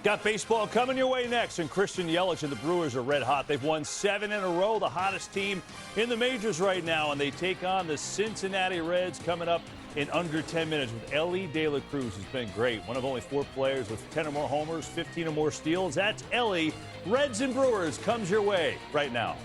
Got baseball coming your way next, and Christian Yelich and the Brewers are red hot. They've won 7 in a row, the hottest team in the majors right now, and they take on the Cincinnati Reds coming up in under 10 minutes with Elly De La Cruz, who's been great. One of only 4 players with 10 or more homers, 15 or more steals. That's Elly. Reds and Brewers comes your way right now.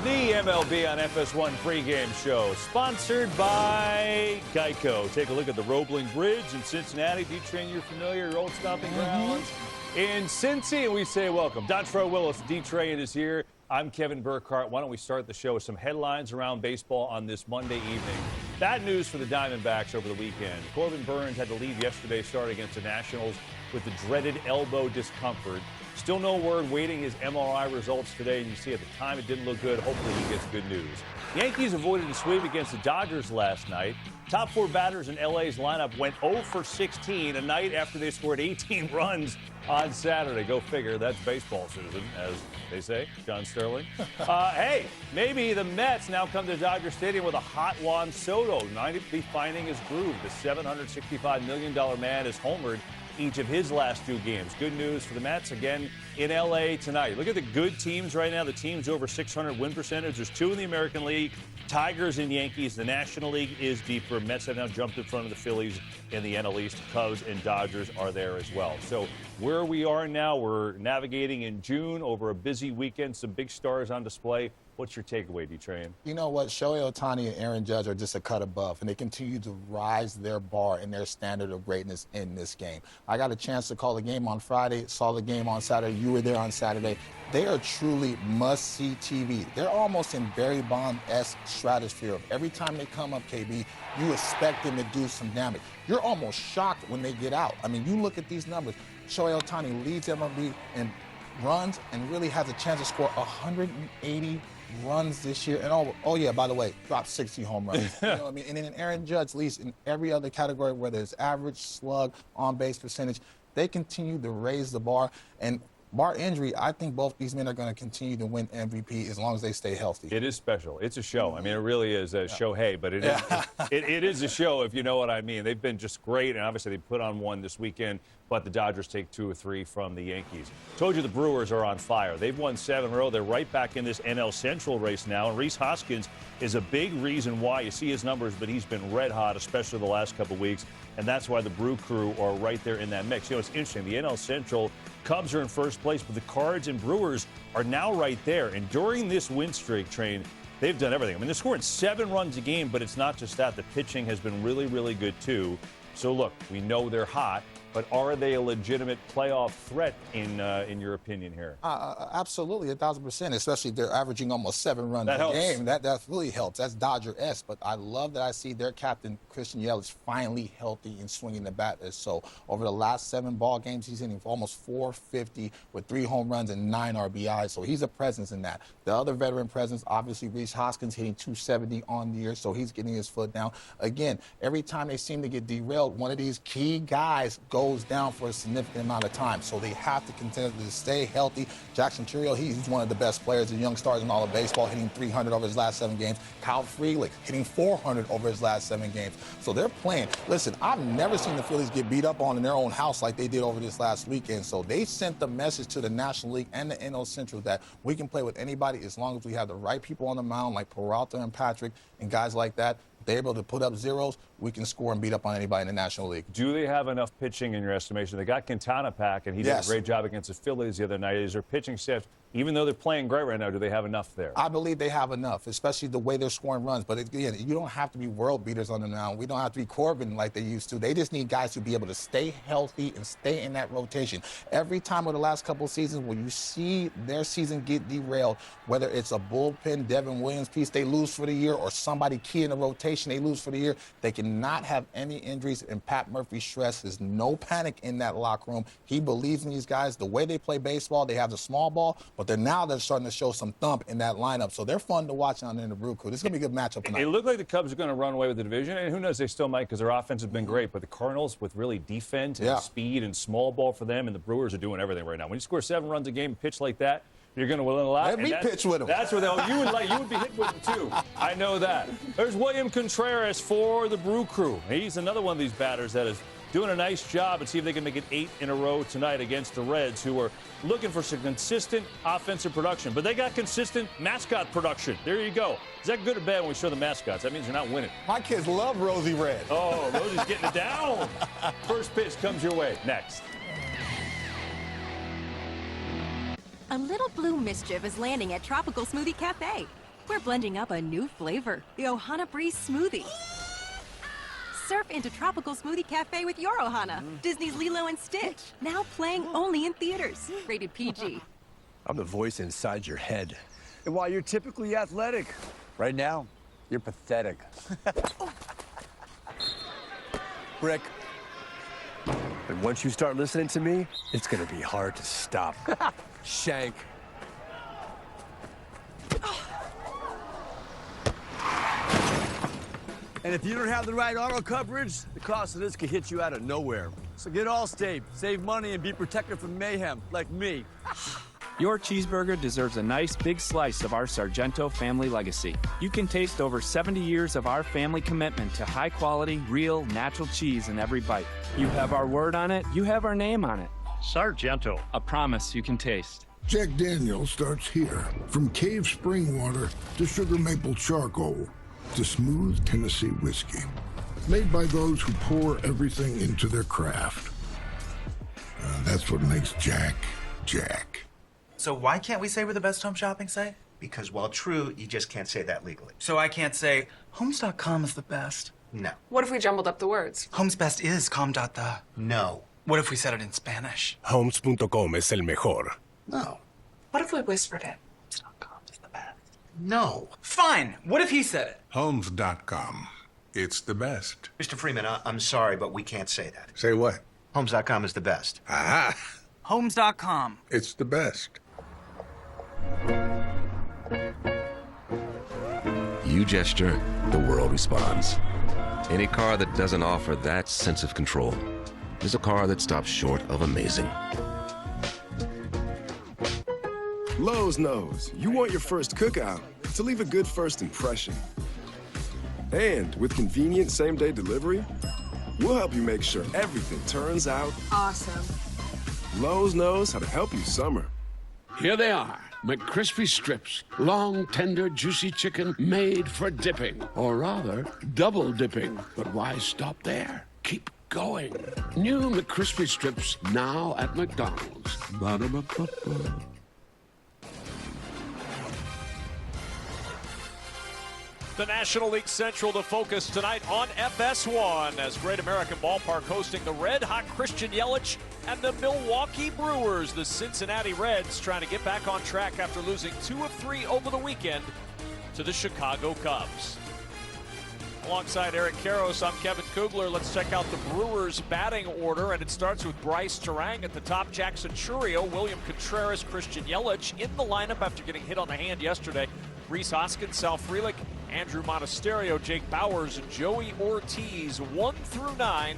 The MLB on FS1 pregame show, sponsored by Geico. Take a look at the Roebling Bridge in Cincinnati. D-Train, you're familiar, your old stomping grounds in Cincy, and we say welcome. Dontrell Willis, D-Train is here. I'm Kevin Burkhardt. Why don't we start the show with some headlines around baseball on this Monday evening. Bad news for the Diamondbacks over the weekend. Corbin Burns had to leave yesterday's start against the Nationals with the dreaded elbow discomfort. Still no word, waiting his MRI results today, and you see at the time it didn't look good. Hopefully he gets good news. Yankees avoided a sweep against the Dodgers last night. Top 4 batters in LA's lineup went 0 for 16 a night after they scored 18 runs on Saturday. Go figure, that's baseball, Susan, as they say, John Sterling. Hey, maybe the Mets now come to Dodger Stadium with a hot Juan Soto. Might be finding his groove. The $765 million man has homered each of his last 2 games. Good news for the Mets again in L.A. tonight. Look at the good teams right now. The teams over 600 win percentage. There's 2 in the American League. Tigers and Yankees. The National League is deeper. Mets have now jumped in front of the Phillies in the NL East. Cubs and Dodgers are there as well. So where we are now, we're navigating in June over a busy weekend. Some big stars on display. What's your takeaway, D-Train? You know what? Shohei Ohtani and Aaron Judge are just a cut above, and they continue to rise their bar and their standard of greatness in this game. I got a chance to call the game on Friday, saw the game on Saturday. You were there on Saturday. They are truly must-see TV. They're almost in Barry Bonds-esque stratosphere. Every time they come up, KB, you expect them to do some damage. You're almost shocked when they get out. I mean, you look at these numbers. Shohei Ohtani leads MLB in runs and really has a chance to score 180 runs this year. And oh yeah, by the way, dropped 60 home runs. You know what I mean? And then Aaron Judge leads in every other category, whether it's average, slug, on-base percentage. They continue to raise the bar. And bar injury, I think both these men are going to continue to win MVP as long as they stay healthy. It is special. It's a show. I mean, it really is a Shohei, but it is a show, if you know what I mean. They've been just great, and obviously they put on one this weekend, but the Dodgers take 2 or 3 from the Yankees. Told you the Brewers are on fire. They've won 7 in a row. They're right back in this NL Central race now, and Rhys Hoskins is a big reason why. You see his numbers, but he's been red hot, especially the last couple of weeks, and that's why the Brew Crew are right there in that mix. You know, it's interesting. The NL Central Cubs are in first place, but the Cards and Brewers are now right there. And during this win streak, Train, they've done everything. I mean, they're scoring 7 runs a game, but it's not just that. The pitching has been really, really good, too. So, look, we know they're hot, but are they a legitimate playoff threat in your opinion here? Absolutely, 1,000%, especially they're averaging almost 7 runs a game. That really helps. That's Dodger-esque, but I love that I see their captain, Christian Yelich, finally healthy and swinging the bat. So over the last 7 ball games, he's hitting almost 450 with 3 home runs and 9 RBIs, so he's a presence in that. The other veteran presence, obviously, Rhys Hoskins hitting 270 on the year, so he's getting his foot down. Again, every time they seem to get derailed, one of these key guys goes down for a significant amount of time. So they have to continue to stay healthy. Jackson Chourio, he's one of the best players and young stars in all of baseball, hitting 300 over his last 7 games. Kyle Freeling hitting 400 over his last 7 games. So they're playing. Listen, I've never seen the Phillies get beat up on in their own house like they did over this last weekend. So they sent the message to the National League and the NL Central that we can play with anybody as long as we have the right people on the mound, like Peralta and Patrick and guys like that. They're able to put up zeros, we can score and beat up on anybody in the National League. Do they have enough pitching in your estimation? They got Quintana back, and he did a great job against the Phillies the other night. Is their pitching staff, even though they're playing great right now, do they have enough there? I believe they have enough, especially the way they're scoring runs. But again, you don't have to be world beaters on the mound. We don't have to be Corbin like they used to. They just need guys to be able to stay healthy and stay in that rotation. Every time over the last couple of seasons when you see their season get derailed, whether it's a bullpen, Devin Williams piece they lose for the year, or somebody key in the rotation they lose for the year, they cannot have any injuries. And Pat Murphy stress is no panic in that locker room. He believes in these guys. The way they play baseball, they have the small ball, but they're starting to show some thump in that lineup. So they're fun to watch on in the Brew Crew. This is going to be a good matchup tonight. It looked like the Cubs are going to run away with the division, and who knows, they still might because their offense has been great. But the Cardinals with really defense and speed and small ball for them, and the Brewers are doing everything right now. When you score 7 runs a game, pitch like that, You're going to win a lot. Let me pitch with him. That's what you would be hit with him too. I know that. There's William Contreras for the Brew Crew. He's another one of these batters that is doing a nice job, and see if they can make it 8 in a row tonight against the Reds, who are looking for some consistent offensive production. But they got consistent mascot production. There you go. Is that good or bad when we show the mascots? That means you're not winning. My kids love Rosie Red. Oh, Rosie's getting it down. First pitch comes your way. Next. A little blue mischief is landing at Tropical Smoothie Cafe. We're blending up a new flavor, the Ohana Breeze Smoothie. Surf into Tropical Smoothie Cafe with your Ohana. Disney's Lilo and Stitch. Now playing only in theaters. Rated PG. I'm the voice inside your head. And while you're typically athletic, right now, you're pathetic. Rick. But once you start listening to me, it's gonna be hard to stop. Shank. And if you don't have the right auto coverage, the cost of this could hit you out of nowhere. So get Allstate, save money, and be protected from mayhem, like me. Your cheeseburger deserves a nice big slice of our Sargento family legacy. You can taste over 70 years of our family commitment to high quality, real, natural cheese in every bite. You have our word on it, you have our name on it. Sargento. A promise you can taste. Jack Daniels starts here. From cave spring water to sugar maple charcoal to smooth Tennessee whiskey. Made by those who pour everything into their craft. That's what makes Jack, Jack. So why can't we say we're the best home shopping site? Because while true, you just can't say that legally. So I can't say, homes.com is the best. No. What if we jumbled up the words? Homes best is com.the. No. What if we said it in Spanish? Homes.com es el mejor. No. What if we whispered it? Homes.com is the best. No. Fine. What if he said it? Homes.com. It's the best. Mr. Freeman, I'm sorry, but we can't say that. Say what? Homes.com is the best. Aha! Homes.com. It's the best. You gesture, the world responds. Any car that doesn't offer that sense of control is a car that stops short of amazing. Lowe's knows you want your first cookout to leave a good first impression. And with convenient same-day delivery, we'll help you make sure everything turns out awesome. Lowe's knows how to help you summer. Here they are, McCrispy strips. Long, tender, juicy chicken made for dipping. Or rather, double dipping. But why stop there? Keep going. New McCrispy strips now at McDonald's. Ba-da-ba-ba-ba. The National League Central to focus tonight on FS1 as Great American Ballpark hosting the red-hot Christian Yelich and the Milwaukee Brewers. The Cincinnati Reds trying to get back on track after losing 2 of 3 over the weekend to the Chicago Cubs. Alongside Eric Karros, I'm Kevin Kugler. Let's check out the Brewers batting order, and it starts with Bryce Terang at the top, Jackson Chourio, William Contreras, Christian Yelich in the lineup after getting hit on the hand yesterday. Reese Hoskins, Sal Frelick, Andrew Monasterio, Jake Bowers, and Joey Ortiz, 1 through 9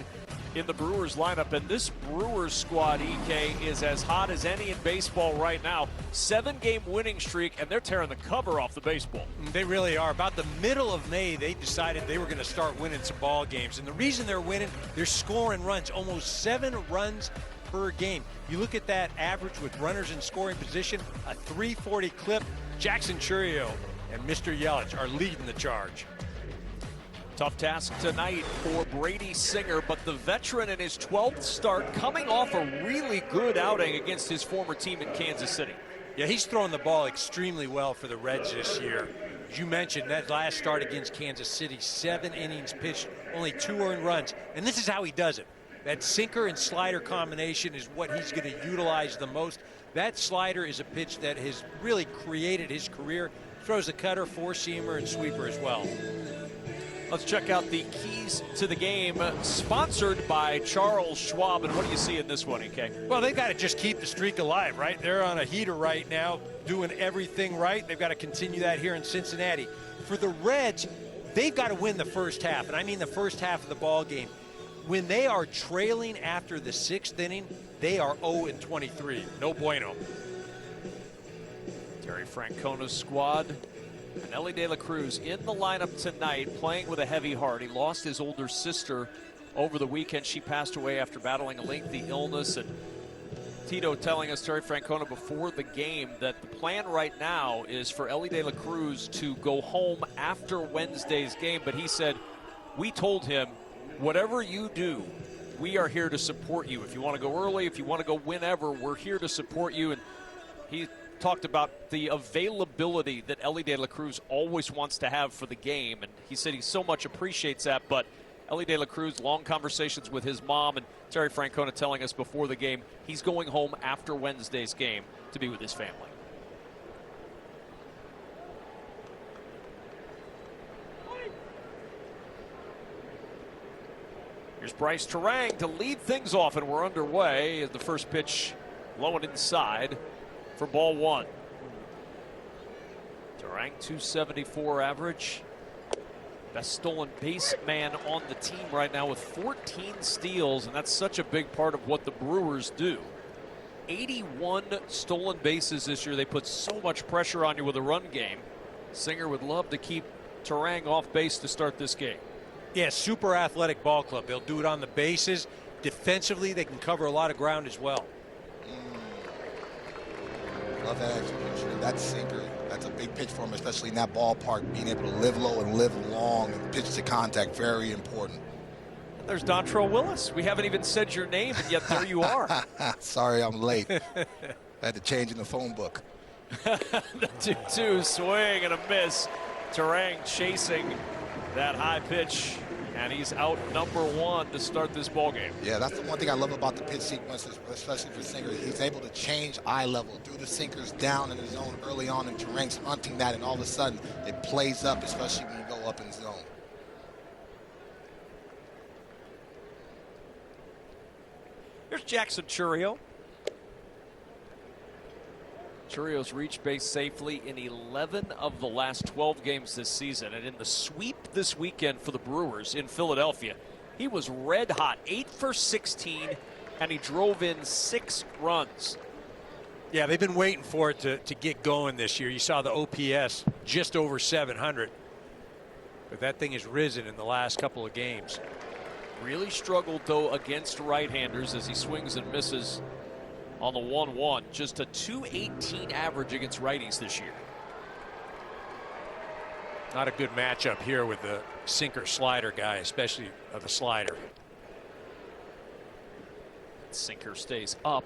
in the Brewers lineup. And this Brewers squad, EK, is as hot as any in baseball right now. 7-game winning streak, and they're tearing the cover off the baseball. They really are. About the middle of May, they decided they were going to start winning some ball games. And the reason they're winning, they're scoring runs, almost 7 runs per game. You look at that average with runners in scoring position, a 340 clip. Jackson Chourio and Mr. Yelich are leading the charge. Tough task tonight for Brady Singer, but the veteran in his 12th start coming off a really good outing against his former team in Kansas City. Yeah, he's throwing the ball extremely well for the Reds this year. As you mentioned, that last start against Kansas City, 7 innings pitched, only 2 earned runs. And this is how he does it. That sinker and slider combination is what he's going to utilize the most. That slider is a pitch that has really created his career. Throws a cutter, 4-seamer, and sweeper as well. Let's check out the keys to the game, sponsored by Charles Schwab. And what do you see in this one, EK? Well, they've got to just keep the streak alive, right? They're on a heater right now, doing everything right. They've got to continue that here in Cincinnati. For the Reds, they've got to win the first half, and I mean the first half of the ball game. When they are trailing after the 6th inning, they are 0-23. No bueno. Terry Francona's squad. And Elly De La Cruz in the lineup tonight, playing with a heavy heart. He lost his older sister over the weekend. She passed away after battling a lengthy illness. And Tito telling us, Terry Francona, before the game, that the plan right now is for Elly De La Cruz to go home after Wednesday's game. But he said, we told him, whatever you do, we are here to support you. If you want to go early, if you want to go whenever, we're here to support you. And he talked about the availability that Elly De La Cruz always wants to have for the game. And he said he so much appreciates that. But Elly De La Cruz, long conversations with his mom, and Terry Francona telling us before the game he's going home after Wednesday's game to be with his family. Here's Bryce Terang to lead things off, and we're underway. The first pitch low and inside for ball one. Terang, 274 average. Best stolen base man on the team right now with 14 steals, and that's such a big part of what the Brewers do. 81 stolen bases this year. They put so much pressure on you with a run game. Singer would love to keep Terang off base to start this game. Yeah, super athletic ball club. They'll do it on the bases. Defensively, they can cover a lot of ground as well. Love that execution. That sinker, that's a big pitch for him, especially in that ballpark. Being able to live low and live long and pitch to contact, very important. There's Dontrell Willis. We haven't even said your name, and yet there you are. Sorry, I'm late. I had to change in the phone book. The 2-2 swing and a miss. Terang chasing that high pitch, and he's out number one to start this ball game. Yeah, that's the one thing I love about the pitch sequences, especially for Singer. He's able to change eye level, do the sinkers down in the zone early on, and Terang's hunting that, and all of a sudden it plays up, especially when you go up in zone. Here's Jackson Chourio. Chourio's reached base safely in 11 of the last 12 games this season. And in the sweep this weekend for the Brewers in Philadelphia, he was red hot, 8 for 16, and he drove in 6 runs. Yeah, they've been waiting for it to get going this year. You saw the OPS just over 700. But that thing has risen in the last couple of games. Really struggled, though, against right-handers as he swings and misses on the 1-1. Just a .218 average against righties this year. Not a good matchup here with the sinker slider guy, especially of the slider. Sinker stays up.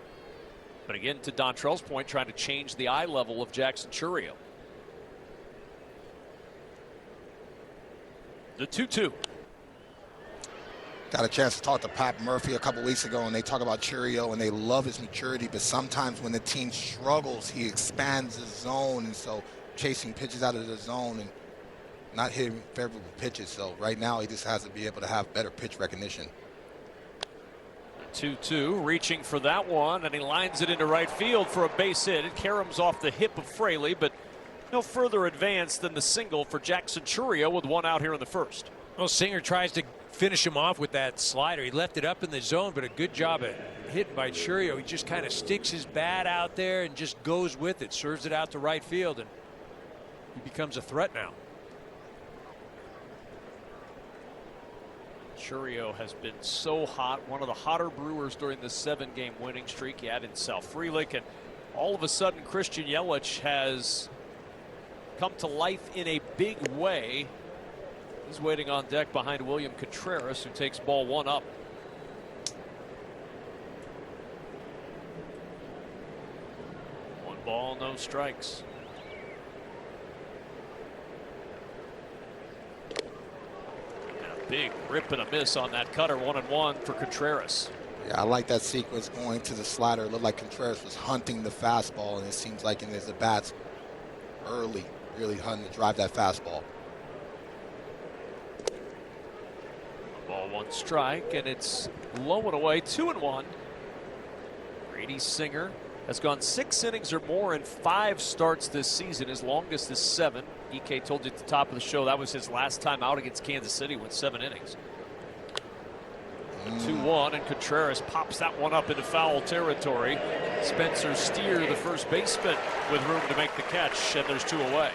But again, to Dontrell's point, trying to change the eye level of Jackson Chourio. The 2-2. Got a chance to talk to Pat Murphy a couple weeks ago, and they talk about Chourio, and they love his maturity, but sometimes when the team struggles, he expands the zone, and so chasing pitches out of the zone and not hitting favorable pitches. So right now he just has to be able to have better pitch recognition. 2-2, reaching for that one, and he lines it into right field for a base hit. It caroms off the hip of Fraley, but no further advance than the single for Jackson Chourio with one out here in the first. Well, Singer tries to finish him off with that slider. He left it up in the zone, but a good job at hitting by Chourio. He just kind of sticks his bat out there and just goes with it, serves it out to right field, and he becomes a threat now. Chourio has been so hot, one of the hotter Brewers during this 7-game winning streak. He added Sal Frelick, and all of a sudden Christian Yelich has come to life in a big way. He's waiting on deck behind William Contreras, who takes ball one up. One ball, no strikes. And a big rip and a miss on that cutter, 1-1 for Contreras. Yeah, I like that sequence going to the slider. It looked like Contreras was hunting the fastball, and it seems like in his at-bats early, really hunting to drive that fastball. Ball, one strike, and it's low and away, 2-1. Brady Singer has gone 6 innings or more in 5 starts this season. His longest is 7. EK told you at the top of the show that was his last time out against Kansas City with 7 innings. 2-1, and Contreras pops that one up into foul territory. Spencer Steer, the first baseman, with room to make the catch, and there's 2 away.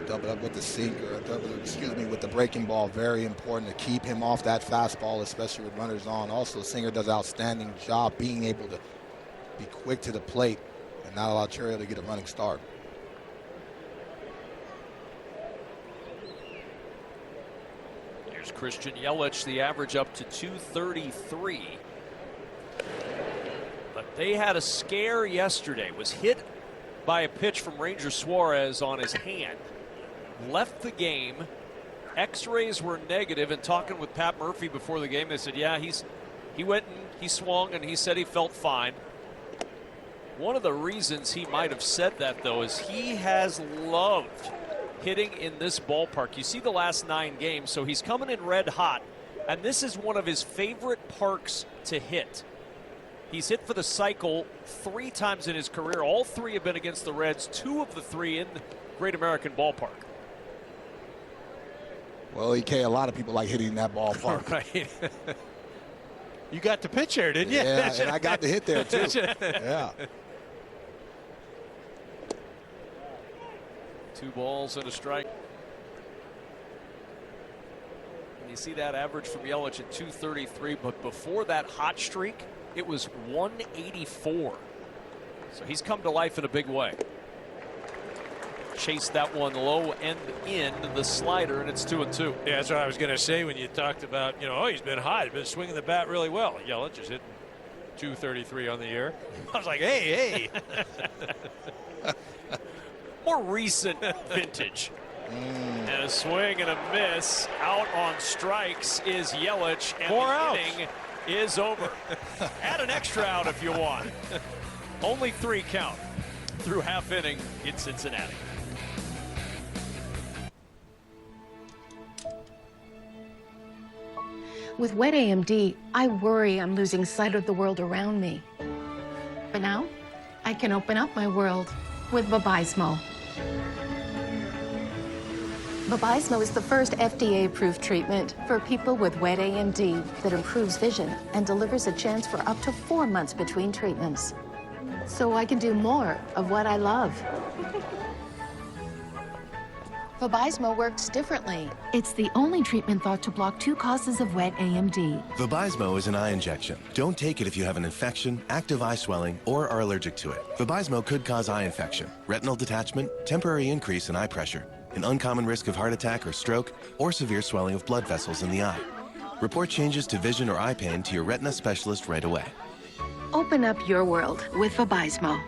Double up with the sinker, with the breaking ball. Very important to keep him off that fastball, especially with runners on. Also, Singer does an outstanding job being able to be quick to the plate and not allow Churrill to get a running start. Here's Christian Yelich, the average up to 233. But they had a scare yesterday. Was hit by a pitch from Ranger Suarez on his hand. Left the game. X-rays were negative, and talking with Pat Murphy before the game, they said, yeah, he went and he swung, and he said he felt fine. One of the reasons he might have said that, though, is he has loved hitting in this ballpark. You see the last 9 games, so he's coming in red hot, and this is one of his favorite parks to hit. He's hit for the cycle 3 times in his career. All 3 have been against the Reds, 2 of the 3 in the Great American Ballpark. Well, EK, a lot of people like hitting that ballpark. Right. You got the pitch there, didn't you? Yeah, and I got the hit there, too. Yeah. 2 balls and a strike. And you see that average from Yelich at 233, but before that hot streak, it was 184. So he's come to life in a big way. Chased that one low and in the slider, and it's 2-2. Yeah, that's what I was going to say when you talked about, he's been hot. He's been swinging the bat really well. Yelich is hitting 233 on the year. I was like, hey. More recent vintage. And a swing and a miss. Out on strikes is Yelich, and the inning is over. Add an extra out if you want. Only 3 count through half inning in Cincinnati. With wet AMD, I worry I'm losing sight of the world around me. But now, I can open up my world with Vabysmo. Vabysmo is the first FDA-approved treatment for people with wet AMD that improves vision and delivers a chance for up to 4 months between treatments. So I can do more of what I love. Vabysmo works differently. It's the only treatment thought to block 2 causes of wet AMD. Vabysmo is an eye injection. Don't take it if you have an infection, active eye swelling, or are allergic to it. Vabysmo could cause eye infection, retinal detachment, temporary increase in eye pressure, an uncommon risk of heart attack or stroke, or severe swelling of blood vessels in the eye. Report changes to vision or eye pain to your retina specialist right away. Open up your world with Vabysmo.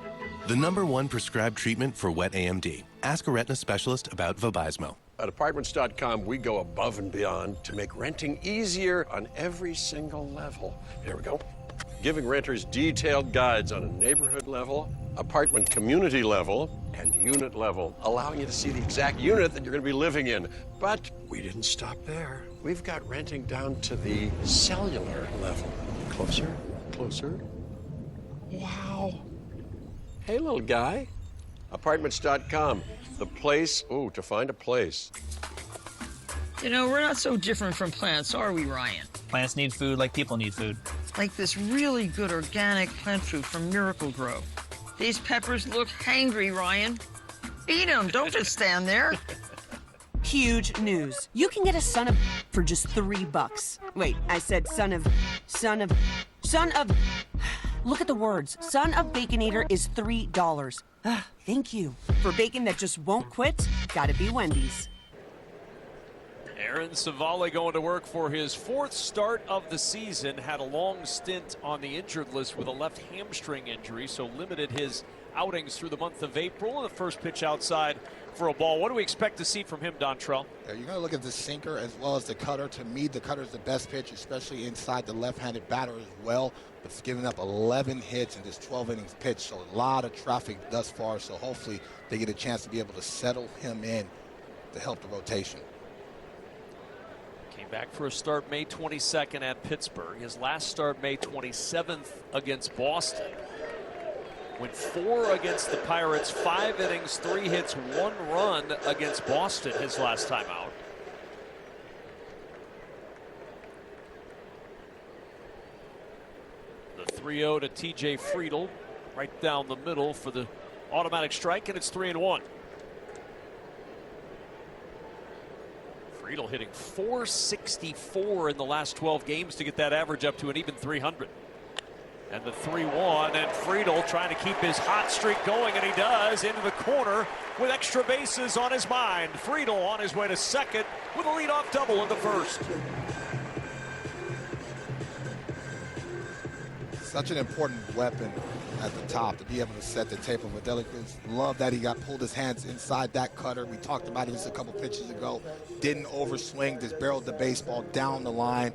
The #1 prescribed treatment for wet AMD. Ask a retina specialist about Vabysmo. At Apartments.com, we go above and beyond to make renting easier on every single level. Here we go. Giving renters detailed guides on a neighborhood level, apartment community level, and unit level, allowing you to see the exact unit that you're going to be living in. But we didn't stop there. We've got renting down to the cellular level. Closer, closer. Wow. Hey, little guy. Apartments.com, the place, to find a place. We're not so different from plants, are we, Ryan? Plants need food like people need food. Like this really good organic plant food from Miracle Grow. These peppers look hangry, Ryan. Eat them, don't just stand there. Huge news. You can get a son of for just $3. Wait, I said son of. Look at the words. Son of Baconator is $3. Thank you. For bacon that just won't quit, gotta be Wendy's. Aaron Savali going to work for his 4th start of the season. Had a long stint on the injured list with a left hamstring injury, so limited his outings through the month of April. And the first pitch outside for a ball. What do we expect to see from him, Dontrell? Yeah, you're going to look at the sinker as well as the cutter. To me, the cutter is the best pitch, especially inside the left-handed batter as well. But it's given up 11 hits in this 12 innings pitch, so a lot of traffic thus far. So hopefully they get a chance to be able to settle him in to help the rotation. Came back for a start May 22nd at Pittsburgh. His last start May 27th against Boston. Went 4 against the Pirates, 5 innings, 3 hits, 1 run against Boston his last time out. 3-0 to TJ Friedel, right down the middle for the automatic strike, and it's 3-1. Friedel hitting .464 in the last 12 games to get that average up to an even 300. And the 3-1, and Friedel trying to keep his hot streak going, and he does, into the corner with extra bases on his mind. Friedel on his way to second with a leadoff double in the first. Such an important weapon at the top to be able to set the table for De La Cruz. Love that he pulled his hands inside that cutter. We talked about it just a couple pitches ago. Didn't overswing, just barreled the baseball down the line.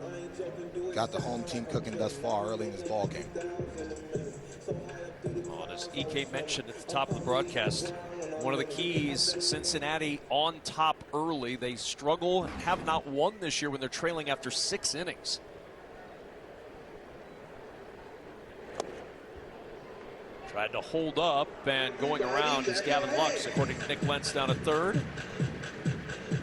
Got the home team cooking thus far early in this ball game. Well, as EK mentioned at the top of the broadcast, one of the keys, Cincinnati on top early. They struggle, have not won this year when they're trailing after 6 innings. Tried to hold up, and going around is Gavin Lux, according to Nick Lentz down at third.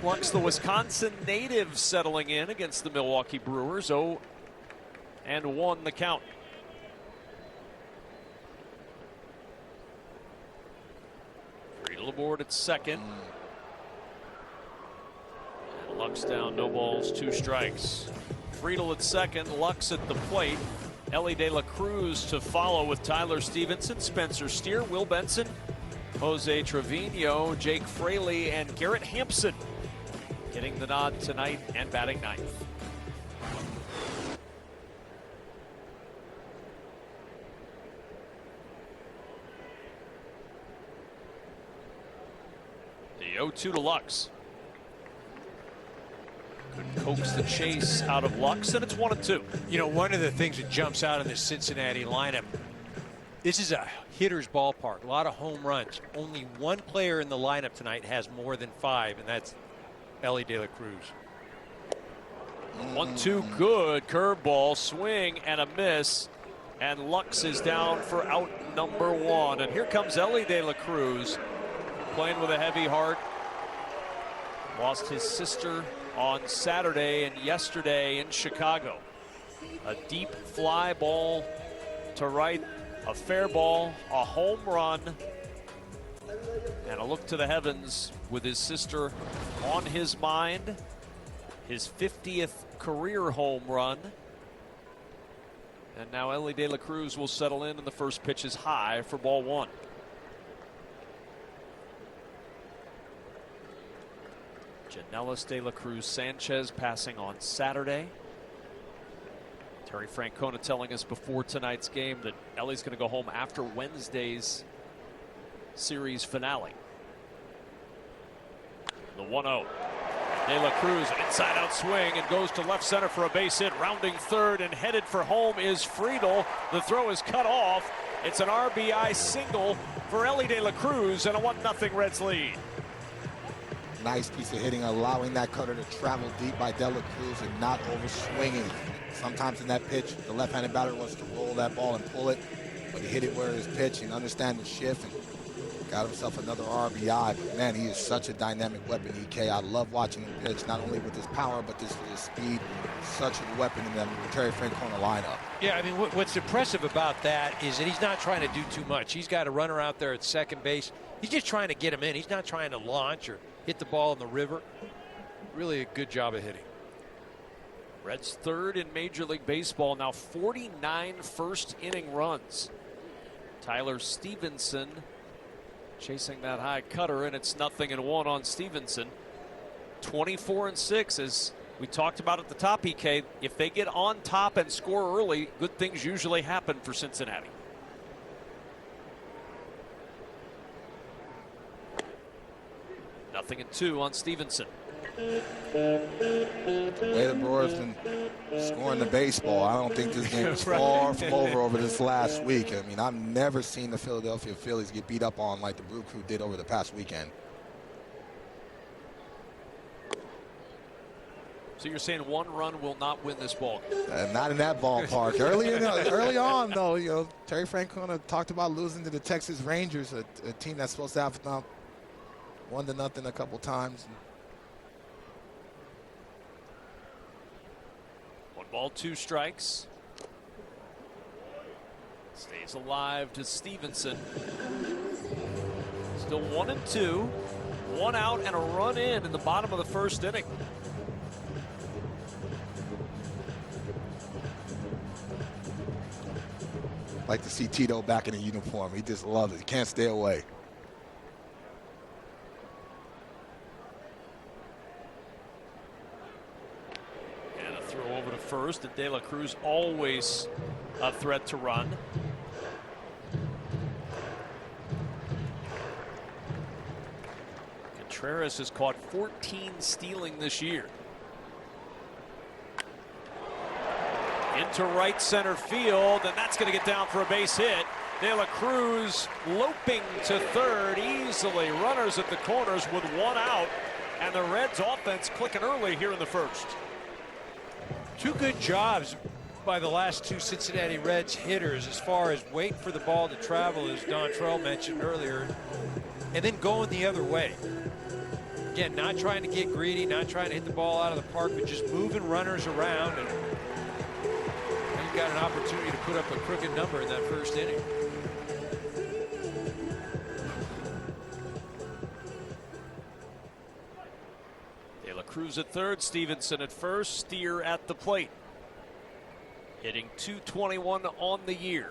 Lux, the Wisconsin native, settling in against the Milwaukee Brewers. 0-1 the count. Friedel aboard at second. And Lux down, no balls, 2 strikes. Friedel at second, Lux at the plate. Elly De La Cruz to follow with Tyler Stevenson, Spencer Steer, Will Benson, Jose Trevino, Jake Fraley, and Garrett Hampson getting the nod tonight and batting ninth. The 0-2 to Lux. Could coax the chase out of Lux, and it's 1-2. You know, one of the things that jumps out in this Cincinnati lineup, this is a hitter's ballpark, a lot of home runs. Only one player in the lineup tonight has more than 5, and that's Elly De La Cruz. 1-2, good curveball, swing and a miss, and Lux is down for out number 1. And here comes Elly De La Cruz, playing with a heavy heart. Lost his sister on Saturday and yesterday in Chicago. A deep fly ball to right, a fair ball, a home run, and a look to the heavens with his sister on his mind. His 50th career home run. And now Elly De La Cruz will settle in, and the first pitch is high for ball 1. Janellis, De La Cruz, Sanchez passing on Saturday. Terry Francona telling us before tonight's game that Elly's going to go home after Wednesday's series finale. The 1-0. De La Cruz, an inside-out swing, and goes to left center for a base hit. Rounding third and headed for home is Friedel. The throw is cut off. It's an RBI single for Elly De La Cruz, and a 1-0 Reds lead. Nice piece of hitting, allowing that cutter to travel deep by De La Cruz and not overswinging. Sometimes in that pitch, the left-handed batter wants to roll that ball and pull it, but he hit it where his pitch and understand the shift and got himself another RBI. But man, he is such a dynamic weapon, EK. I love watching him pitch, not only with his power, but his speed. Such a weapon in the Terry Francona lineup. Yeah, I mean, what's impressive about that is that he's not trying to do too much. He's got a runner out there at second base. He's just trying to get him in. He's not trying to launch or hit the ball in the river. Really a good job of hitting. Reds third in Major League Baseball, now 49 first inning runs. Tyler Stevenson chasing that high cutter, and it's 0-1 on Stevenson. 24-6, as we talked about at the top, EK. If they get on top and score early, good things usually happen for Cincinnati. Nothing and 2 on Stevenson. The way the Brewers been scoring the baseball, I don't think this game is far from over this last week. I mean, I've never seen the Philadelphia Phillies get beat up on like the Brew Crew did over the past weekend. So you're saying one run will not win this ball game? Not in that ballpark. Early on, though, you know, Terry Francona talked about losing to the Texas Rangers, a team that's supposed to have 1-0 a couple times. 1 ball, 2 strikes. Stays alive to Stevenson. Still 1-2. 1 out and a run in the bottom of the first inning. Like to see Tito back in a uniform. He just loves it. He can't stay away. And a throw over to first. And De La Cruz always a threat to run. Contreras has caught 14 stealing this year. Into right center field, and that's going to get down for a base hit. De La Cruz loping to third easily. Runners at the corners with 1 out, and the Reds offense clicking early here in the first. 2 good jobs by the last 2 Cincinnati Reds hitters as far as waiting for the ball to travel, as Dontrell mentioned earlier, and then going the other way. Again, not trying to get greedy, not trying to hit the ball out of the park, but just moving runners around, and you've got an opportunity to put up a crooked number in that first inning. De La Cruz at third, Stevenson at first, Steer at the plate. Hitting .221 on the year.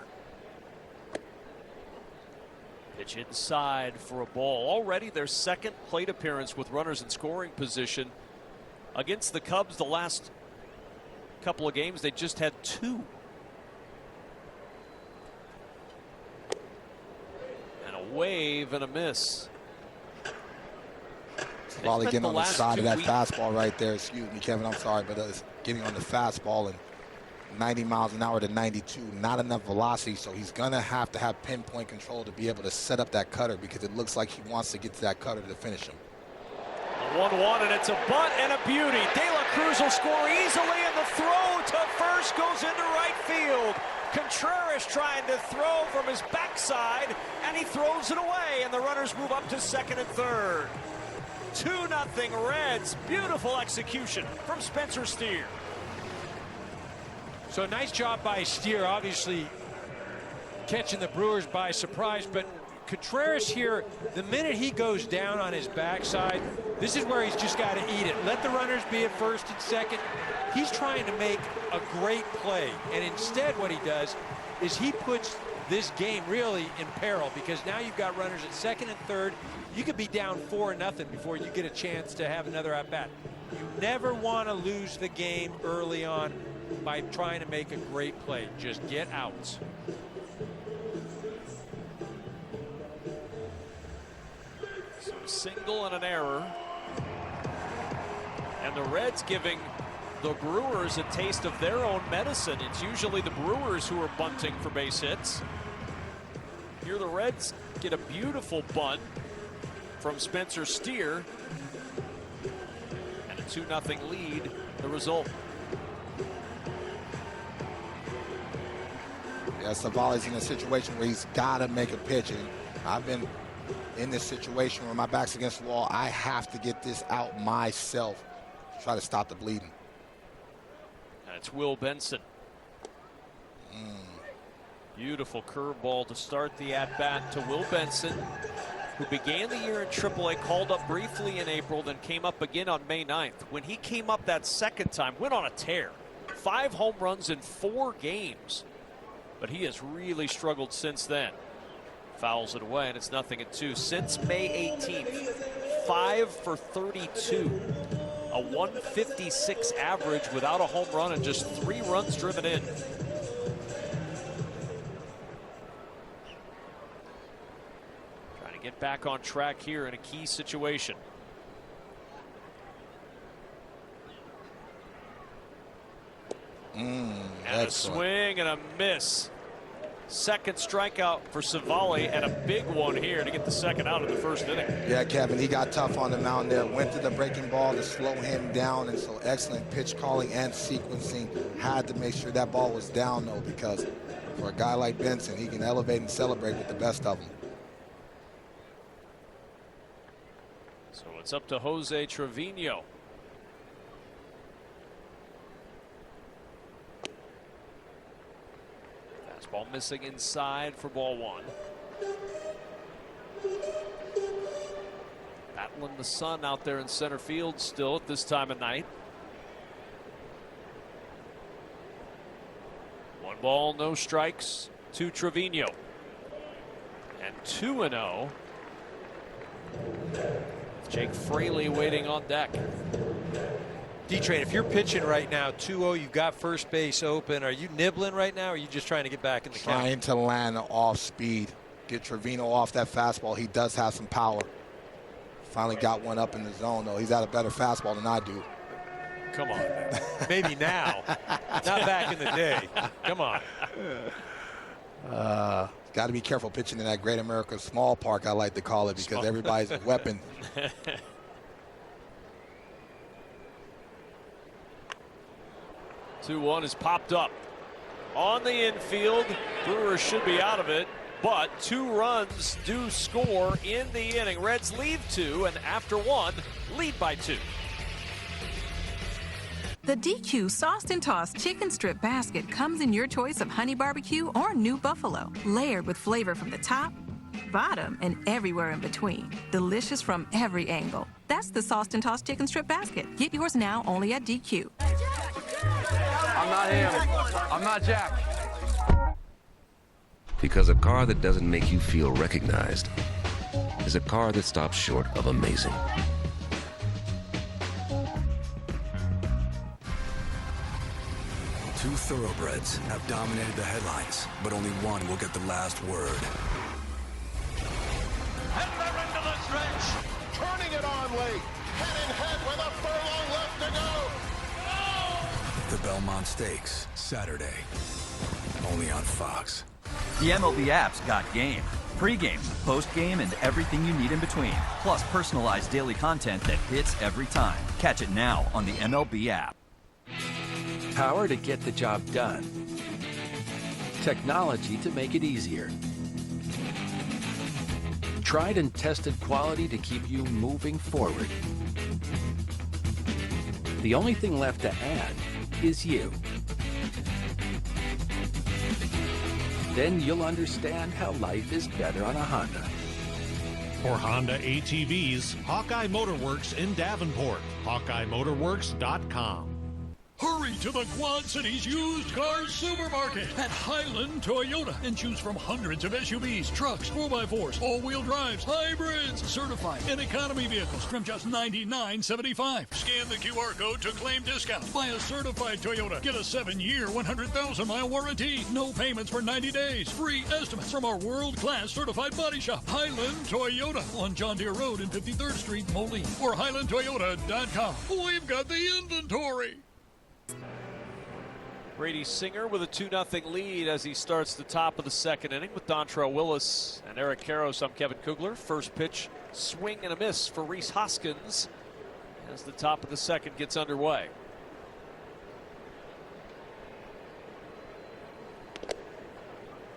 Pitch inside for a ball. Already their second plate appearance with runners in scoring position. Against the Cubs the last couple of games, they just had 2. And a wave and a miss. Volley getting on the side of that fastball right there. Excuse me, Kevin, I'm sorry, but it's getting on the fastball and 90 miles an hour to 92. Not enough velocity, so he's going to have pinpoint control to be able to set up that cutter, because it looks like he wants to get to that cutter to finish him. 1-1, and it's a bunt and a beauty. De La Cruz will score easily, and the throw to first goes into right field. Contreras trying to throw from his backside, and he throws it away, and the runners move up to second and third. 2-0 Reds. Beautiful execution from Spencer Steer. So nice job by Steer, obviously catching the Brewers by surprise, but Contreras here, the minute he goes down on his backside, this is where he's just got to eat it. Let the runners be at first and second. He's trying to make a great play, and instead what he does is he puts this game really in peril, because now you've got runners at second and third. You could be down 4-0 before you get a chance to have another at-bat. You never want to lose the game early on by trying to make a great play. Just get outs. So a single and an error. And the Reds giving the Brewers a taste of their own medicine. It's usually the Brewers who are bunting for base hits. Here the Reds get a beautiful bunt from Spencer Steer. And a 2-0 lead, the result. Yeah, Savali's in a situation where he's got to make a pitch, and I've been in this situation where my back's against the wall. I have to get this out myself to try to stop the bleeding. And it's Will Benson. Beautiful curveball to start the at-bat to Will Benson, who began the year in AAA, called up briefly in April, then came up again on May 9th. When he came up that second time, went on a tear. 5 home runs in 4 games. But he has really struggled since then. Fouls it away, and it's 0-2. Since May 18th, 5 for 32. A 156 average without a home run and just 3 runs driven in. Trying to get back on track here in a key situation. And a swing and a miss. Second strikeout for Savali, and a big one here to get the second out of the first inning. Yeah, Kevin, he got tough on the mound there. Went to the breaking ball to slow him down, and so excellent pitch calling and sequencing. Had to make sure that ball was down, though, because for a guy like Benson, he can elevate and celebrate with the best of them. So it's up to Jose Trevino. Fastball missing inside for ball one. Battling the sun out there in center field still at this time of night. 1 ball, no strikes to Trevino. And 2-0. Jake Fraley waiting on deck. D-Train, if you're pitching right now, 2-0, you've got first base open. Are you nibbling right now, or are you just trying to get back in the count? Trying to land off speed. Get Trevino off that fastball. He does have some power. Finally got one up in the zone, though. He's got a better fastball than I do. Come on, man. Maybe now. Not back in the day. Come on. Got to be careful pitching in that Great America Small Park, I like to call it, because everybody's a weapon. 2-1 is popped up on the infield. Brewers should be out of it, but 2 runs do score in the inning. Reds lead 2, and after 1, lead by 2. The DQ Sauced and Tossed Chicken Strip Basket comes in your choice of honey barbecue or new buffalo, layered with flavor from the top, bottom, and everywhere in between. Delicious from every angle. That's the Sauced and Tossed Chicken Strip Basket. Get yours now only at DQ. I'm not him. I'm not Jack. Because a car that doesn't make you feel recognized is a car that stops short of amazing. Two thoroughbreds have dominated the headlines, but only one will get the last word. And they're into the stretch, turning it on late, head and head with a furlong left to go. The Belmont Stakes, Saturday, only on Fox. The MLB app's got game. Pre-game, post-game, and everything you need in between. Plus personalized daily content that hits every time. Catch it now on the MLB app. Power to get the job done. Technology to make it easier. Tried and tested quality to keep you moving forward. The only thing left to add is you. Then you'll understand how life is better on a Honda. For Honda ATVs, Hawkeye Motorworks in Davenport. HawkeyeMotorworks.com. Hurry to the Quad Cities used car supermarket at Highland Toyota and choose from hundreds of SUVs, trucks, 4x4s, all-wheel drives, hybrids, certified, and economy vehicles from just $99.75. Scan the QR code to claim discount. Buy a certified Toyota. Get a 7-year, 100,000-mile warranty. No payments for 90 days. Free estimates from our world-class certified body shop. Highland Toyota on John Deere Road and 53rd Street, Moline. Or HighlandToyota.com. We've got the inventory. Brady Singer with a 2-0 lead as he starts the top of the second inning with Dontrell Willis and Eric Karros. I'm Kevin Kugler. First pitch, swing and a miss for Rhys Hoskins as the top of the second gets underway.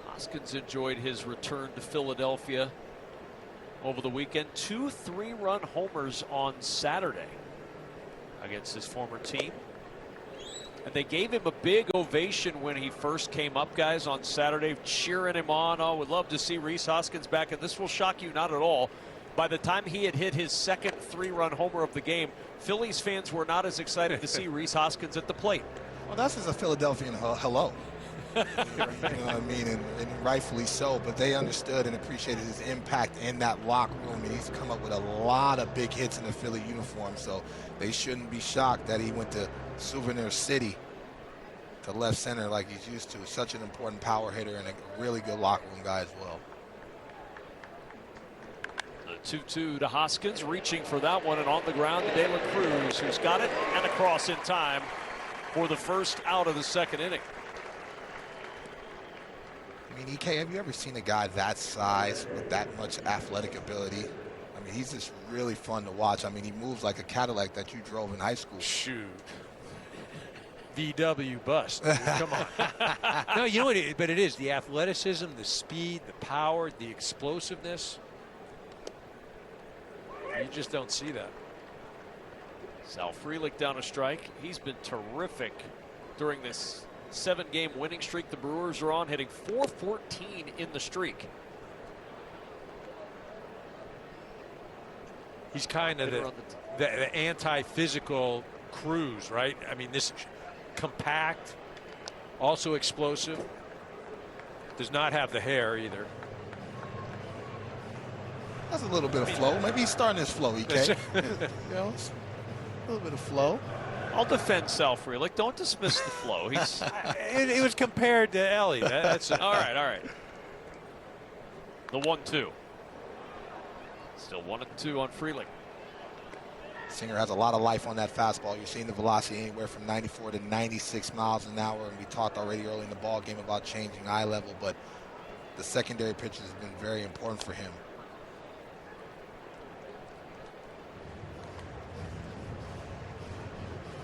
Hoskins enjoyed his return to Philadelphia over the weekend. 2 3-run homers on Saturday against his former team. And they gave him a big ovation when he first came up, guys, on Saturday, cheering him on. Oh, would love to see Rhys Hoskins back. And this will shock you not at all. By the time he had hit his second 3-run homer of the game, Phillies fans were not as excited to see Rhys Hoskins at the plate. Well, that's just a Philadelphian hello. You know what I mean? And rightfully so. But they understood and appreciated his impact in that locker room. And he's come up with a lot of big hits in the Philly uniform. So they shouldn't be shocked that he went to Souvenir City to left center like he's used to. Such an important power hitter and a really good locker room guy as well. The 2-2 to Hoskins, reaching for that one, and on the ground to De La Cruz, who's got it and across in time for the first out of the second inning. I mean, EK, have you ever seen a guy that size with that much athletic ability? I mean, he's just really fun to watch. I mean, he moves like a Cadillac that you drove in high school. Shoot. VW bust. Come on. No, you know what? But it is the athleticism, the speed, the power, the explosiveness. You just don't see that. Sal Frelick down a strike. He's been terrific during this 7-game winning streak the Brewers are on, hitting .414 in the streak. He's kind of the anti-physical Cruz, right? I mean, this compact, also explosive. Does not have the hair either. That's a little bit of flow. Maybe he's starting his flow, EK. You know, a little bit of flow. I'll defend Sal Frelick. Don't dismiss the flow. He's it was compared to Ellie. That's all right. All right. The 1-2. Still 1-2 on Frelick. Singer has a lot of life on that fastball. You're seeing the velocity anywhere from 94 to 96 miles an hour. And we talked already early in the ball game about changing eye level, but the secondary pitches have been very important for him.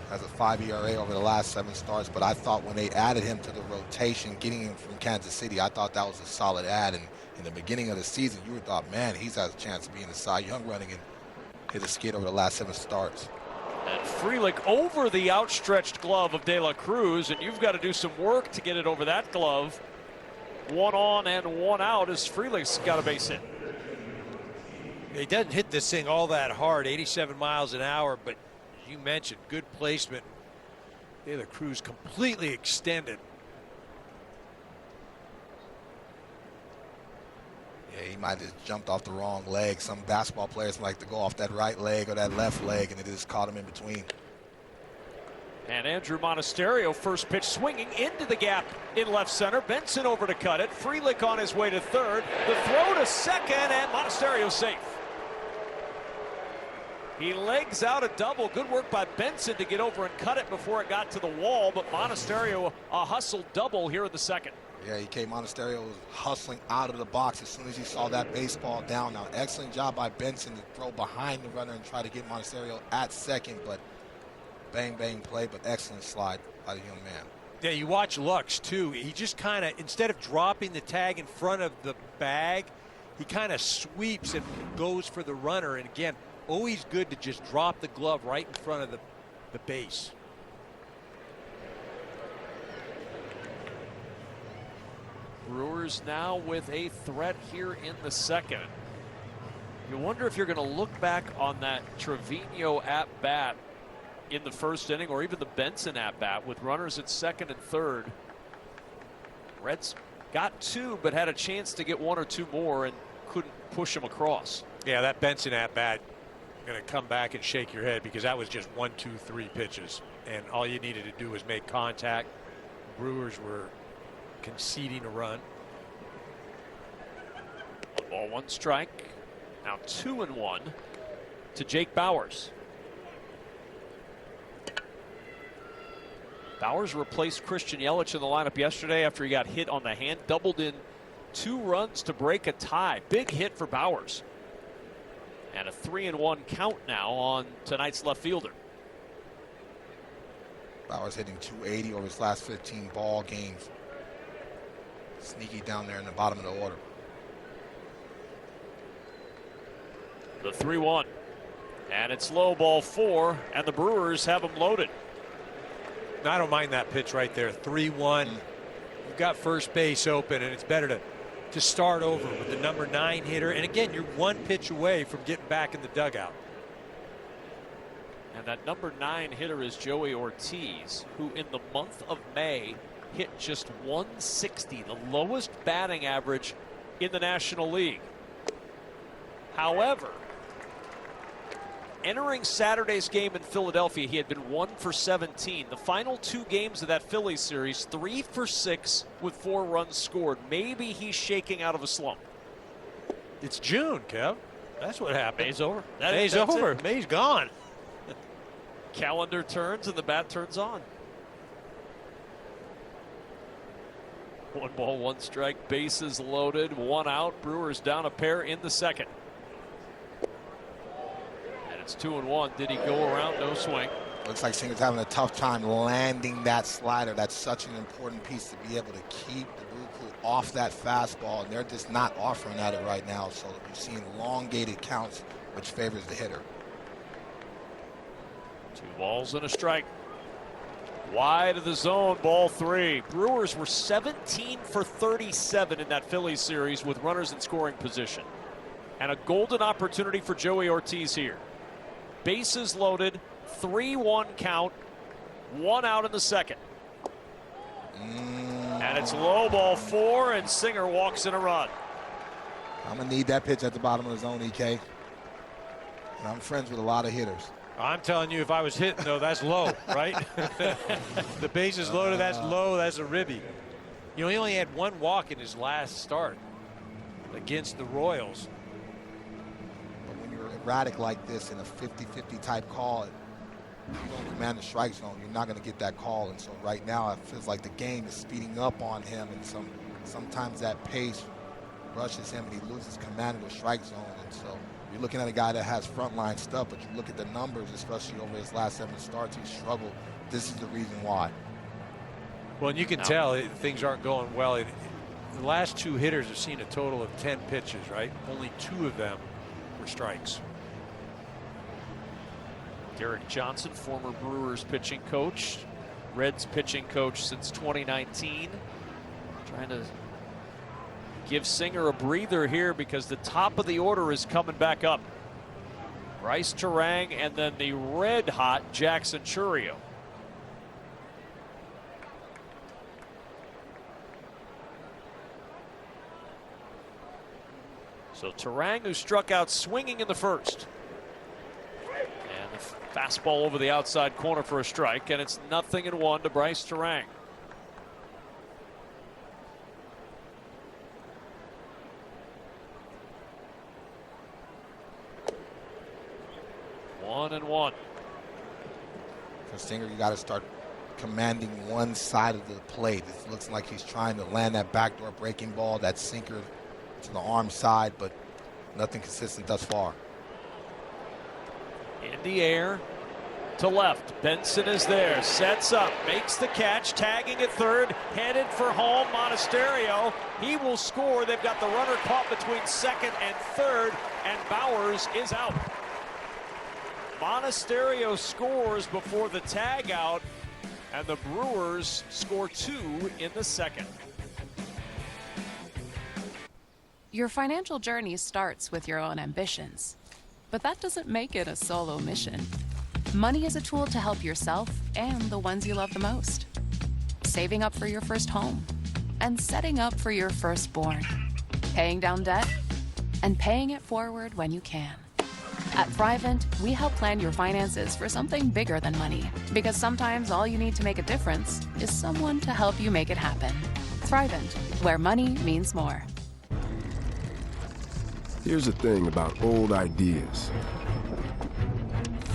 Has a 5 ERA over the last 7 starts, but I thought when they added him to the rotation, getting him from Kansas City, I thought that was a solid add. And in the beginning of the season, you thought, man, he's has a chance of being a Cy Young running and hit a skid over the last 7 starts. And Frelick over the outstretched glove of De La Cruz, and you've got to do some work to get it over that glove. 1 on and 1 out as Frelick's got a base hit. He doesn't hit this thing all that hard, 87 miles an hour, but you mentioned good placement. De La Cruz completely extended. Yeah, he might have just jumped off the wrong leg. Some basketball players like to go off that right leg or that left leg, and it just caught him in between. And Andrew Monasterio, first pitch swinging into the gap in left center. Benson over to cut it. Frelick on his way to third. The throw to second, and Monasterio safe. He legs out a double. Good work by Benson to get over and cut it before it got to the wall, but Monasterio a hustle double here in the second. Yeah, Monasterio was hustling out of the box as soon as he saw that baseball down. Now, excellent job by Benson to throw behind the runner and try to get Monasterio at second, but bang, bang play, but excellent slide by the young man. Yeah, you watch Lux, too. He just kind of, instead of dropping the tag in front of the bag, he kind of sweeps and goes for the runner. And again, always good to just drop the glove right in front of the base. Brewers now with a threat here in the second. You wonder if you're going to look back on that Trevino at-bat in the first inning, or even the Benson at-bat with runners at second and third. Reds got 2, but had a chance to get 1 or 2 more and couldn't push them across. Yeah, that Benson at-bat, going to come back and shake your head because that was just 1, 2, 3 pitches, and all you needed to do was make contact. Brewers were conceding a run. 1 ball, 1 strike. Now 2-1 to Jake Bauers. Bauers replaced Christian Yelich in the lineup yesterday after he got hit on the hand, doubled in 2 runs to break a tie. Big hit for Bauers. And a 3-1 count now on tonight's left fielder. Bauers hitting .280 over his last 15 ball games. Sneaky down there in the bottom of the order. The 3-1. And it's low, ball 4, and the Brewers have him loaded. I don't mind that pitch right there. 3-1. You've got first base open, and it's better to start over with the number 9 hitter. And again, you're 1 pitch away from getting back in the dugout. And that number 9 hitter is Joey Ortiz, who in the month of May hit just 160, the lowest batting average in the National League. However, entering Saturday's game in Philadelphia, he had been 1 for 17. The final 2 games of that Phillies series, 3 for 6 with 4 runs scored. Maybe he's shaking out of a slump. It's June, Kev. That's what happened. May's over. May's over. May's gone. Calendar turns and the bat turns on. 1 ball, 1 strike, bases loaded, 1 out. Brewers down a pair in the second. And it's 2-1. Did he go around? No swing. Looks like Singer's having a tough time landing that slider. That's such an important piece to be able to keep the Brew Crew off that fastball, and they're just not offering at it right now. So you're seeing elongated counts, which favors the hitter. 2 balls and a strike. Wide of the zone, ball 3. Brewers were 17 for 37 in that Phillies series with runners in scoring position. And a golden opportunity for Joey Ortiz here. Bases loaded, 3-1 count, 1 out in the second. And it's low, ball 4, and Singer walks in a run. I'm going to need that pitch at the bottom of the zone, EK. And I'm friends with a lot of hitters. I'm telling you, if I was hitting, though, that's low, right? The bases loaded, that's low, that's a ribby. You know, he only had 1 walk in his last start against the Royals. But when you're erratic like this in a 50-50 type call, you don't command the strike zone, you're not going to get that call. And so right now, it feels like the game is speeding up on him, and sometimes that pace rushes him, and he loses command of the strike zone. And so you're looking at a guy that has frontline stuff, but you look at the numbers, especially over his last 7 starts, he's struggled. This is the reason why. Well, and you can tell things aren't going well. The last 2 hitters have seen a total of 10 pitches, right? Only 2 of them were strikes. Derek Johnson, former Brewers pitching coach, Reds pitching coach since 2019. Trying to give Singer a breather here because the top of the order is coming back up. Bryce Terang and then the red-hot Jackson Chourio. So Terang, who struck out swinging in the first. And the fastball over the outside corner for a strike, and it's 0-1 to Bryce Terang. One and one. For Singer, you got to start commanding one side of the plate. It looks like he's trying to land that backdoor breaking ball, that sinker to the arm side, but nothing consistent thus far. In the air to left. Benson is there, sets up, makes the catch, tagging at third, headed for home. Monasterio, he will score. They've got the runner caught between second and third, and Bowers is out. Monasterio scores before the tag out, and the Brewers score 2 in the second. Your financial journey starts with your own ambitions, but that doesn't make it a solo mission. Money is a tool to help yourself and the ones you love the most. Saving up for your first home and setting up for your firstborn. Paying down debt and paying it forward when you can. At Thrivent, we help plan your finances for something bigger than money, because sometimes all you need to make a difference is someone to help you make it happen. Thrivent, where money means more. Here's the thing about old ideas.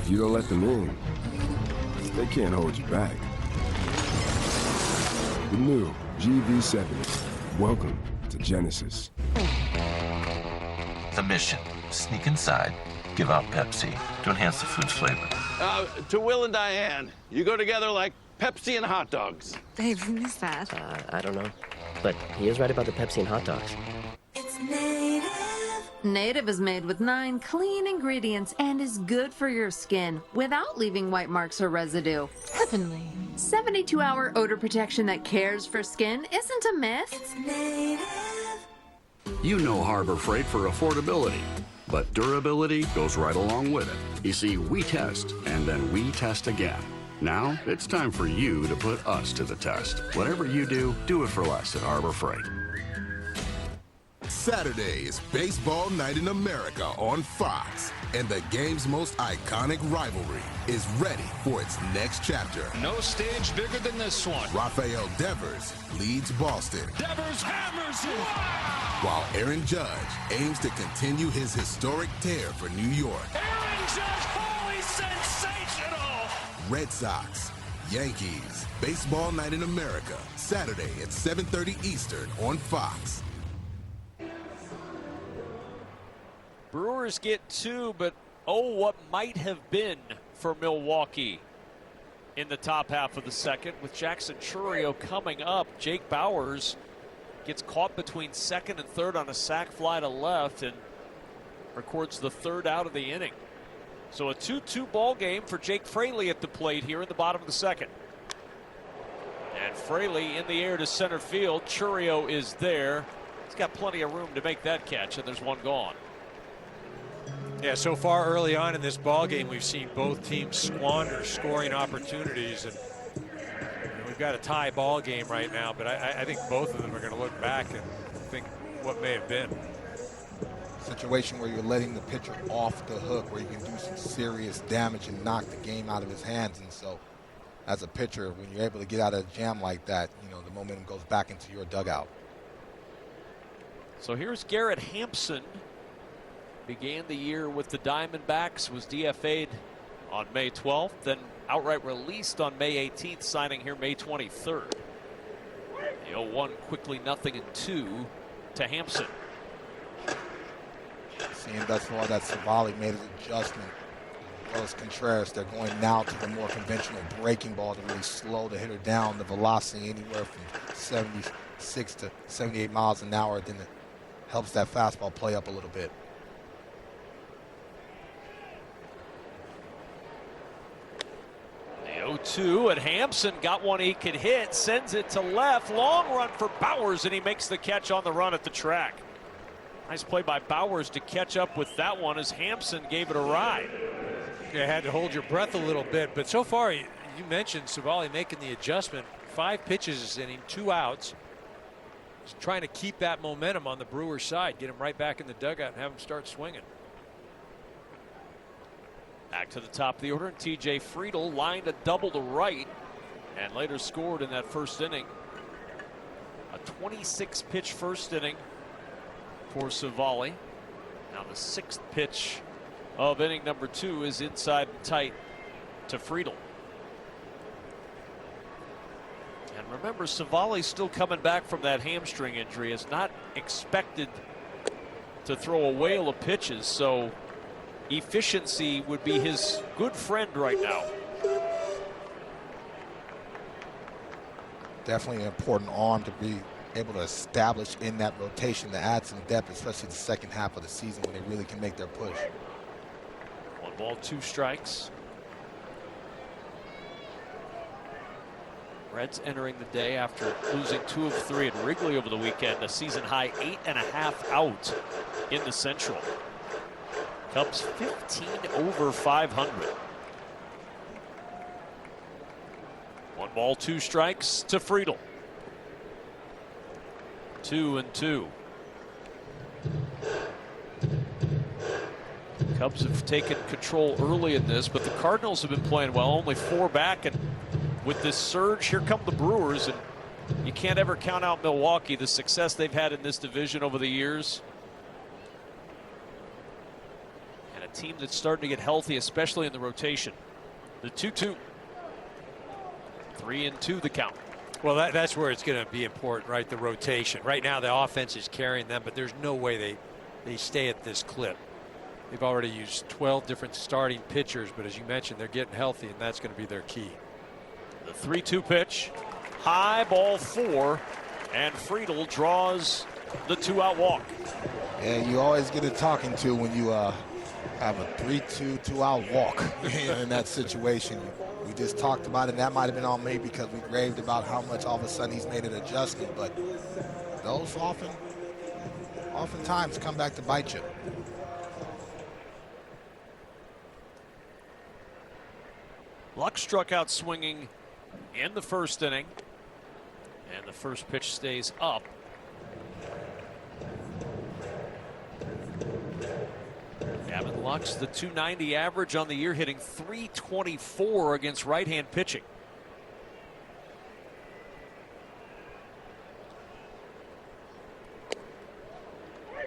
If you don't let them in, they can't hold you back. The new GV70. Welcome to Genesis. The mission: sneak inside, give out Pepsi to enhance the food's flavor. To Will and Diane, you go together like Pepsi and hot dogs. Babe, who is that? I don't know. But he is right about the Pepsi and hot dogs. It's Native. Native is made with 9 clean ingredients and is good for your skin without leaving white marks or residue. Heavenly. 72-hour odor protection that cares for skin isn't a myth. It's Native. You know Harbor Freight for affordability, but durability goes right along with it. You see, we test, and then we test again. Now, it's time for you to put us to the test. Whatever you do, do it for less at Harbor Freight. Saturday is Baseball Night in America on Fox, and the game's most iconic rivalry is ready for its next chapter. No stage bigger than this one. Rafael Devers leads Boston, Devers hammers it. while Aaron Judge aims to continue his historic tear for New York. Aaron Judge, holy sensational! Red Sox, Yankees, Baseball Night in America, Saturday at 7:30 Eastern on Fox. Brewers get 2, but oh, what might have been for Milwaukee in the top half of the second with Jackson Chourio coming up. Jake Bowers gets caught between second and third on a sac fly to left and records the 3rd out of the inning. So a 2-2 ball game for Jake Fraley at the plate here in the bottom of the second. And Fraley in the air to center field. Churio is there. He's got plenty of room to make that catch, and there's one gone. Yeah, so far early on in this ball game, we've seen both teams squander scoring opportunities, and we've got a tie ball game right now. But I think both of them are going to look back and think what may have been. Situation where you're letting the pitcher off the hook, where you can do some serious damage and knock the game out of his hands. And so, as a pitcher, when you're able to get out of a jam like that, you know, the momentum goes back into your dugout. So here's Garrett Hampson. Began the year with the Diamondbacks, was DFA'd on May 12th, then outright released on May 18th, signing here May 23rd. The 0-1 quickly 0-2 to Hampson. Seeing thus far that Savali made an adjustment, as well as Contreras. They're going now to the more conventional breaking ball to really slow the hitter down. The velocity anywhere from 76 to 78 miles an hour, then it helps that fastball play up a little bit. The 0-2 and Hampson got one he could hit, sends it to left. Long run for Bowers, and he makes the catch on the run at the track. Nice play by Bowers to catch up with that one as Hampson gave it a ride. You had to hold your breath a little bit, but so far you mentioned Savali making the adjustment. 5 pitches this inning, 2 outs. He's trying to keep that momentum on the Brewers side, get him right back in the dugout and have him start swinging. Back to the top of the order, and TJ Friedl lined a double to right and later scored in that first inning. A 26-pitch first inning for Savali. Now the 6th pitch of inning number 2 is inside and tight to Friedl. And remember, Savali's still coming back from that hamstring injury, is not expected to throw a whale of pitches, so efficiency would be his good friend right now. Definitely an important arm to be able to establish in that rotation to add some depth, especially the second half of the season when they really can make their push. 1 ball, 2 strikes. Reds entering the day after losing 2 of 3 at Wrigley over the weekend, a season high 8.5 out in the Central. Cubs 15 over 500. 1 ball, 2 strikes to Friedl. 2-2. Cubs have taken control early in this, but the Cardinals have been playing well, only 4 back, and with this surge, here come the Brewers, and you can't ever count out Milwaukee, the success they've had in this division over the years. And a team that's starting to get healthy, especially in the rotation. The 2-2. 3-2 the count. Well, that's where it's going to be important, right? The rotation. Right now, the offense is carrying them, but there's no way they stay at this clip. They've already used 12 different starting pitchers, but as you mentioned, they're getting healthy, and that's going to be their key. The 3-2 pitch, high ball 4, and Friedl draws the 2-out walk. Yeah, you always get a talking to when you have a 3-2, 2-out walk in that situation. We just talked about it. That might have been on me because we raved about how much all of a sudden he's made an adjustment, but those oftentimes come back to bite you. Luck struck out swinging in the first inning, and the first pitch stays up. Gavin Lux, the .290 average on the year, hitting .324 against right-hand pitching.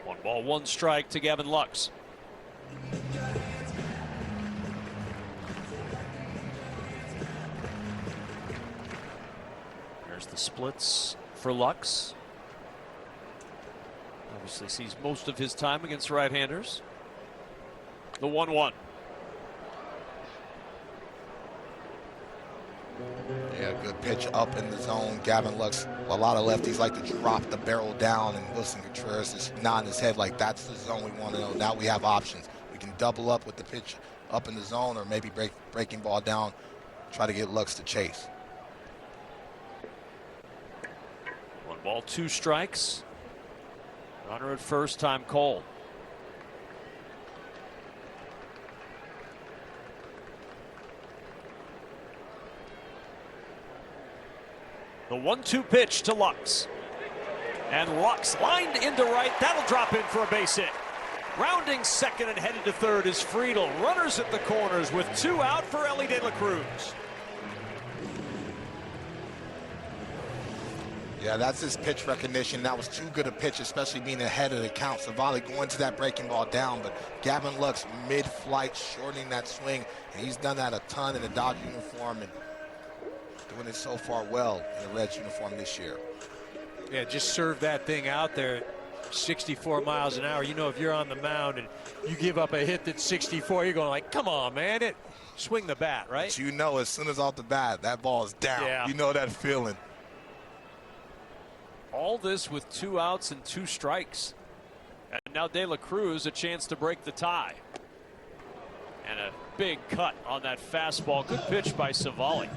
One ball, 1 strike to Gavin Lux. There's the splits for Lux. Obviously sees most of his time against right-handers. The 1-1. Yeah, good pitch up in the zone. Gavin Lux, a lot of lefties like to drop the barrel down, and Wilson Contreras is nodding his head like that's the zone we want to know. Now we have options. We can double up with the pitch up in the zone, or maybe breaking ball down, try to get Lux to chase. Ball 2 strikes. Runner at first, time Cole. The 1-2 pitch to Lux. And Lux lined into right. That'll drop in for a base hit. Rounding second and headed to third is Friedel. Runners at the corners with 2 out for Elly De La Cruz. Yeah, that's his pitch recognition. That was too good a pitch, especially being ahead of the count. Savali going to that breaking ball down, but Gavin Lux mid-flight shortening that swing, and he's done that a ton in the Dodger uniform and doing it so far well in the Reds uniform this year. Yeah, just serve that thing out there. 64 miles an hour. You know, if you're on the mound and you give up a hit that's 64, you're going like, come on, man. Swing the bat, right? But you know, as soon as off the bat, that ball is down. Yeah. You know that feeling. All this with 2 outs and 2 strikes. And now De La Cruz a chance to break the tie. And a big cut on that fastball. Good pitch by Savali.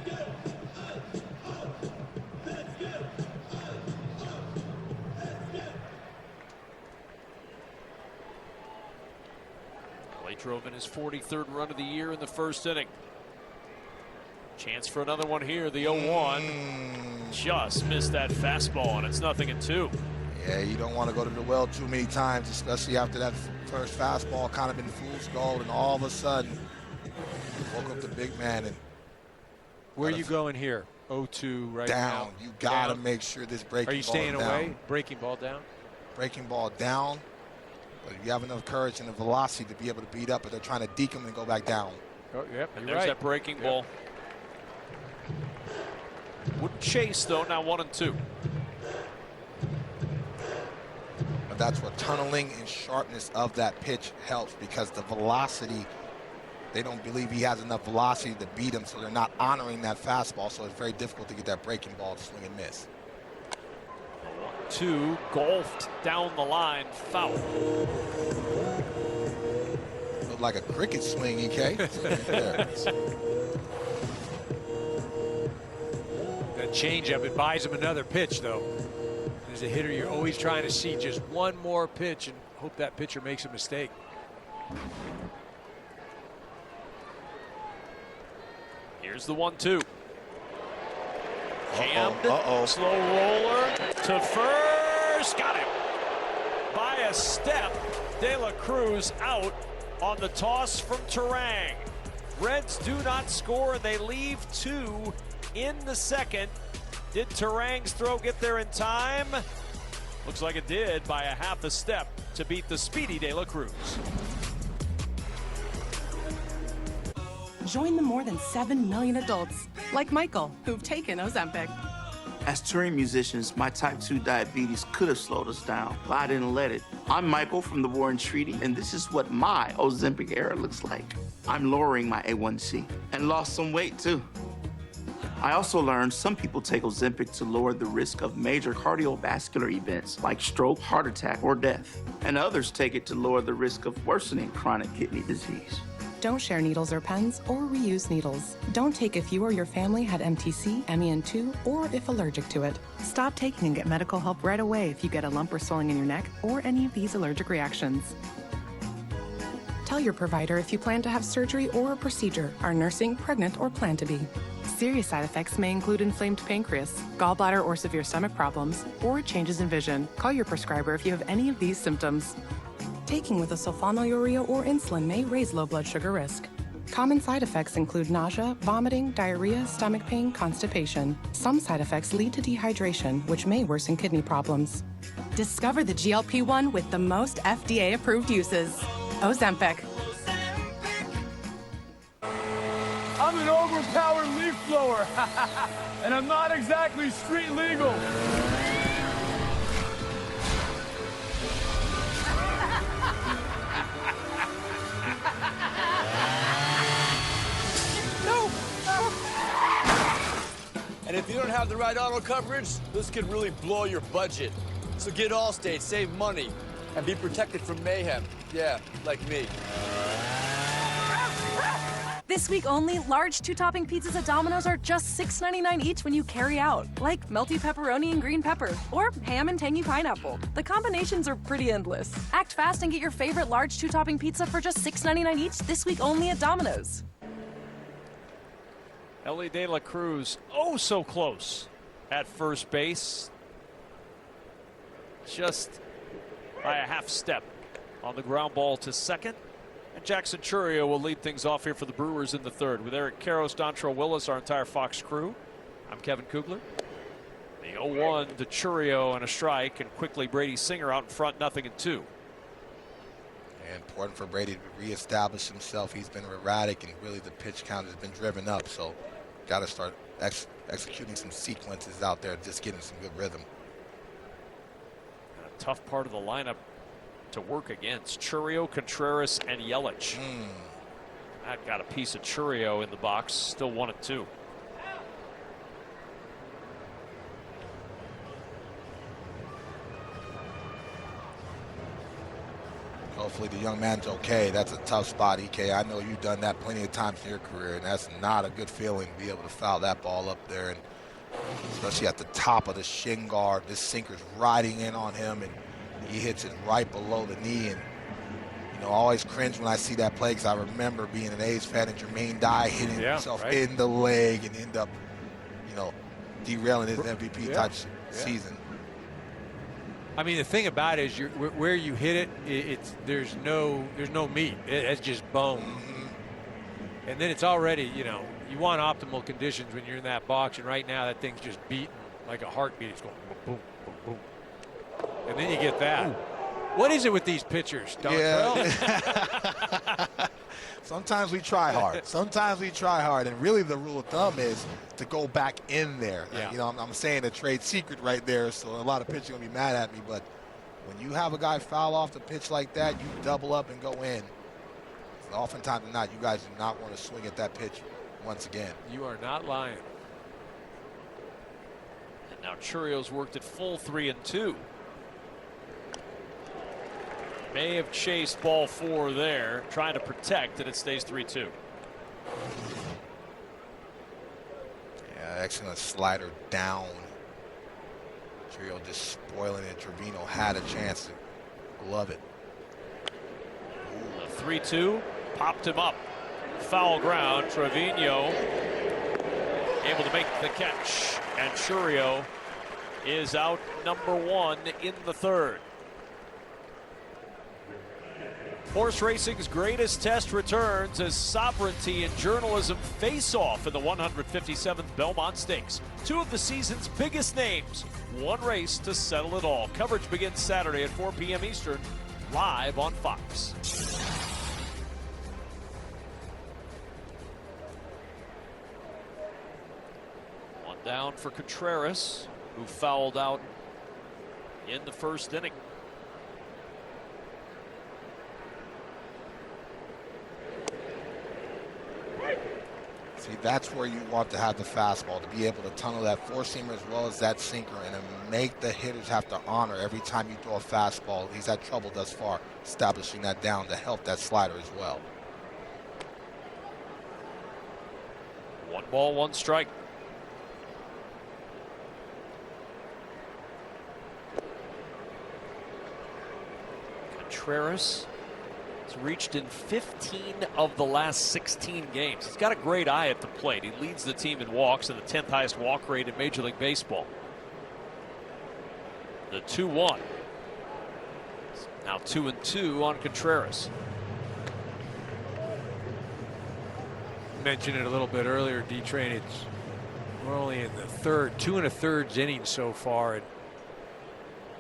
Drove in his 43rd run of the year in the first inning. Chance for another one here. The 0-1 just missed that fastball, and it's 0-2. Yeah, you don't want to go to the well too many times, especially after that first fastball kind of been fool's gold, and all of a sudden woke up the big man. And where are you going here? 0-2 right down. now. You got to make sure this breaking ball. Are you staying away? Breaking ball down. Breaking ball down. But you have enough courage and the velocity to be able to beat up, but they're trying to deke him and go back down. Oh, yep, and there's that breaking ball. Wouldn't chase, though, now 1-2. But that's where tunneling and sharpness of that pitch helps, because the velocity, they don't believe he has enough velocity to beat him, so they're not honoring that fastball, so it's very difficult to get that breaking ball to swing and miss. 1-2 golfed down the line, foul. Looked like a cricket swing, EK. That changeup, it buys him another pitch, though. As a hitter, you're always trying to see just one more pitch and hope that pitcher makes a mistake. Here's the 1-2. Jammed, slow roller to first, got him. By a step, De La Cruz out on the toss from Turang. Reds do not score, they leave 2 in the second. Did Turang's throw get there in time? Looks like it did, by a half a step to beat the speedy De La Cruz. Join the more than 7 million adults, like Michael, who've taken Ozempic. As touring musicians, my type 2 diabetes could have slowed us down, but I didn't let it. I'm Michael from the Warren Treaty, and this is what my Ozempic era looks like. I'm lowering my A1C and lost some weight, too. I also learned some people take Ozempic to lower the risk of major cardiovascular events like stroke, heart attack, or death. And others take it to lower the risk of worsening chronic kidney disease. Don't share needles or pens or reuse needles. Don't take if you or your family had MTC, MEN2, or if allergic to it. Stop taking and get medical help right away if you get a lump or swelling in your neck or any of these allergic reactions. Tell your provider if you plan to have surgery or a procedure, are nursing, pregnant, or plan to be. Serious side effects may include inflamed pancreas, gallbladder or severe stomach problems, or changes in vision. Call your prescriber if you have any of these symptoms. Taking with a sulfonylurea or insulin may raise low blood sugar risk. Common side effects include nausea, vomiting, diarrhea, stomach pain, constipation. Some side effects lead to dehydration, which may worsen kidney problems. Discover the GLP-1 with the most FDA-approved uses. Ozempic. I'm an overpowered leaf blower, and I'm not exactly street legal. And if you don't have the right auto coverage, this could really blow your budget. So get Allstate, save money, and be protected from mayhem. Yeah, like me. This week only, large 2-topping pizzas at Domino's are just $6.99 each when you carry out, like melty pepperoni and green pepper, or ham and tangy pineapple. The combinations are pretty endless. Act fast and get your favorite large 2-topping pizza for just $6.99 each this week only at Domino's. Ellie De La Cruz, oh so close at first base. Just by a half step on the ground ball to second. And Jackson Chourio will lead things off here for the Brewers in the third. With Eric Karros, Dontrell Willis, our entire Fox crew, I'm Kevin Kugler. The 0-1 to Chourio and a strike, and quickly Brady Singer out in front, 0-2. And important for Brady to reestablish himself. He's been erratic, and really the pitch count has been driven up. So got to start executing some sequences out there, just getting some good rhythm. And a tough part of the lineup to work against. Chourio, Contreras, and Yelich. That got a piece of Chourio in the box. Still 1-2. Hopefully the young man's okay. That's a tough spot, EK. I know you've done that plenty of times in your career, and that's not a good feeling to be able to foul that ball up there, and especially at the top of the shin guard. This sinker's riding in on him, and he hits it right below the knee. And I always cringe when I see that play, because I remember being an A's fan and Jermaine Dye hitting himself in the leg and end up, derailing his MVP type season. I mean, the thing about it is, where you hit it, there's no meat. It's just bone. And then it's already, you want optimal conditions when you're in that box, and right now that thing's just beating like a heartbeat. It's going boom, boom, boom. And then you get that. Ooh. What is it with these pitchers, Dontrell? Sometimes we try hard. And really the rule of thumb is to go back in there. Yeah. I'm saying a trade secret right there, so a lot of pitchers are going to be mad at me. But when you have a guy foul off the pitch like that, you double up and go in. So oftentimes than not, you guys do not want to swing at that pitch once again. You are not lying. And now Chourio's worked at full 3-2. May have chased ball 4 there, trying to protect, and it stays 3-2. Yeah, excellent slider down. Chourio just spoiling it. Trevino had a chance to glove it. 3-2, popped him up. Foul ground. Trevino able to make the catch, and Chourio is out number 1 in the third. Horse racing's greatest test returns as sovereignty and journalism face off in the 157th Belmont Stakes. 2 of the season's biggest names, 1 race to settle it all. Coverage begins Saturday at 4 p.m. Eastern, live on Fox. One down for Contreras, who fouled out in the first inning. See, that's where you want to have the fastball, to be able to tunnel that four-seamer as well as that sinker, and then make the hitters have to honor every time you throw a fastball. He's had trouble thus far establishing that down to help that slider as well. 1 ball, 1 strike. Contreras has reached in 15 of the last 16 games. He's got a great eye at the plate. He leads the team in walks and the 10th highest walk rate in Major League Baseball. The 2-1. Now 2-2 on Contreras. Mentioned it a little bit earlier, D-Train. We're only in the third, 2 1/3 innings so far, and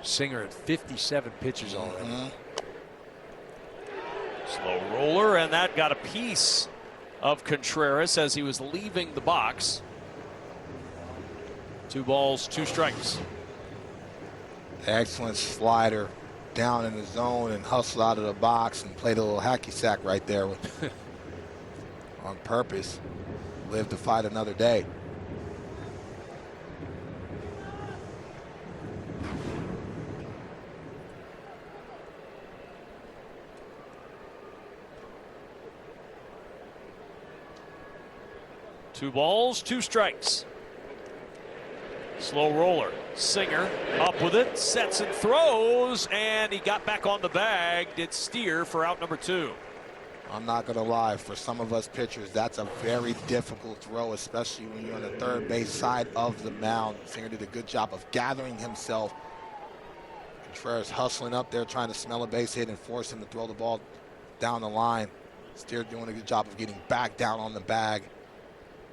Singer at 57 pitches already. Slow roller, and that got a piece of Contreras as he was leaving the box. 2 balls, 2 strikes. Excellent slider down in the zone and hustled out of the box and played a little hacky sack right there with on purpose. Live to fight another day. 2 balls, 2 strikes. Slow roller. Singer up with it, sets and throws, and he got back on the bag. Did steer for out number 2. I'm not going to lie, for some of us pitchers, that's a very difficult throw, especially when you're on the third base side of the mound. Singer did a good job of gathering himself. Contreras hustling up there, trying to smell a base hit and force him to throw the ball down the line. Steer doing a good job of getting back down on the bag.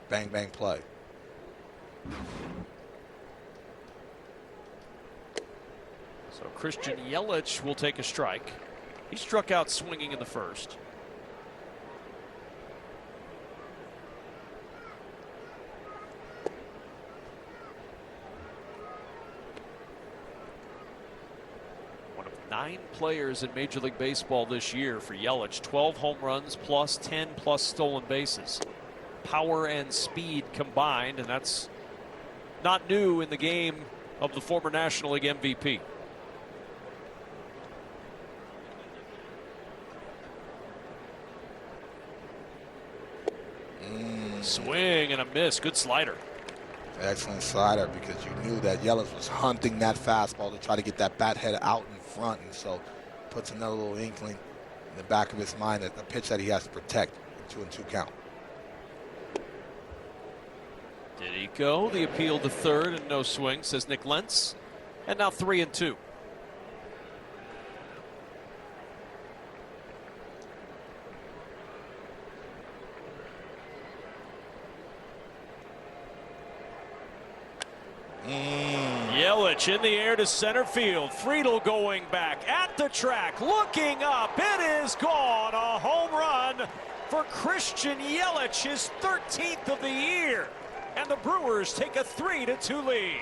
Bang, bang play. So Christian Yelich will take a strike. He struck out swinging in the first. One of 9 players in Major League Baseball this year for Yelich. 12 home runs plus 10 plus stolen bases. Power and speed combined, and that's not new in the game of the former National League MVP. Swing and a miss. Good slider. Excellent slider, because you knew that Yelich was hunting that fastball to try to get that bat head out in front, and so puts another little inkling in the back of his mind that the pitch that he has to protect. 2-2 count. Did he go? The appeal to third and no swing, says Nick Lentz. And now 3-2. Yelich in the air to center field. Friedel going back at the track, looking up. It is gone. A home run for Christian Yelich, his 13th of the year. And the Brewers take a 3-2 lead.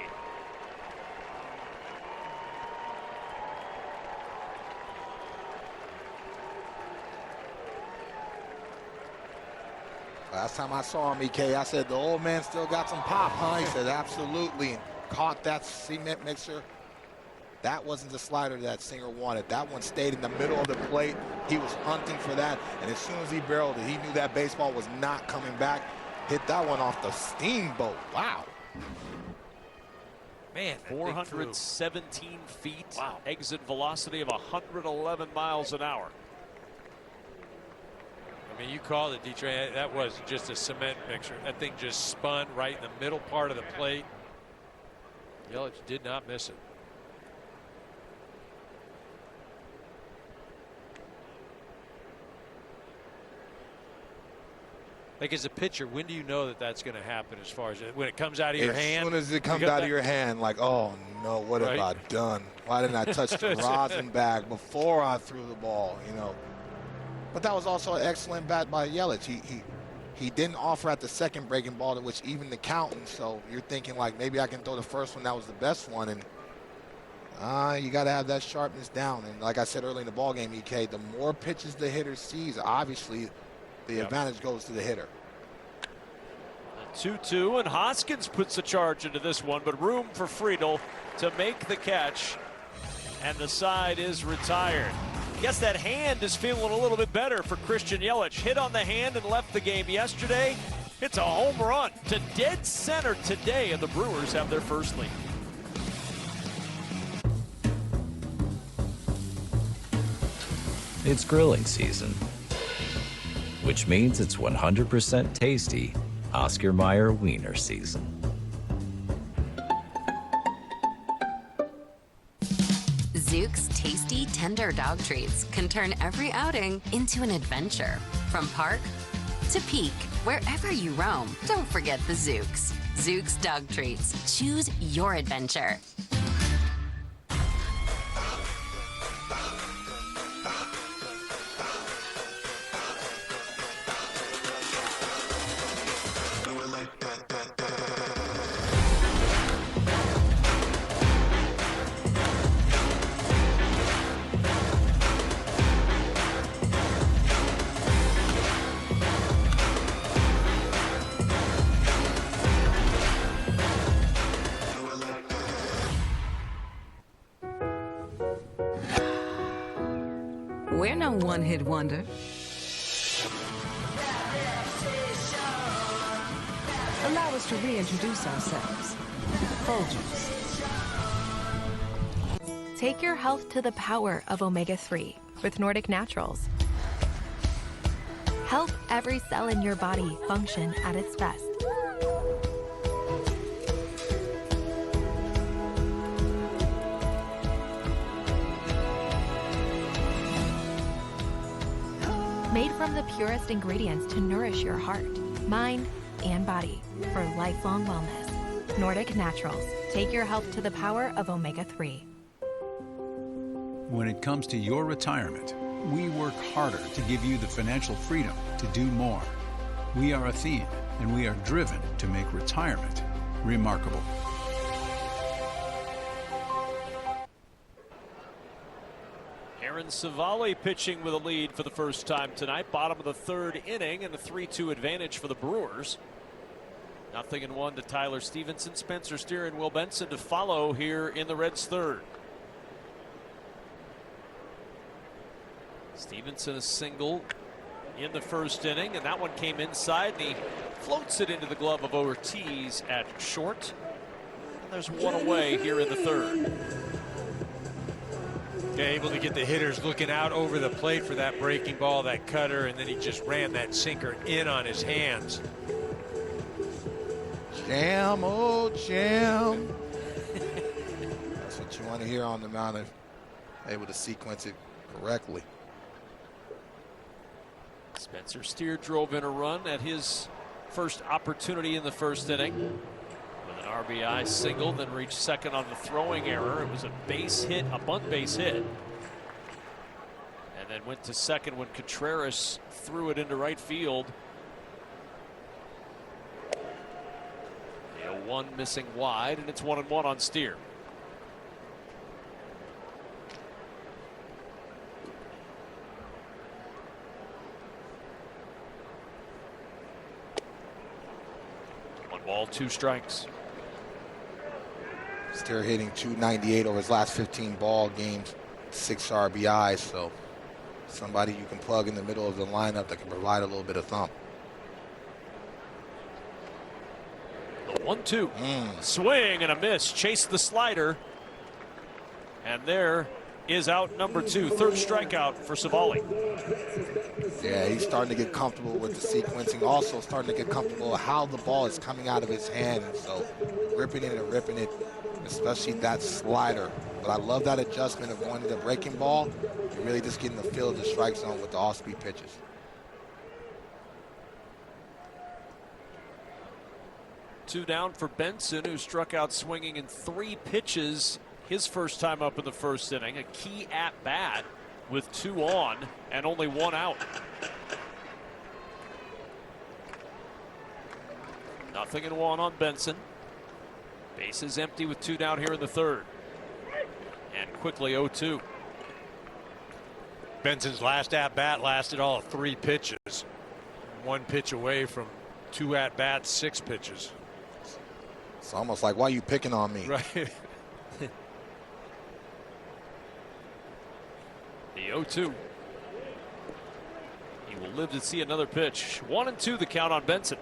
Last time I saw him, EK, I said, the old man still got some pop, huh? He said, absolutely. And caught that cement mixer. That wasn't the slider that Singer wanted. That one stayed in the middle of the plate. He was hunting for that. And as soon as he barreled it, he knew that baseball was not coming back. Hit that one off the steamboat. Wow. Man, 417 feet. Wow. Exit velocity of 111 miles an hour. I mean, you called it, Detroit. That was just a cement mixer. That thing just spun right in the middle part of the plate. Yelich did not miss it. Like, as a pitcher, when do you know that that's going to happen, as far as when it comes out of your hand? As soon as it comes out of your hand, like, oh no, what have I done? Why didn't I touch the rosin bag before I threw the ball, you know? But that was also an excellent bat by Yelich. He didn't offer at the second breaking ball, to which even the counting. So you're thinking, like, maybe I can throw the first one. That was the best one. And you got to have that sharpness down. And like I said earlier in the ballgame, EK, the more pitches the hitter sees, obviously the advantage goes to the hitter. 2-2, and Hoskins puts the charge into this one, but room for Friedel to make the catch, and the side is retired. Guess that hand is feeling a little bit better for Christian Yelich. Hit on the hand and left the game yesterday. It's a home run to dead center today, and the Brewers have their first lead. It's grilling season, which means it's 100% tasty Oscar Mayer Wiener season. Zook's tasty, tender dog treats can turn every outing into an adventure. From park to peak, wherever you roam, don't forget the Zooks. Zook's dog treats. Choose your adventure. We're no one-hit wonder. allow us to reintroduce ourselves. Folgers. Take your health to the power of omega-3 with Nordic Naturals. Help every cell in your body function at its best. Made from the purest ingredients to nourish your heart, mind, and body for lifelong wellness. Nordic Naturals. Take your health to the power of omega-3. When it comes to your retirement, we work harder to give you the financial freedom to do more. We are Athene, and we are driven to make retirement remarkable. Aaron Savali pitching with a lead for the first time tonight. Bottom of the third inning and a 3-2 advantage for the Brewers. 0-1 to Tyler Stevenson. Spencer Steer and Will Benson to follow here in the Reds' third. Stevenson a single in the first inning, and that one came inside, and he floats it into the glove of Ortiz at short. And there's one away here in the third. Yeah, able to get the hitters looking out over the plate for that breaking ball, that cutter, and then he just ran that sinker in on his hands. Jam, oh jam. That's what you want to hear on the mound, able to sequence it correctly. Spencer Steer drove in a run at his first opportunity in the first inning with an RBI single, then reached second on the throwing error. It was a base hit, a bunt base hit, and then went to second when Contreras threw it into right field. The 0-1 missing wide, and it's 1-1 on Steer. Ball, 2 strikes. Steer hitting .298 over his last 15 ball games, 6 RBIs. So somebody you can plug in the middle of the lineup that can provide a little bit of thump. The 1-2. Swing and a miss. Chased the slider. And there is out number 2. Third strikeout for Savali. Yeah, he's starting to get comfortable with the sequencing. Also starting to get comfortable with how the ball is coming out of his hand. So ripping it and ripping it, especially that slider. But I love that adjustment of going to the breaking ball. You're really just getting the feel of the strike zone with the off-speed pitches. Two down for Benson, who struck out swinging in 3 pitches his first time up in the first inning. A key at bat with 2 on and only 1 out. 0-1 on Benson. Bases empty with 2 down here in the third. And quickly 0-2. Benson's last at bat lasted all of 3 pitches. 1 pitch away from 2 at bats, 6 pitches. It's almost like, why are you picking on me? Right. The 0-2. He will live to see another pitch. 1-2 the count on Benson.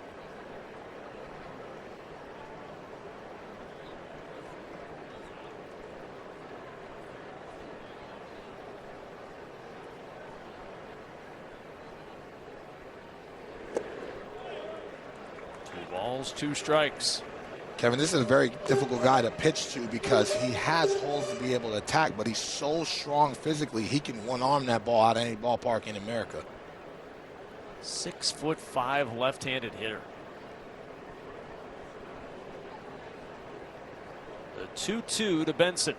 Two balls, 2 strikes. Kevin, this is a very difficult guy to pitch to because he has holes to be able to attack, but he's so strong physically, he can one-arm that ball out of any ballpark in America. 6'5" left-handed hitter. The 2-2 to Benson.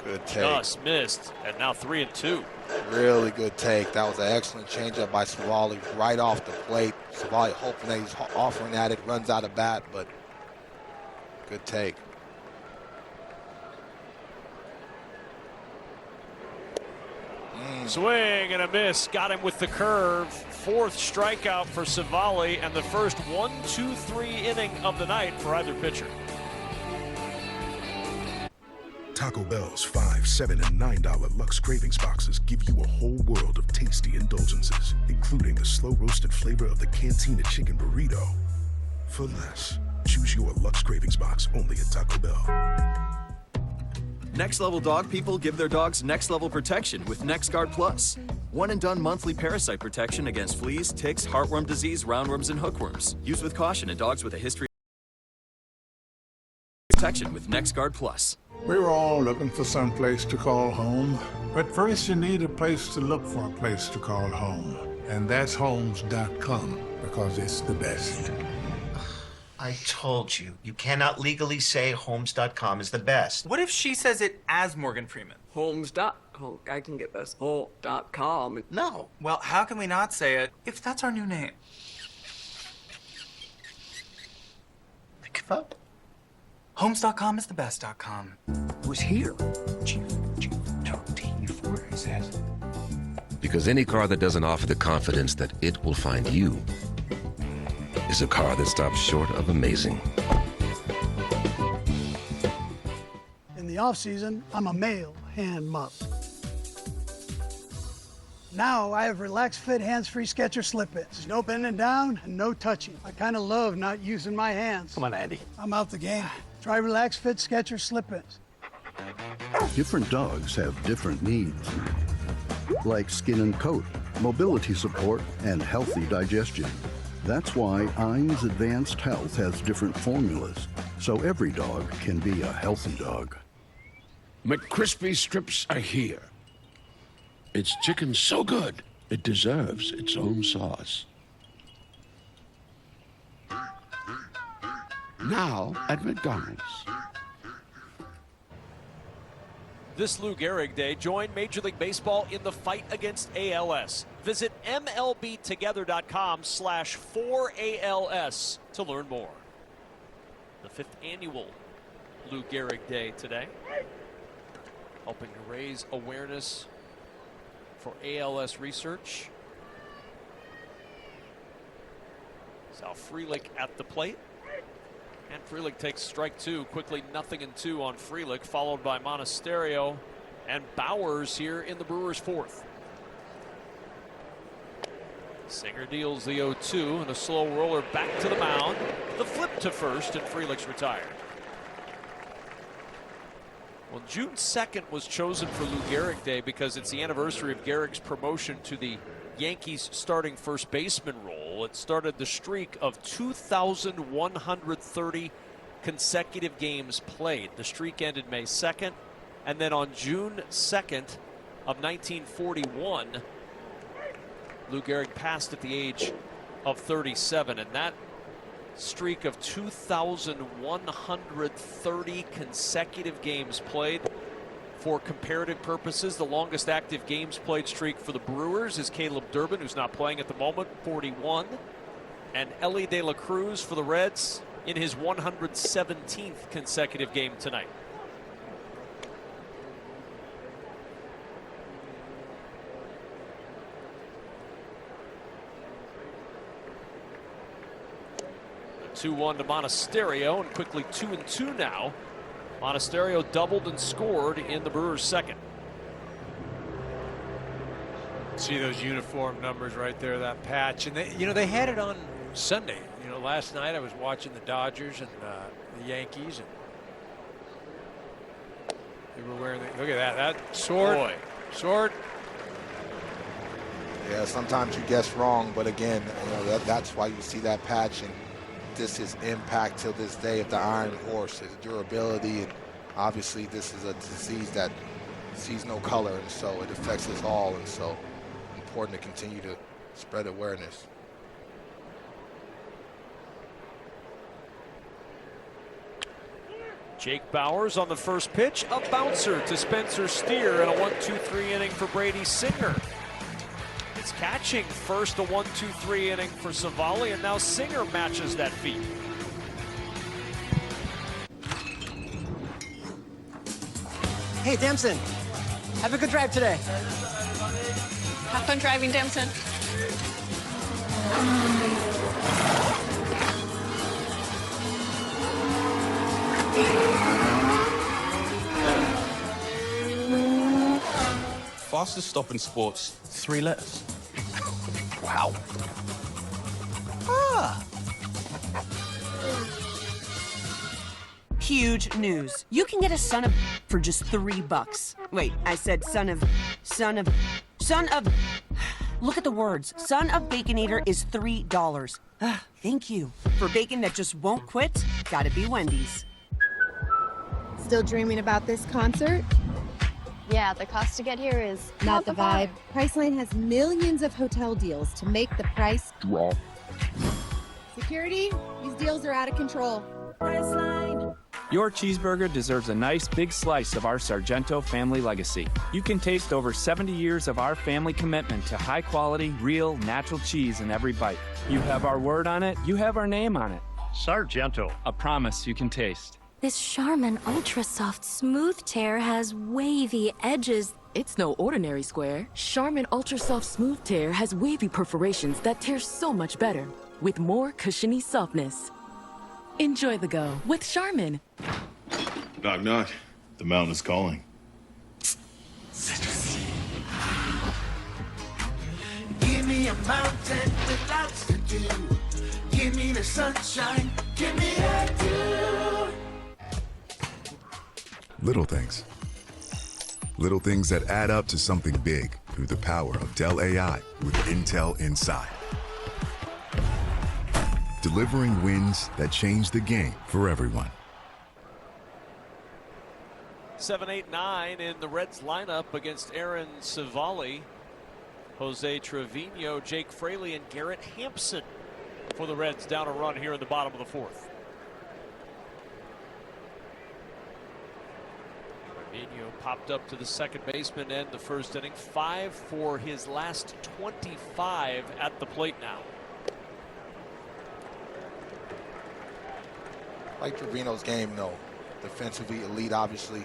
Good take. Just missed, and now 3-2. Really good take. That was an excellent changeup by Savali right off the plate. Savali hoping that he's offering at it, runs out of bat, but good take. Swing and a miss. Got him with the curve. 4th strikeout for Savali, and the first 1-2-3 inning of the night for either pitcher. Taco Bell's $5, $7, and $9 Lux Cravings boxes give you a whole world of tasty indulgences, including the slow-roasted flavor of the Cantina Chicken Burrito, for less. Choose your Lux Cravings box only at Taco Bell. Next level dog people give their dogs next level protection with NexGard Plus. One and done monthly parasite protection against fleas, ticks, heartworm disease, roundworms, and hookworms. Used with caution in dogs with a history of protection with NexGard Plus. We were all looking for some place to call home. But first you need a place to look for a place to call home. And that's homes.com because it's the best. I told you, you cannot legally say homes.com is the best. What if she says it as Morgan Freeman? I can get this. Whole.com. No. Well, how can we not say it if that's our new name? Give up. Homes.com is the best.com. Who's here? Chief T4, he says. Because any car that doesn't offer the confidence that it will find you is a car that stops short of amazing. In the off-season, I'm a male hand mop. Now I have relaxed fit hands-free Skechers slip-ins. There's no bending down and no touching. I kind of love not using my hands. Come on, Andy. I'm out the game. Try relaxed fit Skechers slip-ins. Different dogs have different needs, like skin and coat, mobility support, and healthy digestion. That's why Ein's Advanced Health has different formulas, so every dog can be a healthy dog. McCrispy strips are here. It's chicken so good, it deserves its own sauce. Now at McDonald's. This Lou Gehrig Day, join Major League Baseball in the fight against ALS. Visit MLBtogether.com/4ALS to learn more. The 5th annual Lou Gehrig Day today, helping to raise awareness for ALS research. Sal Frelick at the plate. And Frelick takes strike 2, quickly 0-2 on Frelick, followed by Monasterio and Bowers here in the Brewers' 4th. Singer deals the 0-2 and a slow roller back to the mound. The flip to first and Frelick's retired. Well, June 2nd was chosen for Lou Gehrig Day because it's the anniversary of Gehrig's promotion to the Yankees starting first baseman role. It started the streak of 2,130 consecutive games played. The streak ended May 2nd, and then on June 2nd of 1941, Lou Gehrig passed at the age of 37, and that streak of 2,130 consecutive games played. For comparative purposes, the longest active games played streak for the Brewers is Caleb Durbin, who's not playing at the moment, 41. And Ellie De La Cruz for the Reds in his 117th consecutive game tonight. The 2-1 to Monasterio, and quickly 2-2 now. Monasterio doubled and scored in the Brewers' 2nd. See those uniform numbers right there, that patch. And they had it on Sunday. Last night I was watching the Dodgers and the Yankees, and they were wearing look at that sword. Sword. Yeah, sometimes you guess wrong, but again, that's why you see that patch, and this is impact till this day of the Iron Horse, is durability, and obviously this is a disease that sees no color, and so it affects us all, and so important to continue to spread awareness. Jake Bowers on the first pitch, a bouncer to Spencer Steer, and a 1-2-3 inning for Brady Singer. It's catching first, a 1-2-3 inning for Savali, and now Singer matches that feat. Hey, Damson, have a good drive today. Have fun driving, Damson. Fastest stop in sports, 3 letters. Wow. Huge news. You can get a son of for just $3. Wait, I said son of. Look at the words. Son of Baconator is $3. Thank you. For bacon that just won't quit, gotta be Wendy's. Still dreaming about this concert? Yeah, the cost to get here is Not the vibe. Priceline has millions of hotel deals to make the price drop. Security, these deals are out of control. Priceline. Your cheeseburger deserves a nice big slice of our Sargento family legacy. You can taste over 70 years of our family commitment to high quality, real, natural cheese in every bite. You have our word on it, you have our name on it. Sargento. A promise you can taste. This Charmin Ultra Soft Smooth Tear has wavy edges. It's no ordinary square. Charmin Ultra Soft Smooth Tear has wavy perforations that tear so much better, with more cushiony softness. Enjoy the go with Charmin. Knock, knock. The mountain is calling. Give me a mountain with lots to do. Give me the sunshine. Give me that dew. Little things. Little things that add up to something big through the power of Dell AI with Intel Inside. Delivering wins that change the game for everyone. 7-8-9 in the Reds lineup against Aaron Savali, Jose Trevino, Jake Fraley, and Garrett Hampson for the Reds down a run here in the bottom of the fourth. Trevino popped up to the second baseman end the first inning, 5 for his last 25 at the plate now. Like Trevino's game, though. Defensively elite, obviously.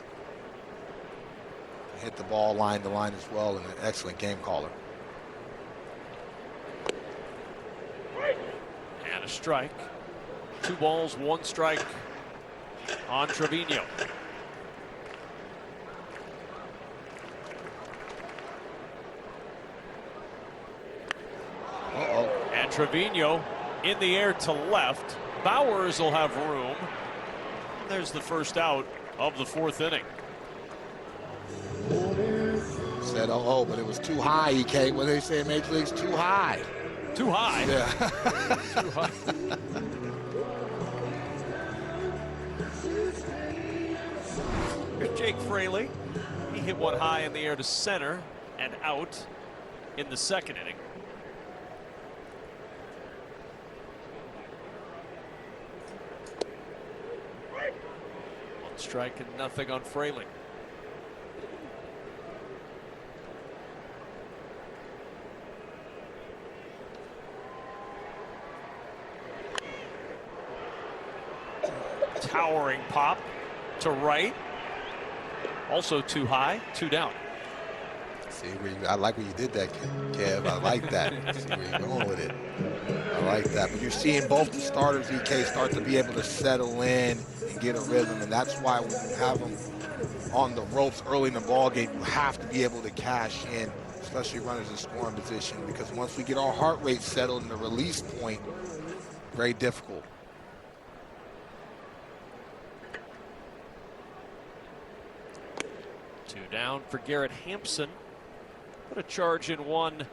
Hit the ball, line to line as well, and an excellent game caller. And a strike. 2 balls, 1 strike on Trevino. And Trevino in the air to left. Bowers will have room. There's the first out of the fourth inning. Said oh, but it was too high, EK. What do they say in Major Leagues? Too high. Too high? Yeah. Too high. Here's Jake Fraley. He hit one high in the air to center and out in the second inning. Strike and nothing on Fraley. Towering pop to right. Also too high, 2 down. See, I like where you did that, Kev. I like that. See where you're going with it. I like that. But you're seeing both the starters, EK, start to be able to settle in and get a rhythm, and that's why when you have them on the ropes early in the ball game, you have to be able to cash in, especially runners in scoring position, because once we get our heart rate settled in the release point, very difficult. Two down for Garrett Hampson. Put a charge in 1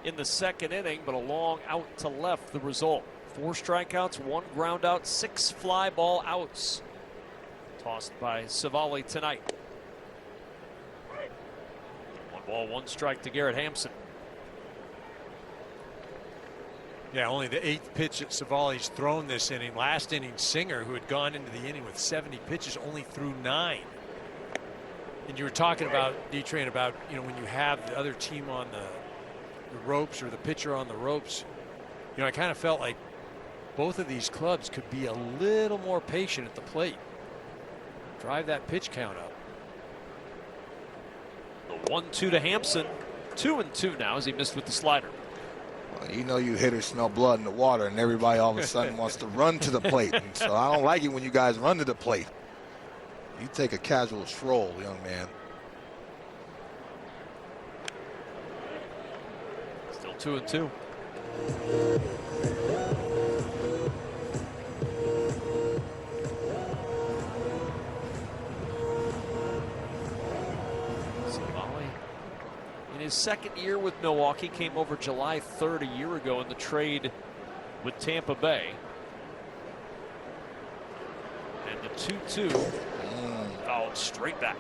in the second inning, but a long out to left the result. 4 strikeouts, 1 ground out, 6 fly ball outs. Tossed by Savali tonight. 1 ball, 1 strike to Garrett Hampson. Yeah, only the 8th pitch that Savali's thrown this inning. Last inning, Singer, who had gone into the inning with 70 pitches, only threw 9. And you were talking about, D-Train, about, you know, when you have the other team on the ropes or the pitcher on the ropes, you know, I kind of felt like both of these clubs could be a little more patient at the plate. Drive that pitch count up. The 1-2 to Hampson. 2-2 now as he missed with the slider. Well, you know you hitters smell blood in the water, and everybody all of a sudden wants to run to the plate. And so I don't like it when you guys run to the plate. You take a casual stroll, young man. Still 2-2. his second year with Milwaukee, came over July 3rd a year ago in the trade with Tampa Bay. And the 2-2. Oh, straight back.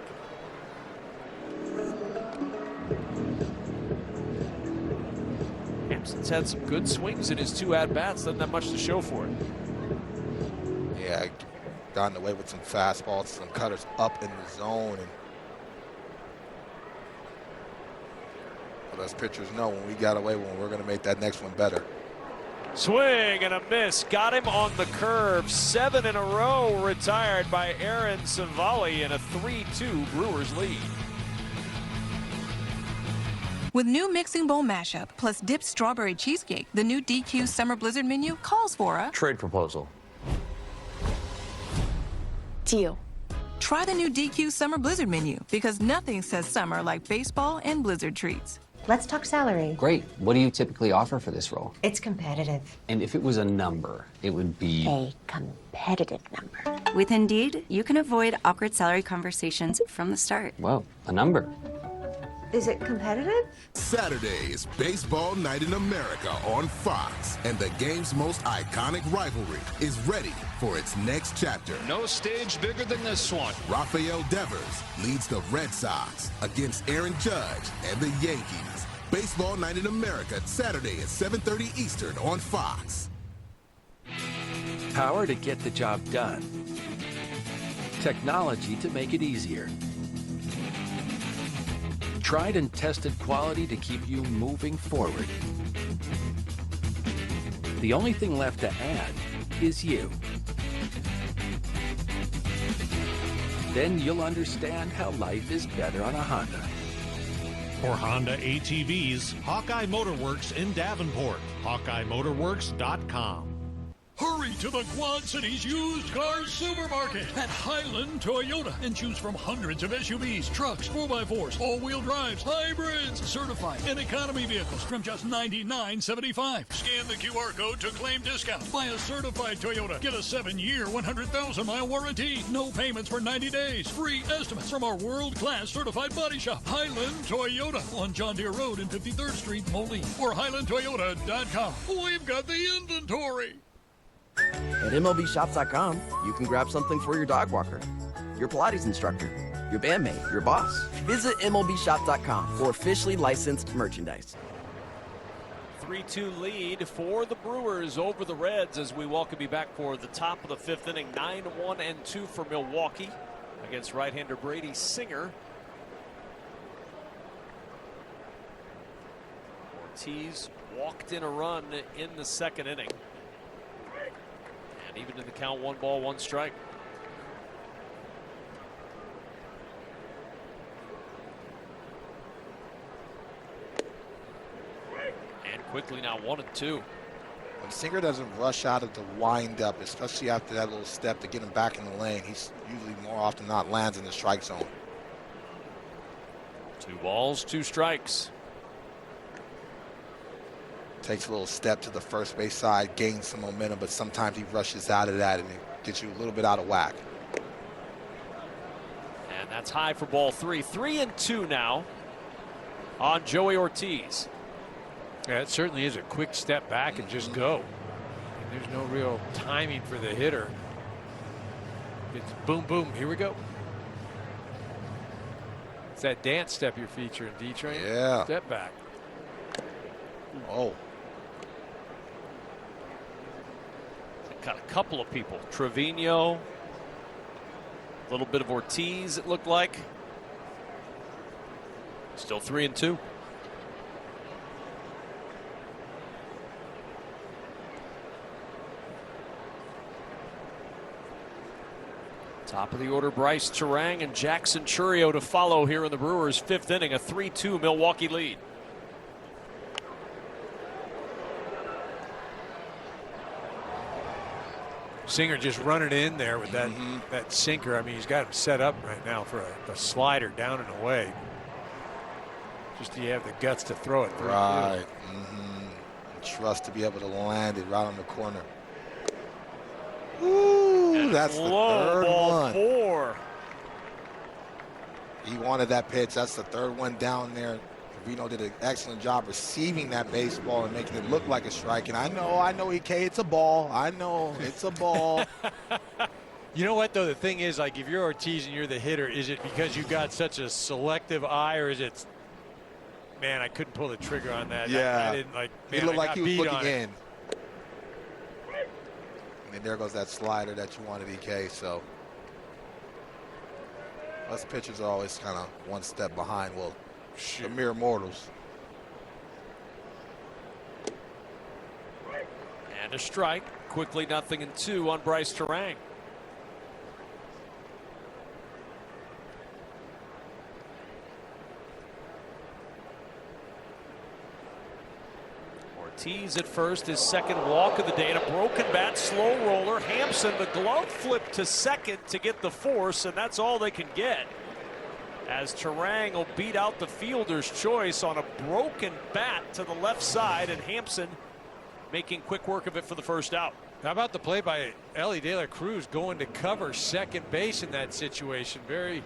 Hampson's had some good swings in his 2 at-bats. Doesn't have much to show for it. Yeah, gotten away with some fastballs, some cutters up in the zone. And let us pitchers know when we got away, when we're going to make that next one better. Swing and a miss. Got him on the curve. 7 in a row retired by Aaron Savali in a 3-2 Brewers lead. With new mixing bowl mashup plus dipped strawberry cheesecake, the new DQ Summer Blizzard menu calls for a trade proposal. Deal. Try the new DQ Summer Blizzard menu because nothing says summer like baseball and Blizzard treats. Let's talk salary. Great. What do you typically offer for this role? It's competitive. And if it was a number, it would be a competitive number. With Indeed, you can avoid awkward salary conversations from the start. Well, a number. Is it competitive? Saturday is Baseball Night in America on Fox, and the game's most iconic rivalry is ready for its next chapter. No stage bigger than this one. Rafael Devers leads the Red Sox against Aaron Judge and the Yankees. Baseball Night in America, Saturday at 7:30 Eastern on Fox. Power to get the job done. Technology to make it easier. Tried and tested quality to keep you moving forward. The only thing left to add is you. Then you'll understand how life is better on a Honda. For Honda ATVs, Hawkeye Motorworks in Davenport. HawkeyeMotorworks.com. Hurry to the Quad Cities used car supermarket at Highland Toyota and choose from hundreds of SUVs, trucks, 4x4s, all-wheel drives, hybrids, certified, and economy vehicles from just $99.75. Scan the QR code to claim discount. Buy a certified Toyota. Get a 7-year, 100,000-mile warranty. No payments for 90 days. Free estimates from our world-class certified body shop. Highland Toyota on John Deere Road and 53rd Street, Moline. Or HighlandToyota.com. We've got the inventory. At MLBShops.com, you can grab something for your dog walker, your Pilates instructor, your bandmate, your boss. Visit MLBShop.com for officially licensed merchandise. 3-2 lead for the Brewers over the Reds as we welcome you back for the top of the 5th inning. 9-1-2 for Milwaukee against right-hander Brady Singer. Ortiz walked in a run in the 2nd inning. Even in the count, 1 ball, 1 strike. And quickly now 1-2. When Singer doesn't rush out of the windup, especially after that little step to get him back in the lane, he's usually more often than not lands in the strike zone. 2 balls, 2 strikes. Takes a little step to the first base side, gains some momentum, but sometimes he rushes out of that and it gets you a little bit out of whack. And that's high for ball 3. 3-2 now on Joey Ortiz. Yeah, it certainly is a quick step back and just go. And there's no real timing for the hitter. It's boom, boom, here we go. It's that dance step you're featuring, D-Train. Yeah. Step back. Oh. Got a couple of people. Trevino. A little bit of Ortiz, it looked like. Still 3-2. Top of the order, Bryce Terang and Jackson Churio to follow here in the Brewers' 5th inning. A 3-2 Milwaukee lead. Singer just running in there with that that sinker. I mean, he's got him set up right now for a slider down and away. Just do you have the guts to throw it through? Right. Trust to be able to land it right on the corner. Ooh, that's the 3rd one. 4. He wanted that pitch. That's the 3rd one down there. Trevino did an excellent job receiving that baseball and making it look like a strike. And I know, EK, it's a ball. I know, it's a ball. You know what, though? The thing is, like, if you're Ortiz and you're the hitter, is it because you've got such a selective eye, or is it, man, I couldn't pull the trigger on that. Yeah. I didn't, like, He man, looked like he was looking in. It. And then there goes that slider that you wanted, EK. So us pitchers are always kind of one step behind. Well, the mere mortals. And a strike. Quickly 0-2 on Bryce Terang. Ortiz at first, his second walk of the day, and a broken bat, slow roller. Hampson, the glove flip to second to get the force, and that's all they can get. As Terang will beat out the fielder's choice on a broken bat to the left side, and Hampson making quick work of it for the first out. How about the play by Ellie De La Cruz going to cover second base in that situation? Very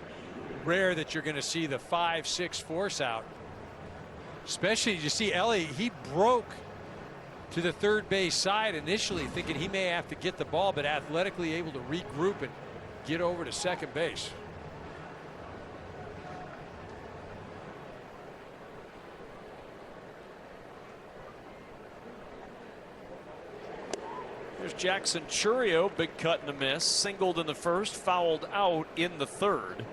rare that you're going to see the 5-6 force out. Especially, you see Ellie, he broke to the third base side initially, thinking he may have to get the ball, but athletically able to regroup and get over to second base. There's Jackson Churio, big cut and a miss, singled in the first, fouled out in the third.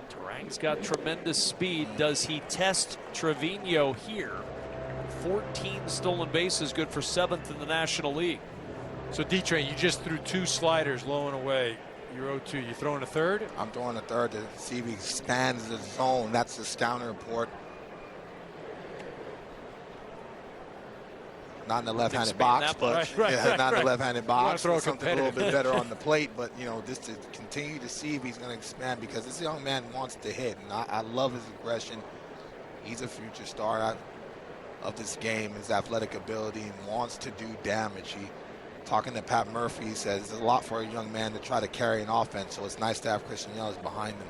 Terang's got tremendous speed. Does he test Trevino here? 14 stolen bases, good for 7th in the National League. So D-Train, you just threw 2 sliders low and away. You're 0-2. You throwing a third? I'm throwing a third to see if he expands the zone. That's the scouting report. Not in the left-handed box, but not in the left-handed box. Throw something a little bit better on the plate, but you know, just to continue to see if he's going to expand, because this young man wants to hit, and I love his aggression. He's a future star of this game, his athletic ability, and wants to do damage. Talking to Pat Murphy, he says it's a lot for a young man to try to carry an offense, so it's nice to have Christian Yelich behind him.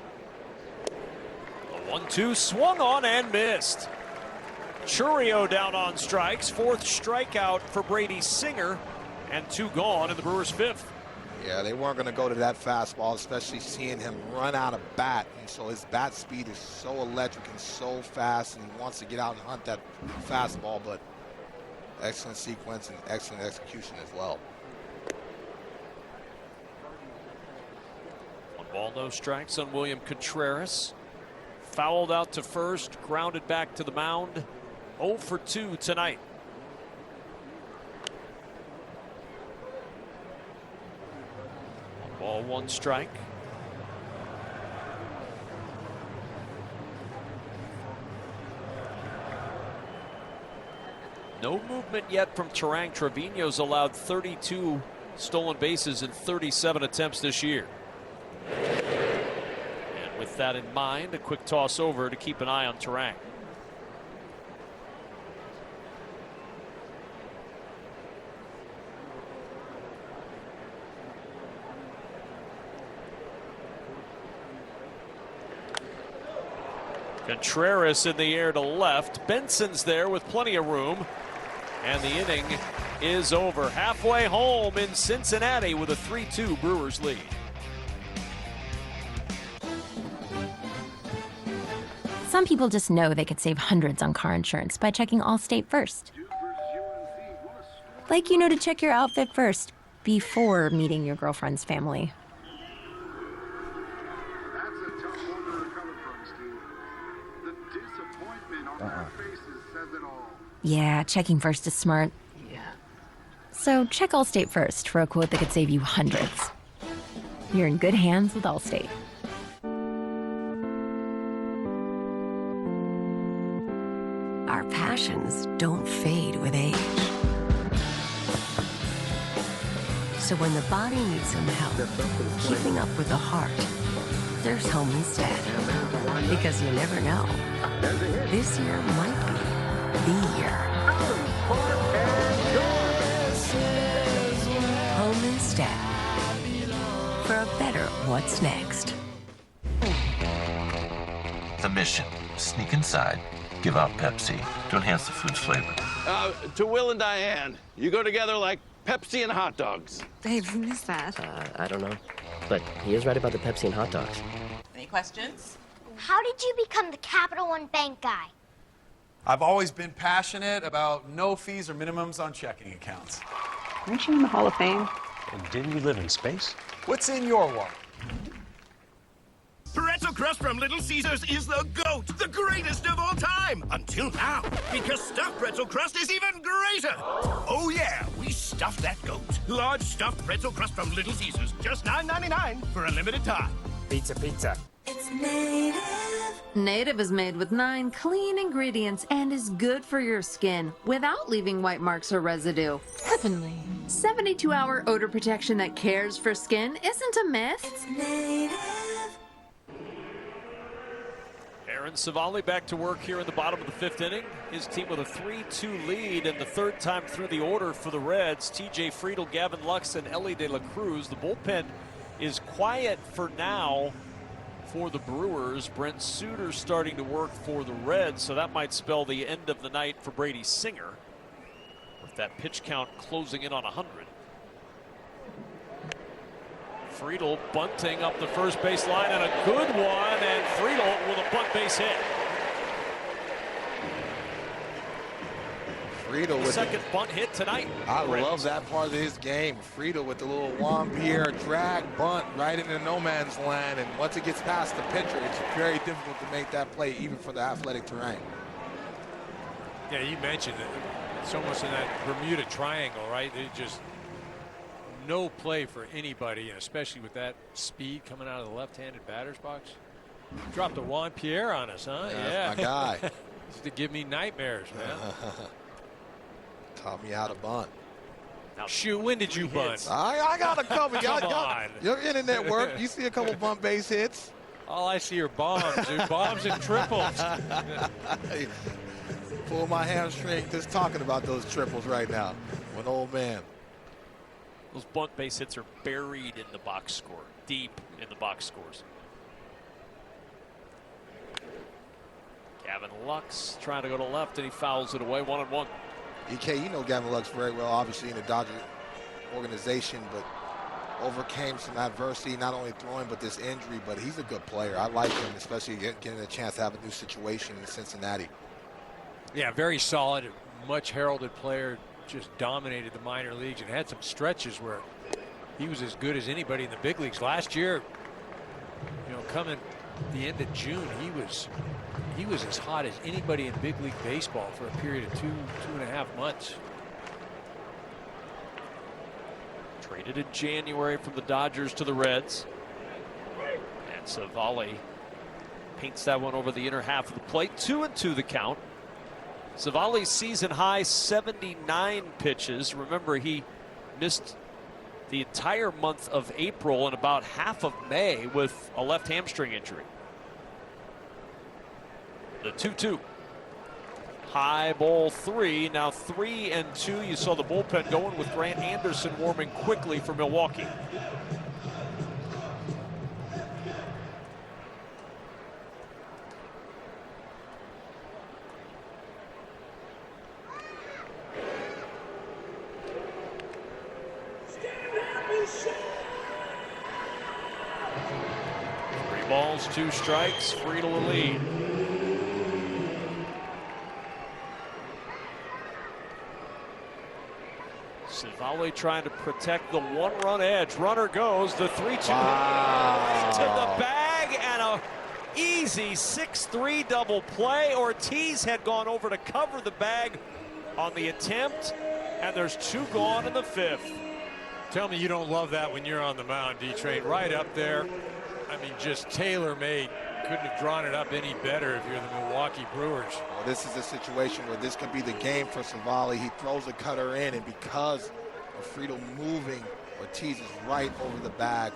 The 1-2 swung on and missed. Churio down on strikes, 4th strikeout for Brady Singer, and 2 gone in the Brewers' 5th. Yeah, they weren't going to go to that fastball, especially seeing him run out of bat. And so his bat speed is so electric and so fast, and he wants to get out and hunt that fastball, but excellent sequence and excellent execution as well. 1 ball, no strikes on William Contreras. Fouled out to first, grounded back to the mound. 0 for 2 tonight. Ball, 1 strike. No movement yet from Terang. Trevino's allowed 32 stolen bases in 37 attempts this year. And with that in mind, a quick toss over to keep an eye on Terang. Contreras in the air to left. Benson's there with plenty of room. And the inning is over. Halfway home in Cincinnati with a 3-2 Brewers lead. Some people just know they could save hundreds on car insurance by checking Allstate first. Like you know to check your outfit first before meeting your girlfriend's family. Yeah, checking first is smart. Yeah. So check Allstate first for a quote that could save you hundreds. You're in good hands with Allstate. Our passions don't fade with age. So when the body needs some help keeping up with the heart, there's home instead. Because you never know. This year might be the year. Home instead. for a better what's next. The mission: sneak inside, give out Pepsi to enhance the food's flavor. To Will and Diane, you go together like Pepsi and hot dogs. Babe, who is that? I don't know. But he is right about the Pepsi and hot dogs. Any questions? How did you become the Capital One Bank guy? I've always been passionate about no fees or minimums on checking accounts. Aren't you in the Hall of Fame? And didn't you live in space? What's in your wallet? Pretzel crust from Little Caesars is the GOAT, the greatest of all time, until now, because stuffed pretzel crust is even greater. Oh yeah, we stuffed that GOAT. Large stuffed pretzel crust from Little Caesars, just $9.99 for a limited time. Pizza, pizza. It's Native. Native is made with 9 clean ingredients and is good for your skin without leaving white marks or residue. Heavenly. 72-hour odor protection that cares for skin isn't a myth. It's Native. Aaron Savali back to work here in the bottom of the 5th inning. His team with a 3-2 lead, and the 3rd time through the order for the Reds. TJ Friedl, Gavin Lux, and Ellie De La Cruz. The bullpen is quiet for now for the Brewers. Brent Suter starting to work for the Reds, so that might spell the end of the night for Brady Singer, with that pitch count closing in on 100. Friedl bunting up the first base line, and a good one, and Friedl with a bunt base hit. Friedl with second bunt hit tonight. I love that part of his game. Friedl with the little Juan Pierre drag bunt right into no man's land, and once it gets past the pitcher, it's very difficult to make that play, even for the athletic terrain. Yeah, you mentioned it. It's almost in that Bermuda Triangle, right? They just no play for anybody, and especially with that speed coming out of the left-handed batter's box. Dropped a Juan Pierre on us, huh? Yeah, my guy. Used to give me nightmares, man. Taught me how to bunt. Now, shoot, when did you bunt? I got a couple. Come on. Your internet work. You see a couple bunt base hits. All I see are bombs. Dude. Bombs and triples. Pull my hamstring just talking about those triples right now. I'm an old man. Those bunt base hits are buried in the box score, deep in the box scores. Gavin Lux trying to go to left, and he fouls it away, 1-1. EK, you know Gavin Lux very well, obviously in the Dodger organization, but overcame some adversity, not only throwing, but this injury, but he's a good player. I like him, especially getting a chance to have a new situation in Cincinnati. Yeah, very solid, much heralded player. Just dominated the minor leagues and had some stretches where he was as good as anybody in the big leagues. Last year, you know, coming the end of June, he was as hot as anybody in big league baseball for a period of 2.5 months. Traded in January from the Dodgers to the Reds, and Savali paints that one over the inner half of the plate. 2-2 the count. Savali's season high 79 pitches. Remember, he missed the entire month of April and about half of May with a left hamstring injury. The 2-2. High ball 3. Now 3-2. You saw the bullpen going with Grant Anderson warming quickly for Milwaukee. Balls, 2 strikes, Friedl a lead. Savali trying to protect the 1-run edge. Runner goes, the 3-2 right to the bag, and a easy 6-3 double play. Ortiz had gone over to cover the bag on the attempt, and there's 2 gone in the 5th. Tell me you don't love that when you're on the mound, D-Train. Right up there. I mean, just tailor-made. Couldn't have drawn it up any better if you're the Milwaukee Brewers. Well, this is a situation where this could be the game for Savali. He throws a cutter in, and because of Friedl moving, Ortiz is right over the bag.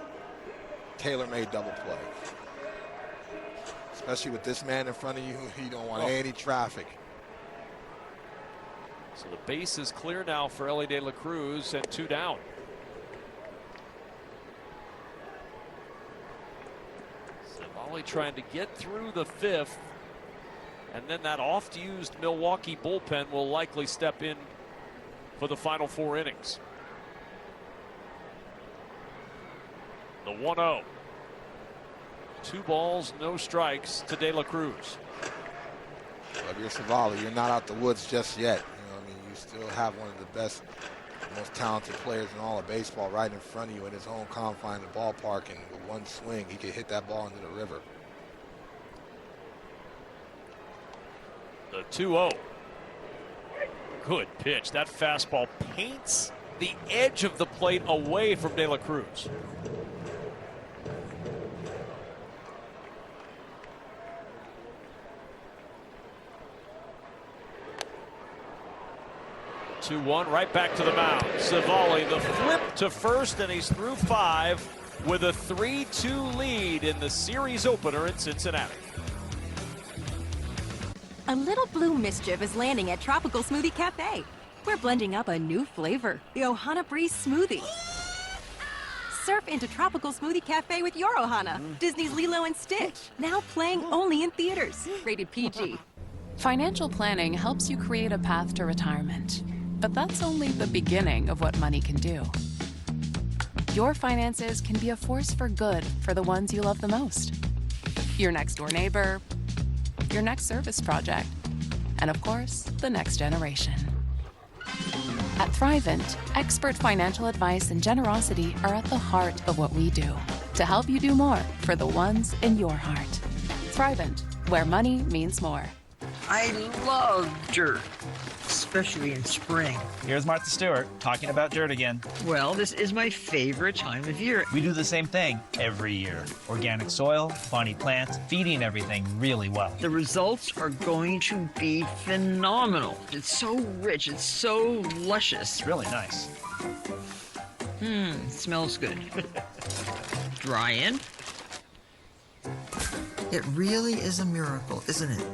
Tailor-made double play. Especially with this man in front of you, you don't want any traffic. So the base is clear now for Ellie De La Cruz, and 2 down. Savali trying to get through the 5th, and then that oft-used Milwaukee bullpen will likely step in for the final 4 innings. The 1-0. 2 balls, no strikes to De La Cruz. Well, if you're Savali, you're not out the woods just yet. You still have one of the best, most talented players in all of baseball right in front of you in his own confine, the ballpark, and with one swing, he could hit that ball into the river. The 2-0. Good pitch. That fastball paints the edge of the plate away from De La Cruz. The 2-1, right back to the mound. Savali, the flip to first, and he's through 5 with a 3-2 lead in the series opener in Cincinnati. A little blue mischief is landing at Tropical Smoothie Cafe. We're blending up a new flavor, the Ohana Breeze Smoothie. Surf into Tropical Smoothie Cafe with your Ohana. Disney's Lilo and Stitch, now playing only in theaters. Rated PG. Financial planning helps you create a path to retirement. But that's only the beginning of what money can do. Your finances can be a force for good for the ones you love the most. Your next door neighbor, your next service project, and of course, the next generation. At Thrivent, expert financial advice and generosity are at the heart of what we do to help you do more for the ones in your heart. Thrivent, where money means more. I love dirt, especially in spring. Here's Martha Stewart talking about dirt again. Well, this is my favorite time of year. We do the same thing every year. Organic soil, bonnie plants, feeding everything really well. The results are going to be phenomenal. It's so rich, it's so luscious. It's really nice. It smells good. Dry in. It really is a miracle, isn't it?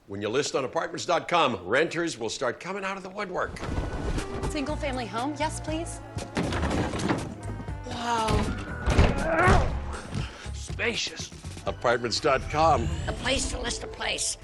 When you list on apartments.com, renters will start coming out of the woodwork. Single family home? Yes, please. Wow. Spacious. Apartments.com. A place to list a place.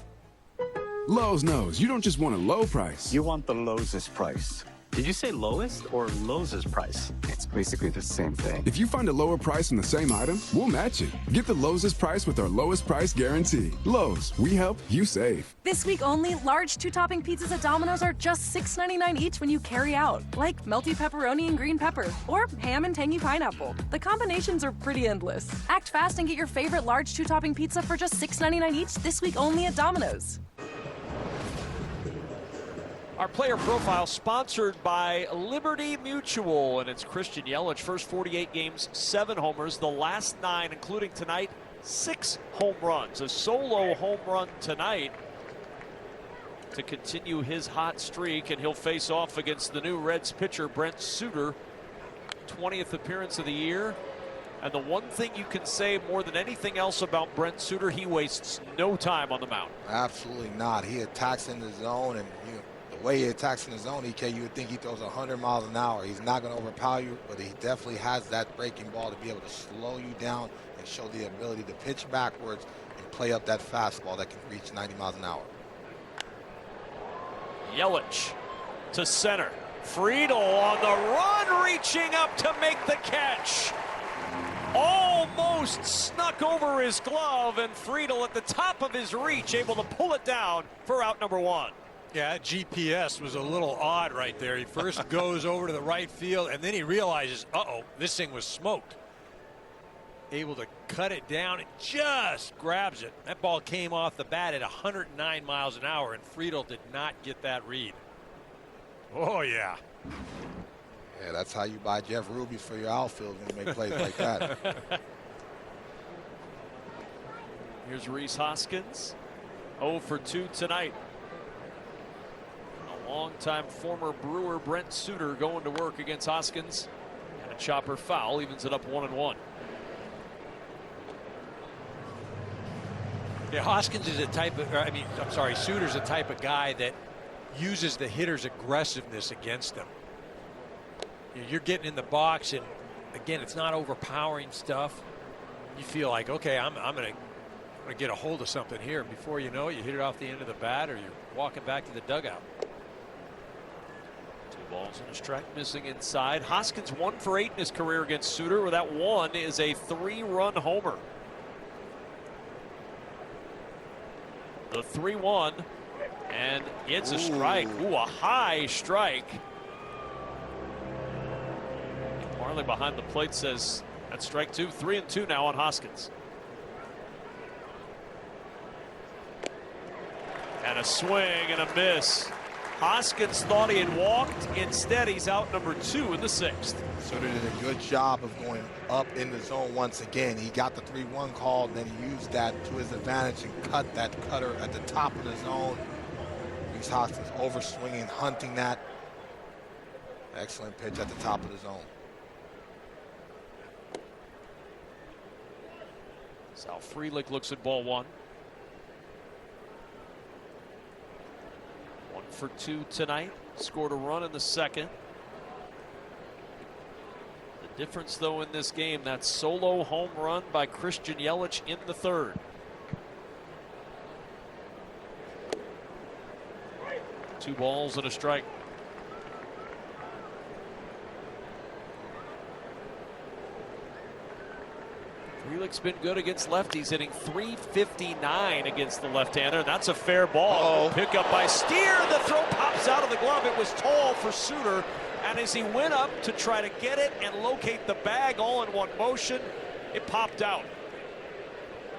Lowe's knows you don't just want a low price. You want the lowest price. Did you say lowest or lowest price? It's basically the same thing. If you find a lower price on the same item, we'll match it. Get the lowest price with our lowest price guarantee. Lowe's, we help, you save. This week only, large 2-topping pizzas at Domino's are just $6.99 each when you carry out. Like melty pepperoni and green pepper, or ham and tangy pineapple. The combinations are pretty endless. Act fast and get your favorite large 2-topping pizza for just $6.99 each this week only at Domino's. Our player profile sponsored by Liberty Mutual, and it's Christian Yelich. First 48 games, 7 homers. The last 9, including tonight, 6 home runs. A solo home run tonight to continue his hot streak, and he'll face off against the new Reds pitcher, Brent Suter. 20th appearance of the year. And the one thing you can say more than anything else about Brent Suter, he wastes no time on the mound. Absolutely not. He attacks in the zone, and the way he attacks in the zone, EK, you would think he throws 100 miles an hour. He's not going to overpower you, but he definitely has that breaking ball to be able to slow you down and show the ability to pitch backwards and play up that fastball that can reach 90 miles an hour. Yelich to center. Friedel on the run, reaching up to make the catch. Almost snuck over his glove, and Friedel at the top of his reach, able to pull it down for out number 1. Yeah, GPS was a little odd right there. He first goes over to the right field, and then he realizes, uh-oh, this thing was smoked. Able to cut it down and just grabs it. That ball came off the bat at 109 miles an hour, and Friedel did not get that read. Oh, yeah. Yeah, that's how you buy Jeff Ruby for your outfield when you make plays like that. Here's Rhys Hoskins, 0 for 2 tonight. Longtime former Brewer Brent Suter going to work against Hoskins, and a chopper foul evens it up 1-1. Yeah, Hoskins is a type of, Suter's a type of guy that uses the hitter's aggressiveness against him. You're getting in the box, and again, it's not overpowering stuff. You feel like, okay, I'm going to get a hold of something here. Before you know it, you hit it off the end of the bat, or you're walking back to the dugout. 2 balls and a strike, missing inside. Hoskins 1 for 8 in his career against Suter, where that one is a 3-run homer. The 3-1, and it's a strike. Ooh, a high strike. Marley behind the plate says that's strike 2. 3-2 now on Hoskins. And a swing and a miss. Hoskins thought he had walked. Instead, he's out number 2 in the 6th. Suter did a good job of going up in the zone once again. He got the 3-1 call, then he used that to his advantage and cut that cutter at the top of the zone. Reese Hoskins overswinging, hunting that. Excellent pitch at the top of the zone. Sal Frelick looks at ball 1. 1 for 2 tonight. Scored a run in the 2nd. The difference, though, in this game, that solo home run by Christian Yelich in the 3rd. 2 balls and a strike. Frelick's been good against lefties, hitting .359 against the left-hander. That's a fair ball. Pick up by Steer. The throw pops out of the glove. It was tall for Suter. And as he went up to try to get it and locate the bag all in one motion, it popped out.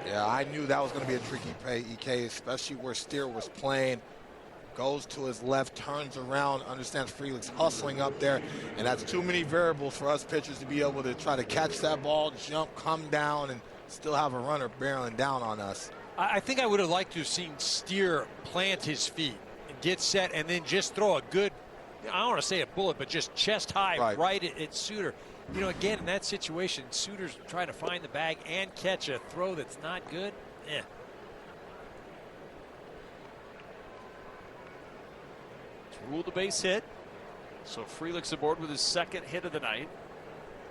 Yeah, I knew that was going to be a tricky play, EK, especially where Steer was playing. Goes to his left, turns around, understands Frelick's hustling up there, and that's too many variables for us pitchers to be able to try to catch that ball, jump, come down, and still have a runner barreling down on us. I think I would have liked to have seen Steer plant his feet and get set and then just throw a good, I don't want to say a bullet, but just chest high right at Suter. You know, again, in that situation, Suter's trying to find the bag and catch a throw that's not good. Ruled a base hit. So Frelick's aboard with his 2nd hit of the night.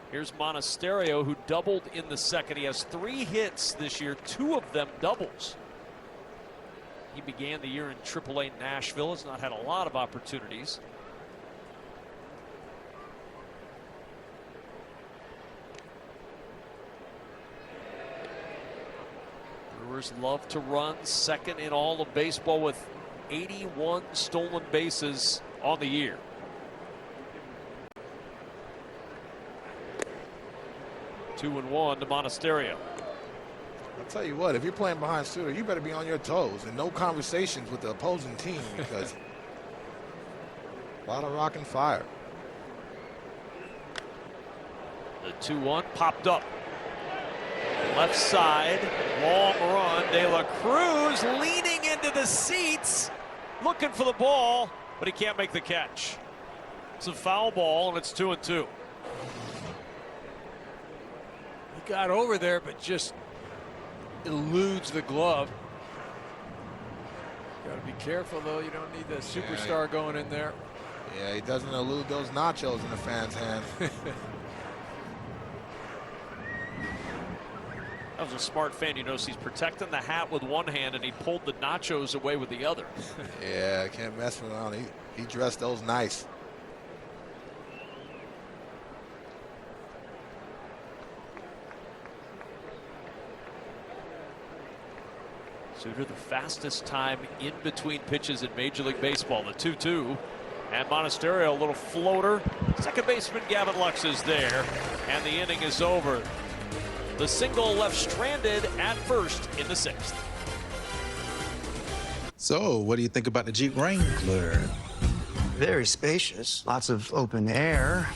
Here's Monasterio, who doubled in the 2nd. He has 3 hits this year, 2 of them doubles. He began the year in AAA Nashville, has not had a lot of opportunities. Brewers love to run, 2nd in all of baseball with 81 stolen bases on the year. Two and 1 to Monasterio. I'll tell you what, if you're playing behind Suter, you better be on your toes and no conversations with the opposing team because a lot of rock and fire. The 2-1 popped up. Left side, long run. De La Cruz leaning into the seats, looking for the ball, but he can't make the catch. It's a foul ball, and it's 2-2. He got over there, but just eludes the glove. Got to be careful, though. You don't need the superstar going in there. Yeah, he doesn't elude those nachos in the fans' hand. That was a smart fan. You notice he's protecting the hat with one hand, and he pulled the nachos away with the other. Yeah, can't mess around. He dressed those nice. Suter, the fastest time in between pitches in Major League Baseball, the 2-2. And Monasterio, a little floater. Second baseman Gavin Lux is there, and the inning is over. The single left stranded at first in the 6th. So, what do you think about the Jeep Wrangler? Very spacious, lots of open air.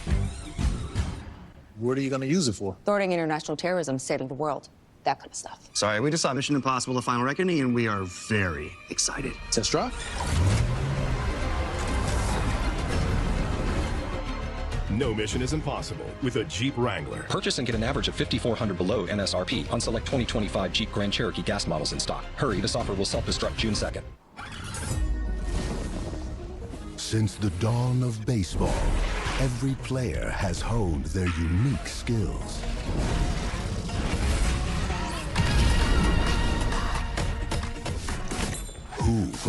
What are you going to use it for? Thwarting international terrorism, saving the world, that kind of stuff. Sorry, we just saw Mission Impossible: The Final Reckoning, and we are very excited. Test drive? No mission is impossible with a Jeep Wrangler. Purchase and get an average of $5,400 below MSRP on select 2025 Jeep Grand Cherokee gas models in stock. Hurry, this offer will self-destruct June 2nd. Since the dawn of baseball, every player has honed their unique skills.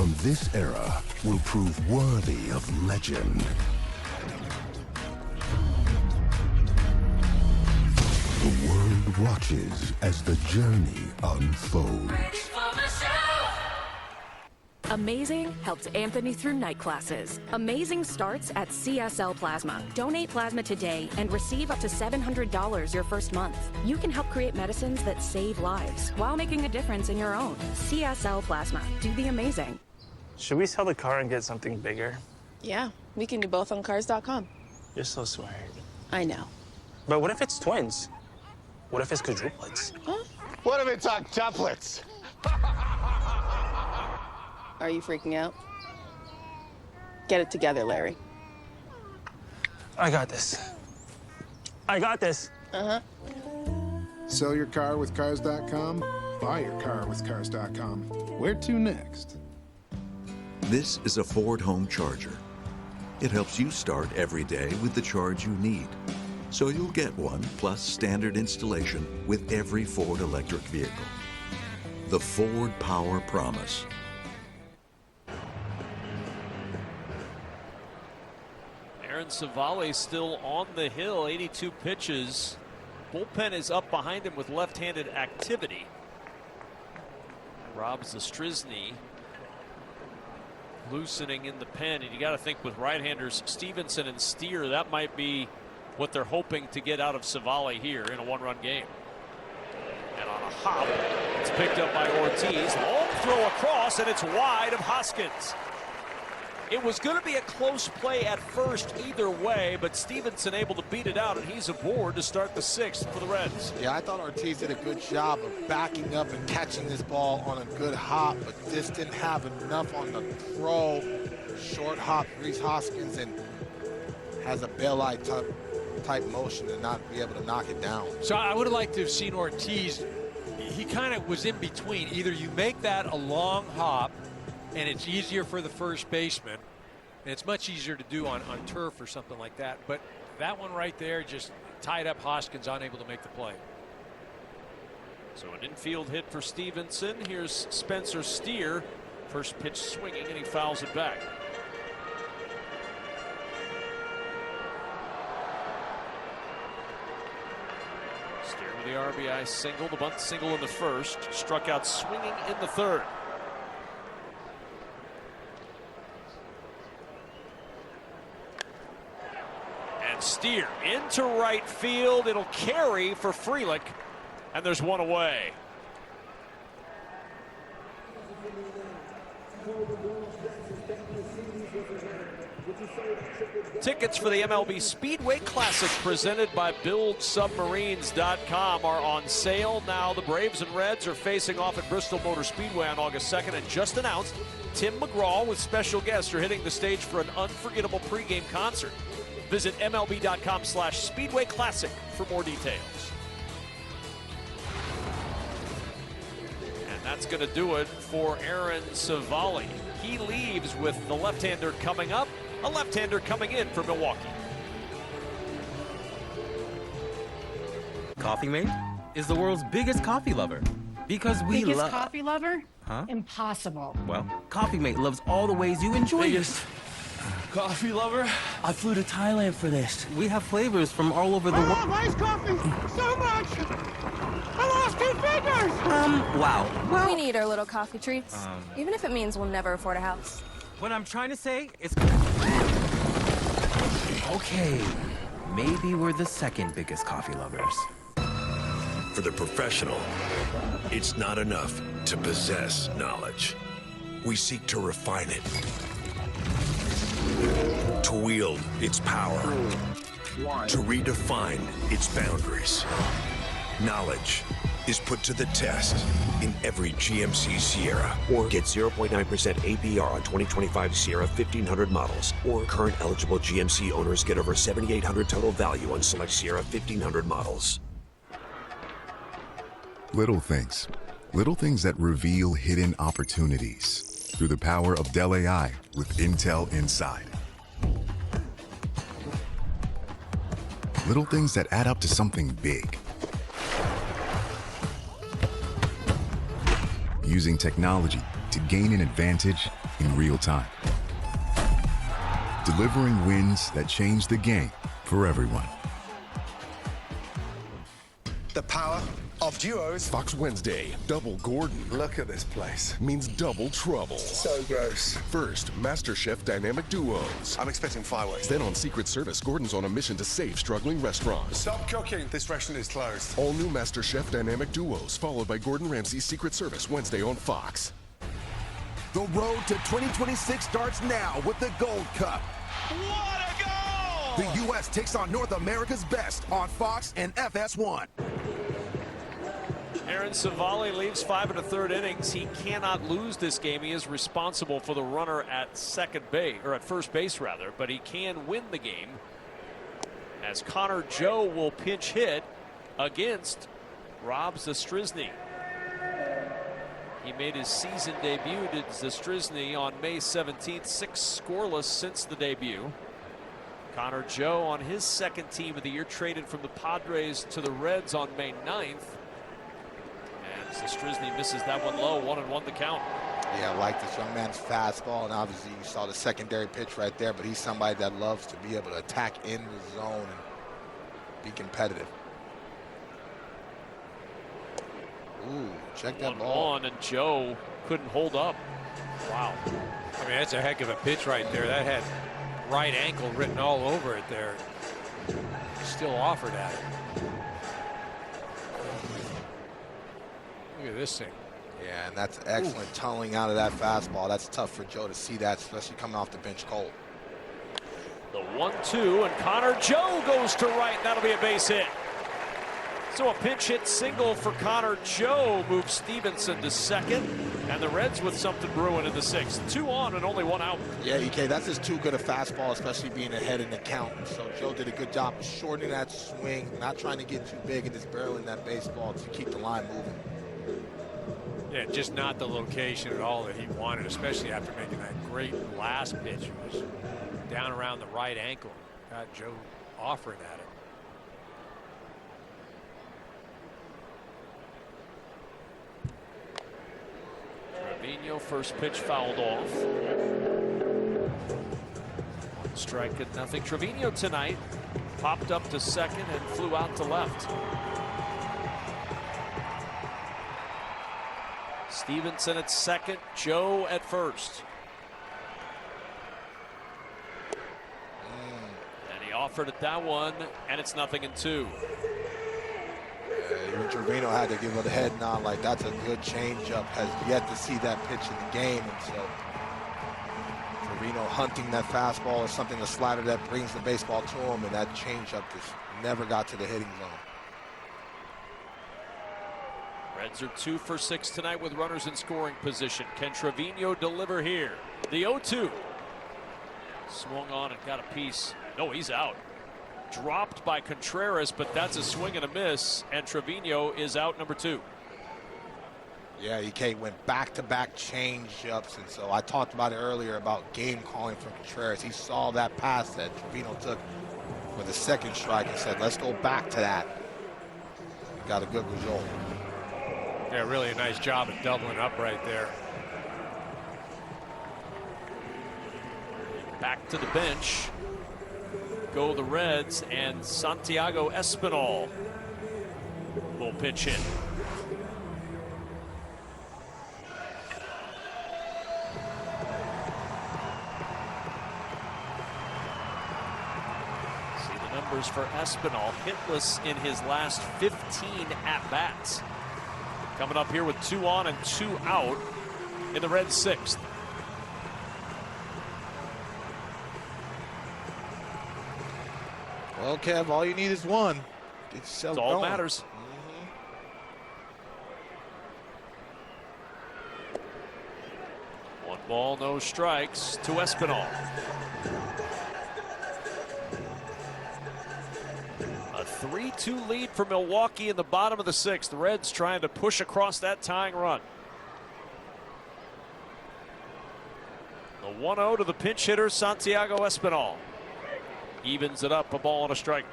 from this era will prove worthy of legend. The world watches as the journey unfolds. Amazing helped Anthony through night classes. Amazing starts at CSL Plasma. Donate plasma today and receive up to $700 your first month. You can help create medicines that save lives while making a difference in your own. CSL Plasma. Do the amazing. Should we sell the car and get something bigger? Yeah, we can do both on cars.com. You're so smart. I know. But what if it's twins? What if it's quadruplets? Huh? What if it's octuplets? Are you freaking out? Get it together, Larry. I got this. I got this. Uh-huh. Sell your car with cars.com. Buy your car with cars.com. Where to next? This is a Ford home charger. It helps you start every day with the charge you need. So you'll get one plus standard installation with every Ford electric vehicle. The Ford Power Promise. Aaron Savali still on the hill, 82 pitches. Bullpen is up behind him with left-handed activity. Rob Zastryzny loosening in the pen, and you got to think with right-handers Stevenson and Steer, that might be what they're hoping to get out of Savali here in a one-run game. And on a hop, it's picked up by Ortiz. Long throw across, and it's wide of Hoskins. It was going to be a close play at first either way, but Stevenson able to beat it out, and he's aboard to start the sixth for the Reds. Yeah, I thought Ortiz did a good job of backing up and catching this ball on a good hop, but just didn't have enough on the throw. Short hop, Reese Hoskins, and has a bail-eye type motion and not be able to knock it down. So I would have liked to have seen Ortiz. He kind of was in between. Either you make that a long hop, and it's easier for the first baseman, and it's much easier to do on turf or something like that. But that one right there just tied up Hoskins, unable to make the play. So an infield hit for Stevenson. Here's Spencer Steer. First pitch swinging, and he fouls it back. Steer with the RBI single, the bunt single in the first. Struck out swinging in the third. Steer into right field. It'll carry for Frelick, and there's one away. Tickets for the MLB Speedway Classic presented by BuildSubmarines.com are on sale now. The Braves and Reds are facing off at Bristol Motor Speedway on August 2nd, and just announced Tim McGraw with special guests are hitting the stage for an unforgettable pregame concert. Visit MLB.com/Speedway Classic for more details. And that's going to do it for Aaron Savali. He leaves with the left-hander coming up, a left-hander coming in for Milwaukee. Coffee Mate is the world's biggest coffee lover because we Biggest love. coffee lover? Huh? Impossible. Well, Coffee Mate loves all the ways you enjoy Biggest coffee lover? I flew to Thailand for this. We have flavors from all over the world. I love iced coffee so much. I lost 2 fingers. Wow. Well, We need our little coffee treats, even if it means we'll never afford a house. what I'm trying to say is... Okay, maybe we're the second biggest coffee lovers. For the professional, it's not enough to possess knowledge. We seek to refine it, to wield its power, to redefine its boundaries. Knowledge is put to the test in every GMC Sierra. Or get 0.9% APR on 2025 Sierra 1500 models. Or current eligible GMC owners get over $7,800 total value on select Sierra 1500 models. Little things. Little things that reveal hidden opportunities through the power of Dell AI with Intel Inside. Little things that add up to something big. using technology to gain an advantage in real time. Delivering wins that change the game for everyone. The power of duos. Fox Wednesday, double Gordon. Look at this place. Means double trouble. So gross. First, MasterChef Dynamic Duos. I'm expecting fireworks. Then on Secret Service, Gordon's on a mission to save struggling restaurants. Stop cooking. This restaurant is closed. All new MasterChef Dynamic Duos, followed by Gordon Ramsay's Secret Service, Wednesday on Fox. The road to 2026 starts now with the Gold Cup. What a goal! The U.S. takes on North America's best on Fox and FS1. Aaron Savali leaves 5 1/3 innings. He cannot lose this game. He is responsible for the runner at first base rather, but he can win the game. As Connor Joe will pinch hit against Rob Zastryzny. He made his season debut to Zastryzny on May 17th, 6 scoreless since the debut. Connor Joe on his second team of the year, traded from the Padres to the Reds on May 9th. And Zastryzny misses that one low, 1-1 the count. Yeah, I like this young man's fastball, and obviously you saw the secondary pitch right there, but he's somebody that loves to be able to attack in the zone and be competitive. Ooh, check that ball. On, and Joe couldn't hold up. Wow. I mean, that's a heck of a pitch right there. That had right ankle written all over it there. Still offered at it. Look at this thing. Yeah, and that's excellent tunneling out of that fastball. That's tough for Joe to see that, especially coming off the bench cold. The 1-2, and Connor Joe goes to right. That'll be a base hit. So a pinch hit single for Connor Joe moves Stevenson to second, and the Reds with something brewing in the 6th. 2 on and only 1 out. Yeah, EK, that's just too good a fastball, especially being ahead in the count. So Joe did a good job of shortening that swing, not trying to get too big and just barreling that baseball to keep the line moving. Yeah, just not the location at all that he wanted, especially after making that great last pitch. It was down around the right ankle. Got Joe offering at it. Trevino, first pitch fouled off. 1 strike at nothing. Trevino tonight popped up to second and flew out to left. Stevenson at second, Joe at first. And he offered at that one, and it's 0-2. Even Trevino had to give it a head nod, like that's a good changeup. Has yet to see that pitch in the game, and so Trevino hunting that fastball or something, a slider that brings the baseball to him, and that changeup just never got to the hitting zone. Reds are 2 for 6 tonight with runners in scoring position. Can Trevino deliver here? The 0-2. Swung on and got a piece. No, he's out. Dropped by Contreras, but that's a swing and a miss, and Trevino is out, number 2. Yeah, EK went back-to-back change-ups, and so I talked about it earlier about game calling from Contreras. He saw that pass that Trevino took for the second strike and said, let's go back to that. Got a good result. Yeah, really a nice job of doubling up right there. Back to the bench go the Reds, and Santiago Espinal will pitch in. See the numbers for Espinal, hitless in his last 15 at-bats. Coming up here with 2 on and 2 out in the Reds' 6th. Well, Kev, all you need is one. It's all that matters. One ball, no strikes to Espinal. A 3-2 lead for Milwaukee in the bottom of the 6th. The Reds trying to push across that tying run. The 1-0 to the pinch hitter, Santiago Espinal. Evens it up, a ball and a strike.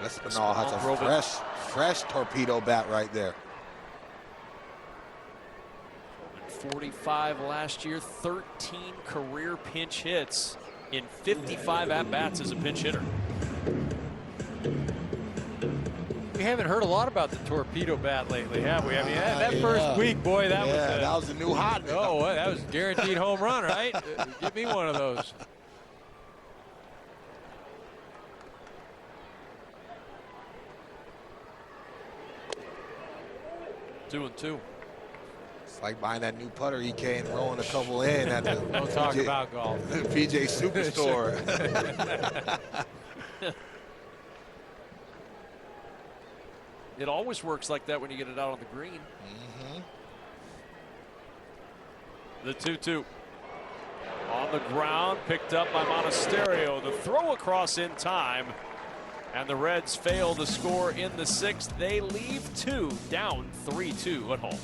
Espinal has a fresh torpedo bat right there. 45 last year, 13 career pinch hits in 55 at-bats as a pinch hitter. We haven't heard a lot about the torpedo bat lately, have we? I mean, that first week, boy, that was the new hot. Oh, that was a guaranteed home run, right? Give me one of those. Two and two. It's like buying that new putter, EK, and rolling a couple in at the Don't talk about golf. PJ Superstore. It always works like that when you get it out on the green. The 2-2. On the ground, picked up by Monasterio. The throw across in time. And the Reds fail to score in the sixth. They leave two, down 3-2 at home.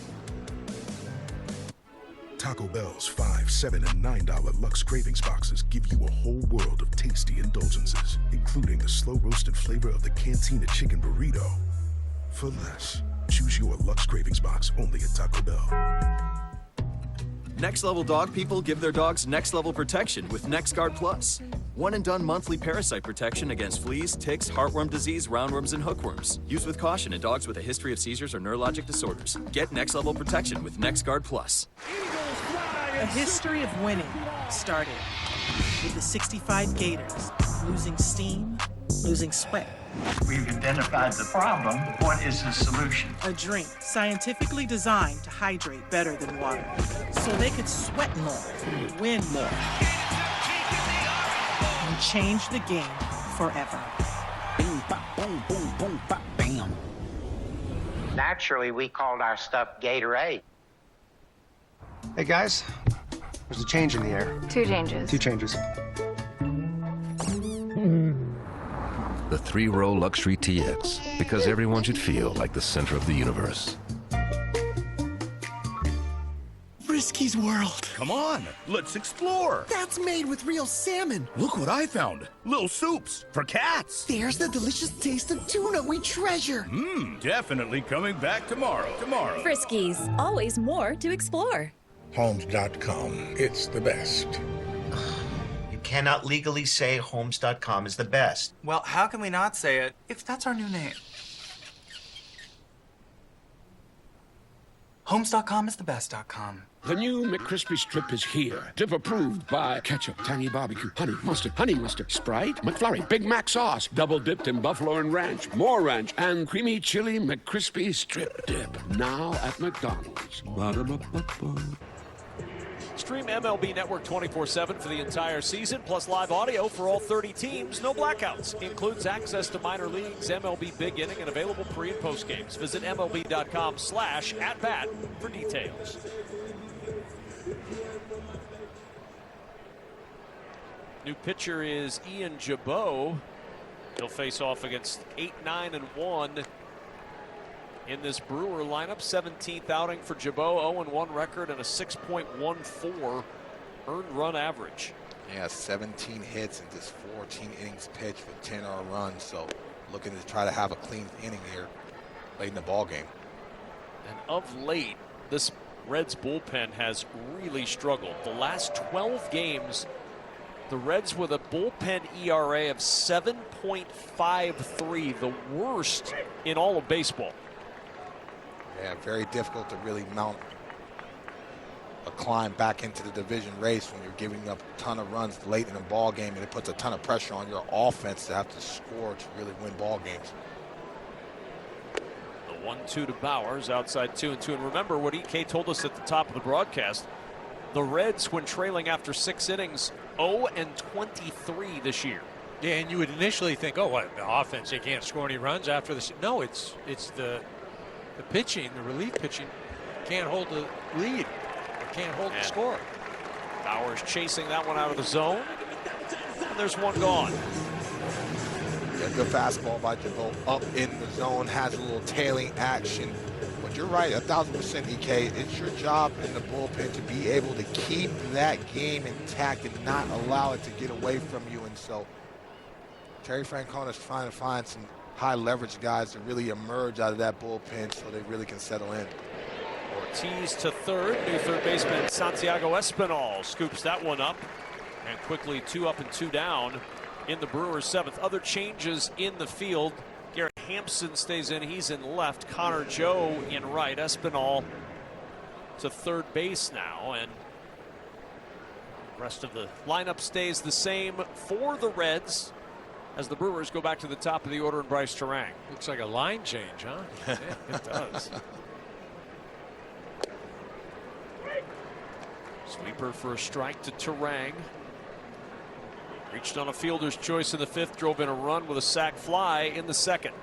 Taco Bell's $5, $7, and $9 Lux Cravings boxes give you a whole world of tasty indulgences, including a slow-roasted flavor of the Cantina Chicken Burrito. For less, choose your Lux Cravings box only at Taco Bell. Next Level dog people give their dogs next level protection with NexGuard Plus. One and done monthly parasite protection against fleas, ticks, heartworm disease, roundworms, and hookworms. Used with caution in dogs with a history of seizures or neurologic disorders. Get next level protection with NexGuard Plus. A history of winning started with the 65 Gators losing steam, losing sweat. We've identified the problem. What is the solution? A drink scientifically designed to hydrate better than water, so they could sweat more, win more, and change the game forever. Boom, bop, boom, boom, boom, bop, bam. Naturally, we called our stuff Gatorade. Hey guys, there's a change in the air. Two changes. Two changes. The 3-row Luxury TX, because everyone should feel like the center of the universe. Frisky's World. Come on, let's explore. That's made with real salmon. Look what I found. Little soups for cats. There's the delicious taste of tuna we treasure. Definitely coming back tomorrow. Friskies, always more to explore. Homes.com, it's the best. You cannot legally say Homes.com is the best. Well, how can we not say it if that's our new name? Homes.com is the best.com. The new McCrispy Strip is here. Dip approved by ketchup, tangy barbecue, honey mustard, Sprite, McFlurry, Big Mac sauce, double dipped in buffalo and ranch, more ranch, and creamy chili McCrispy Strip Dip. Now at McDonald's. Ba-da-ba-ba-ba. Stream MLB Network 24/7 for the entire season, plus live audio for all 30 teams. No blackouts. Includes access to minor leagues, MLB Big Inning, and available pre- and post games. Visit MLB.com/@bat for details. New pitcher is Ian Jabot. He'll face off against 8-9-1 in this Brewer lineup. 17th outing for Jabot, 0-1 record and a 6.14 earned run average. Yeah, 17 hits and just 14 innings pitched with 10 earned runs. So looking to try to have a clean inning here late in the ball game. And of late, this Reds bullpen has really struggled. The last 12 games, the Reds with a bullpen ERA of 7.53, the worst in all of baseball. Yeah, very difficult to really mount a climb back into the division race when you're giving up a ton of runs late in a ball game, and it puts a ton of pressure on your offense to have to score to really win ball games. The 1-2 to Bowers, outside 2-2. And remember what EK told us at the top of the broadcast. The Reds, when trailing after 6 innings, 0-23 this year. Yeah, and you would initially think, oh, what, the offense, they can't score any runs after this. No, it's the pitching, the relief pitching, can't hold the lead, or can't hold the score. Bowers chasing that one out of the zone. And there's one gone. Yeah, good fastball by Jabot up in the zone, has a little tailing action. But you're right, 1,000% EK. It's your job in the bullpen to be able to keep that game intact and not allow it to get away from you. And so Terry Francona's trying to find some high leverage guys to really emerge out of that bullpen so they really can settle in. Ortiz to third. New third baseman Santiago Espinal scoops that one up. And quickly 2 up and 2 down in the Brewers' 7th. Other changes in the field. Garrett Hampson stays in. He's in left. Connor Joe in right. Espinal to third base now. And the rest of the lineup stays the same for the Reds as the Brewers go back to the top of the order and Bryce Terang. Looks like a line change, huh? Yeah, it does. Sweeper for a strike to Terang. Reached on a fielder's choice in the 5th, drove in a run with a sac fly in the 2nd.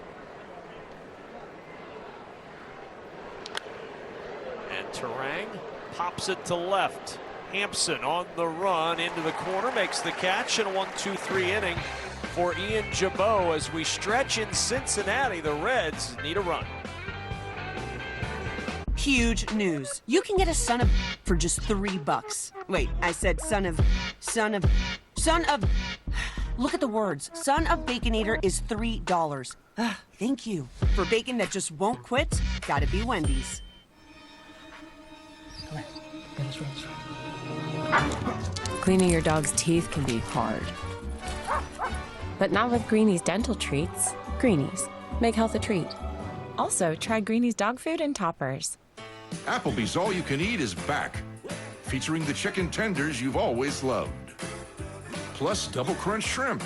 And Terang pops it to left. Hampson on the run into the corner, makes the catch, and a 1-2-3 inning for Ian Jabot. As we stretch in Cincinnati, the Reds need a run. Huge news. You can get a son of for just $3. Wait, I said son of. Look at the words. Son of Baconator is $3. Thank you. For bacon that just won't quit, gotta be Wendy's. Cleaning your dog's teeth can be hard. But not with Greenie's dental treats. Greenies. Make health a treat. Also, try Greenie's dog food and toppers. Applebee's All You Can Eat is back, featuring the chicken tenders you've always loved. Plus double crunch shrimp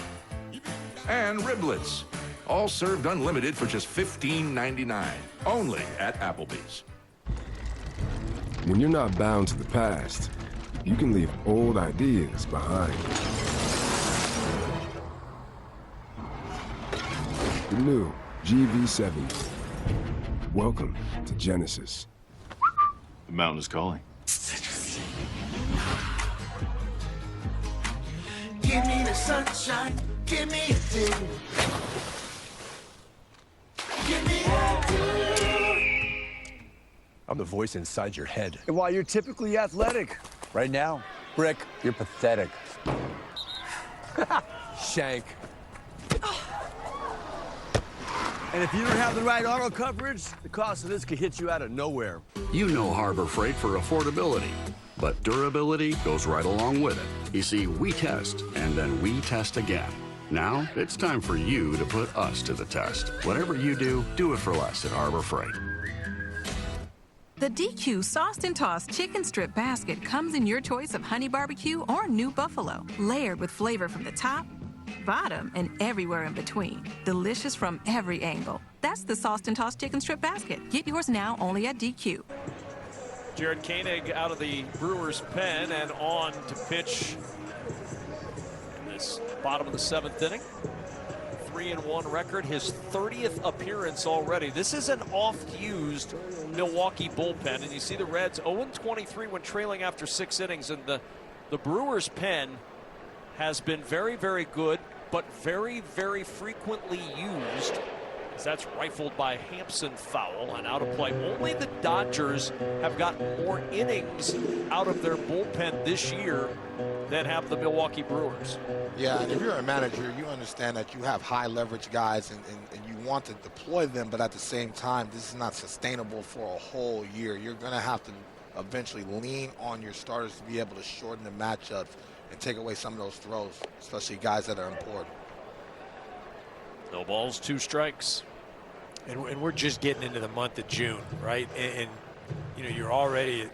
and riblets, all served unlimited for just $15.99, only at Applebee's. When you're not bound to the past, you can leave old ideas behind. The new GV17. Welcome to Genesis. The mountain is calling. Give me the sunshine, give me a day. Give me a day. I'm the voice inside your head. And while you're typically athletic, right now, Brick, you're pathetic. Shank. And if you don't have the right auto coverage, the cost of this could hit you out of nowhere. You know Harbor Freight for affordability, but durability goes right along with it. You see, we test, and then we test again. Now, it's time for you to put us to the test. Whatever you do, do it for less at Harbor Freight. The DQ Sauced and Tossed Chicken Strip Basket comes in your choice of honey barbecue or new buffalo, layered with flavor from the top, bottom, and everywhere in between. Delicious from every angle. That's the Sauced and Tossed Chicken Strip Basket. Get yours now only at DQ. Jared Koenig out of the Brewers' pen and on to pitch in this bottom of the 7th inning. 3-1 record, his 30th appearance already. This is an oft-used Milwaukee bullpen, and you see the Reds 0-23 when trailing after 6 innings, and the Brewers' pen has been very, very good, but very, very frequently used. That's rifled by Hampson foul and out of play. Only the Dodgers have gotten more innings out of their bullpen this year than have the Milwaukee Brewers. Yeah, and if you're a manager, you understand that you have high leverage guys and you want to deploy them, but at the same time, this is not sustainable for a whole year. You're going to have to eventually lean on your starters to be able to shorten the matchups and take away some of those throws, especially guys that are important. No balls, 2 strikes. And we're just getting into the month of June, right? And you know, you're already,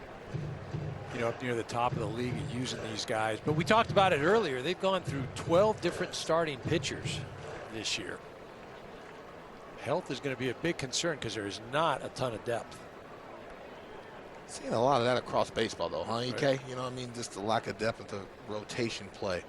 you know, up near the top of the league and using these guys. But we talked about it earlier. They've gone through 12 different starting pitchers this year. Health is going to be a big concern because there is not a ton of depth. Seeing a lot of that across baseball, though, huh, EK? Right. You know what I mean? Just the lack of depth of the rotation play.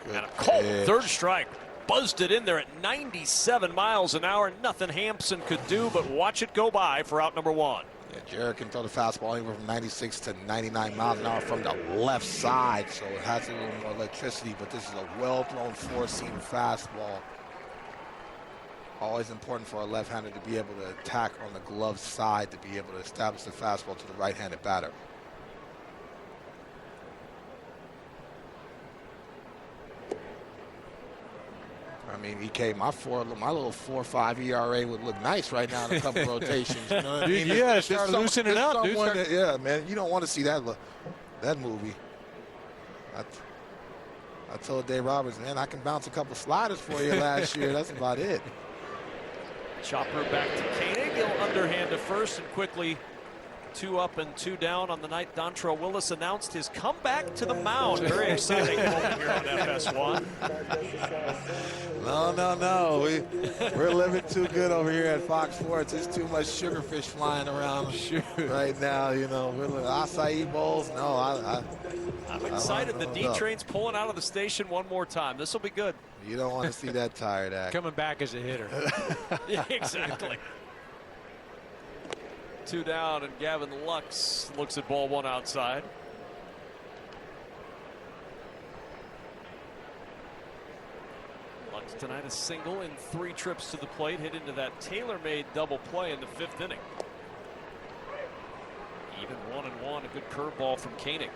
Good And a cold pitch. 3rd strike. Buzzed it in there at 97 miles an hour. Nothing Hampson could do but watch it go by for out number 1. Yeah, Jared can throw the fastball anywhere from 96 to 99 miles an hour from the left side, so it has a little more electricity, but this is a well-thrown 4-seam fastball. Always important for a left-hander to be able to attack on the glove side, to be able to establish the fastball to the right-handed batter. mean, EK, my little 4.5 ERA would look nice right now in a couple rotations. You know what I mean? Dude, yeah, start loosening up, dude. Yeah, man, you don't want to see that movie. I told Dave Roberts, man, I can bounce a couple sliders for you last year. That's about it. Chopper back to Koenig. He'll underhand to first and quickly 2 up and 2 down on the night. Dontrell Willis announced his comeback to the mound. Very exciting moment here on FS1. No. We're living too good over here at Fox Sports. There's too much sugarfish flying around right now. You know, we're acai bowls. No, I'm excited. The D train's pulling out of the station one more time. This will be good. You don't want to see that tired act. Coming back as a hitter. Yeah, exactly. 2 down, and Gavin Lux looks at ball 1 outside. Lux tonight a single in 3 trips to the plate, hit into that tailor-made double play in the 5th inning. Even 1-1, a good curveball from Koenig.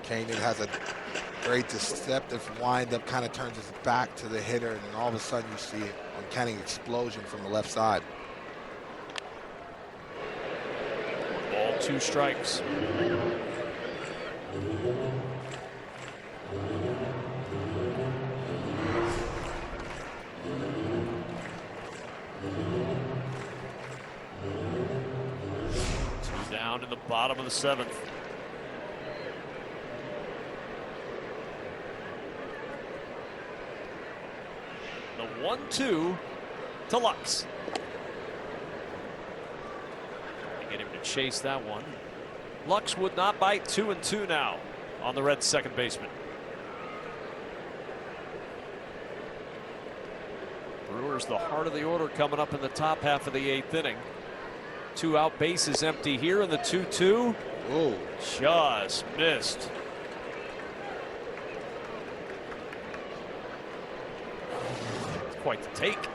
Koenig has a very deceptive windup, kind of turns his back to the hitter, and then all of a sudden you see an uncanny explosion from the left side. Ball 2 strikes. Two down in the bottom of the 7th. The 1-2 to Lux. Get him to chase that one. Lux would not bite. 2-2 now on the Reds' second baseman. Brewers the heart of the order coming up in the top half of the 8th inning. 2 out, bases empty here in the 2-2. Oh, just missed. Quite the take.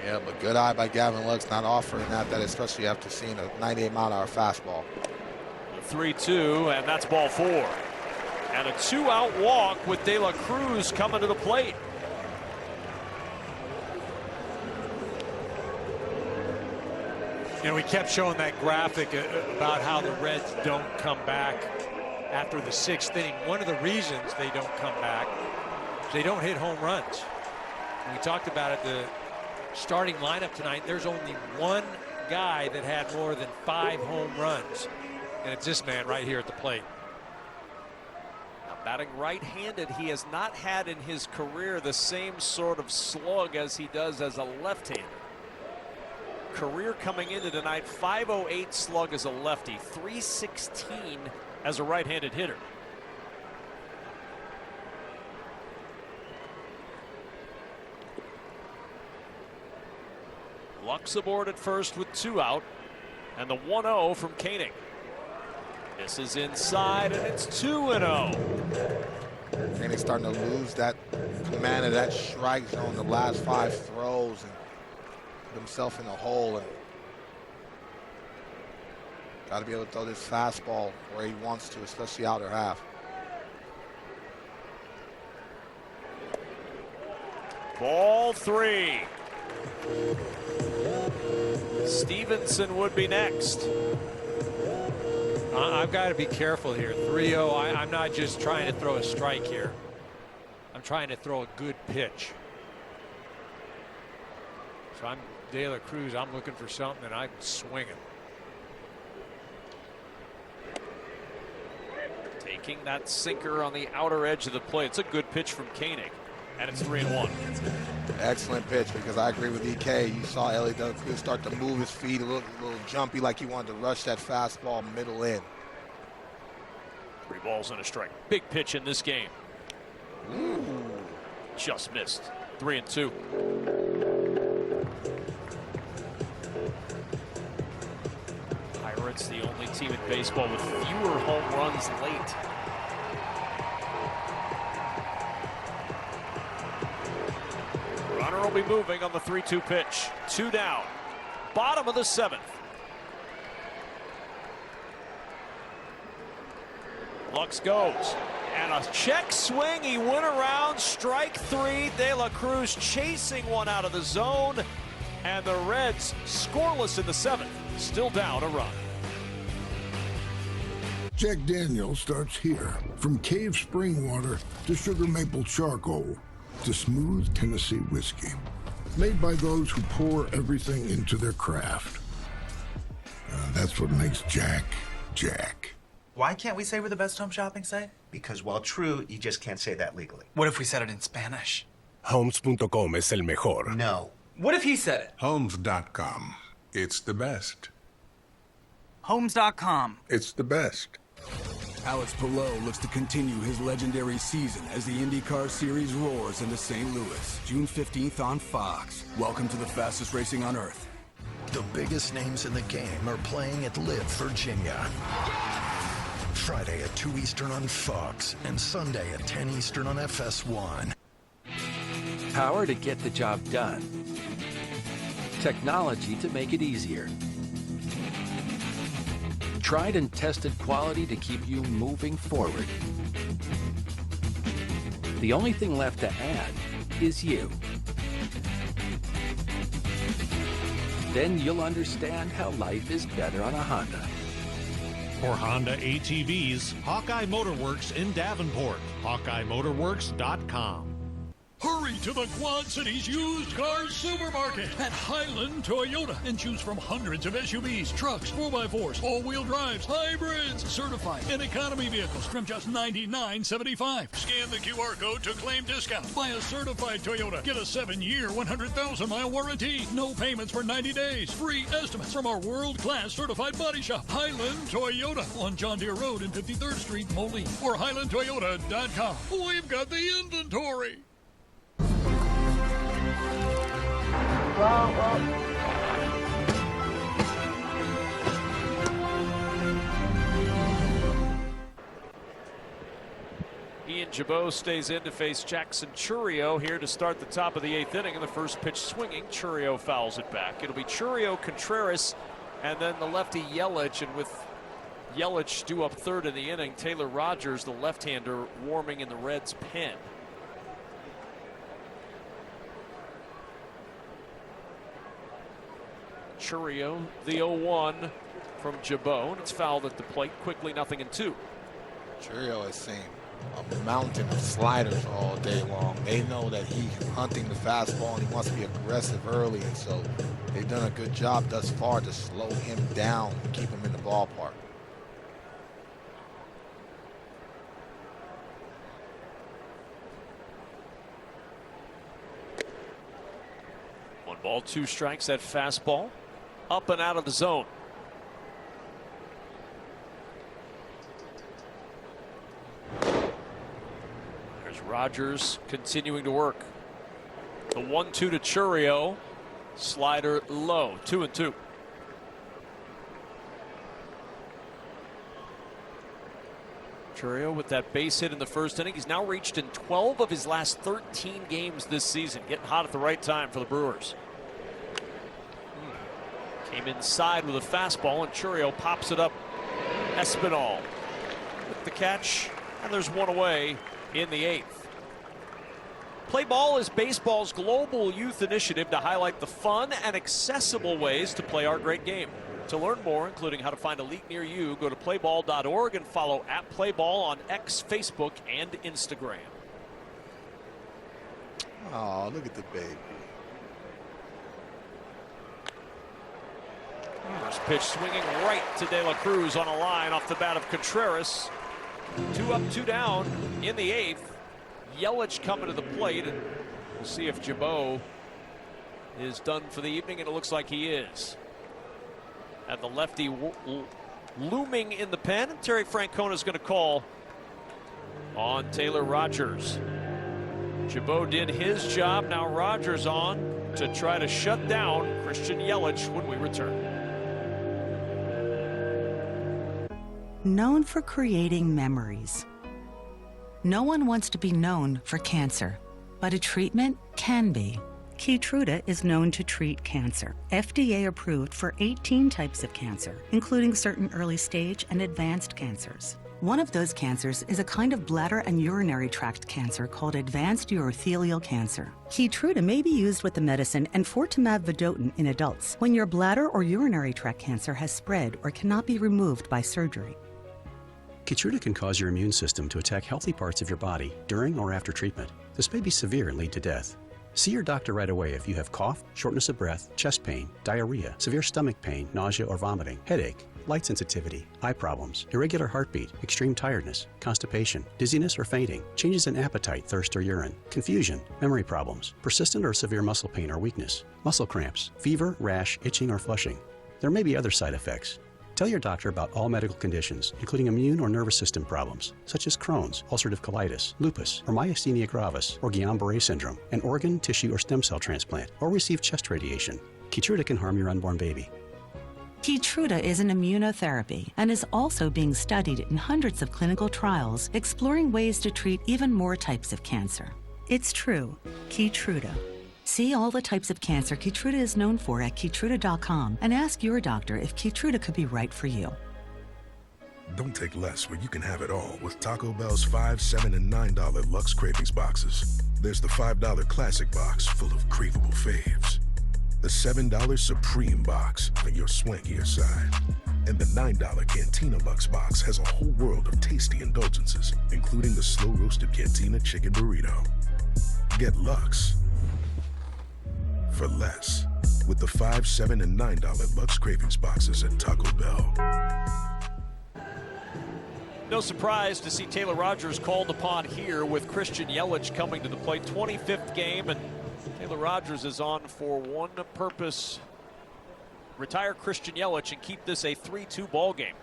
Yeah, but good eye by Gavin Lux, not offering that especially after seeing a 98-mile-an-hour fastball. The 3-2, and that's ball 4. And a 2-out walk with De La Cruz coming to the plate. You know, we kept showing that graphic about how the Reds don't come back after the 6th inning. One of the reasons they don't come back is they don't hit home runs. And we talked about it, the starting lineup tonight, there's only one guy that had more than 5 home runs, and it's this man right here at the plate. Now, batting right-handed, he has not had in his career the same sort of slug as he does as a left-hander. Career coming into tonight, 508 slug as a lefty, 316 as a right-handed hitter. Lux aboard at first with 2 out, and the 1-0 from Koenig. This is inside, and it's 2-0. Koenig's starting to lose that command of that strike zone the last 5 throws and put himself in a hole. And got to be able to throw this fastball where he wants to, especially outer half. Ball 3. Stevenson would be next. I've got to be careful here. 3-0. I'm not just trying to throw a strike here. I'm trying to throw a good pitch. So I'm De La Cruz. I'm looking for something, and I'm swinging. Taking that sinker on the outer edge of the plate. It's a good pitch from Koenig, and it's 3-1. Excellent pitch, because I agree with EK. You saw Ellie De La Cruz start to move his feet a little jumpy, like he wanted to rush that fastball middle in. 3 balls and a strike. Big pitch in this game. Ooh. Just missed. 3-2. Pirates, the only team in baseball with fewer home runs late. Runner will be moving on the 3-2 pitch. 2 down. Bottom of the 7th. Lux goes. And a check swing. He went around. Strike three. De La Cruz chasing one out of the zone. And the Reds scoreless in the seventh. Still down a run. Jack Daniels starts here. From cave spring water to sugar maple charcoal to smooth Tennessee whiskey. Made by those who pour everything into their craft. That's what makes Jack, Jack. Why can't we say we're the best home shopping site? Because while true, you just can't say that legally. What if we said it in Spanish? Homes.com es el mejor. No. What if he said it? Homes.com. It's the best. Homes.com. It's the best. Alex Palou looks to continue his legendary season as the IndyCar Series roars into St. Louis, June 15th on Fox. Welcome to the fastest racing on Earth. The biggest names in the game are playing at Live, Virginia. Friday at 2 Eastern on Fox and Sunday at 10 Eastern on FS1. Power to get the job done. Technology to make it easier. Tried and tested quality to keep you moving forward. The only thing left to add is you. Then you'll understand how life is better on a Honda. For Honda ATVs, Hawkeye Motorworks in Davenport. HawkeyeMotorworks.com. Hurry to the Quad Cities used car supermarket at Highland Toyota and choose from hundreds of SUVs, trucks, 4x4s, all-wheel drives, hybrids, certified, and economy vehicles from just $99.75. Scan the QR code to claim discount. Buy a certified Toyota. Get a 7-year, 100,000-mile warranty. No payments for 90 days. Free estimates from our world-class certified body shop, Highland Toyota, on John Deere Road and 53rd Street, Moline, or HighlandToyota.com. We've got the inventory. Ian Jabot stays in to face Jackson Churio here to start the top of the 8th inning, and the first pitch swinging. Churio fouls it back. It'll be Churio, Contreras, and then the lefty Yelich, and with Yelich due up third in the inning, Taylor Rogers, the left-hander, warming in the Reds' pen. Churio, the 0-1 from Jabot. It's fouled at the plate quickly, 0-2. Churio has seen a mountain of sliders all day long. They know that he's hunting the fastball and he wants to be aggressive early, and so they've done a good job thus far to slow him down and keep him in the ballpark. One ball, 2 strikes, that fastball up and out of the zone. There's Rogers continuing to work. The 1-2 to Churio. Slider low, 2-2. Churio with that base hit in the first inning. He's now reached in 12 of his last 13 games this season. Getting hot at the right time for the Brewers. Came inside with a fastball, and Churio pops it up. Espinal with the catch, and there's one away in the 8th. Play Ball is baseball's global youth initiative to highlight the fun and accessible ways to play our great game. To learn more, including how to find a league near you, go to playball.org and follow @playball on X, Facebook, and Instagram. Oh, look at the baby. First pitch swinging right to De La Cruz on a line off the bat of Contreras. 2 up, 2 down in the 8th. Yelich coming to the plate, and we'll see if Jabot is done for the evening, and it looks like he is. And the lefty looming in the pen, and Terry Francona is going to call on Taylor Rogers. Jabot did his job. Now Rogers on to try to shut down Christian Yelich when we return. Known for creating memories. No one wants to be known for cancer, but a treatment can be. Keytruda is known to treat cancer. FDA approved for 18 types of cancer, including certain early stage and advanced cancers. One of those cancers is a kind of bladder and urinary tract cancer called advanced urothelial cancer. Keytruda may be used with the medicine enfortumab vedotin in adults when your bladder or urinary tract cancer has spread or cannot be removed by surgery. Keytruda can cause your immune system to attack healthy parts of your body during or after treatment. This may be severe and lead to death. See your doctor right away if you have cough, shortness of breath, chest pain, diarrhea, severe stomach pain, nausea or vomiting, headache, light sensitivity, eye problems, irregular heartbeat, extreme tiredness, constipation, dizziness or fainting, changes in appetite, thirst or urine, confusion, memory problems, persistent or severe muscle pain or weakness, muscle cramps, fever, rash, itching or flushing. There may be other side effects. Tell your doctor about all medical conditions, including immune or nervous system problems, such as Crohn's, ulcerative colitis, lupus, or myasthenia gravis, or Guillain-Barré syndrome, an organ, tissue, or stem cell transplant, or receive chest radiation. Keytruda can harm your unborn baby. Keytruda is an immunotherapy and is also being studied in hundreds of clinical trials exploring ways to treat even more types of cancer. It's true, Keytruda. See all the types of cancer Keytruda is known for at Keytruda.com and ask your doctor if Keytruda could be right for you. Don't take less when you can have it all with Taco Bell's $5, $7, and $9 Lux Cravings boxes. There's the $5 Classic box full of craveable faves. The $7 Supreme box for your swankier side. And the $9 Cantina Lux box has a whole world of tasty indulgences, including the slow-roasted Cantina Chicken Burrito. Get Lux for less with the $5, $7, and $9 Lux Cravings boxes at Taco Bell. No surprise to see Taylor Rogers called upon here with Christian Yelich coming to the plate. 25th game, and Taylor Rogers is on for one purpose: retire Christian Yelich and keep this a 3-2 ball game.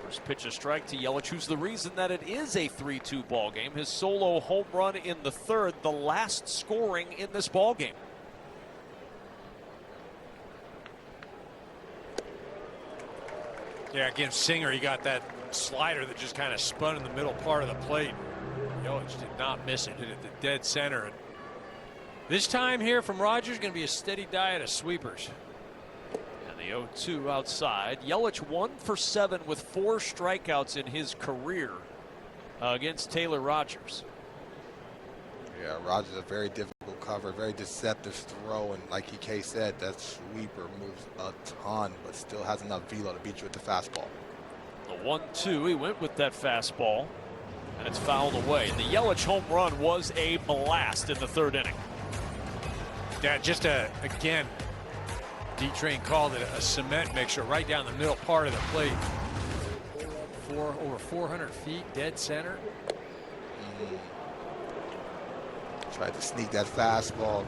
First pitch, a strike to Yelich, who's the reason that it is a 3-2 ball game. His solo home run in the third, the last scoring in this ball game. Yeah, against Singer, he got that slider that just kind of spun in the middle part of the plate. Yelich did not miss it, hit it at the dead center. And this time here from Rogers, going to be a steady diet of sweepers. And the 0-2 outside. Yelich 1 for 7 with 4 strikeouts in his career against Taylor Rogers. Yeah, Rogers a very difficult cover, very deceptive throw, and like EK said, that sweeper moves a ton, but still has enough velo to beat you with the fastball. The 1-2, he went with that fastball, and it's fouled away. The Yelich home run was a blast in the third inning. Yeah, just again, D-Train called it a cement mixture right down the middle part of the plate. Over 400 feet, dead center. Tried to sneak that fastball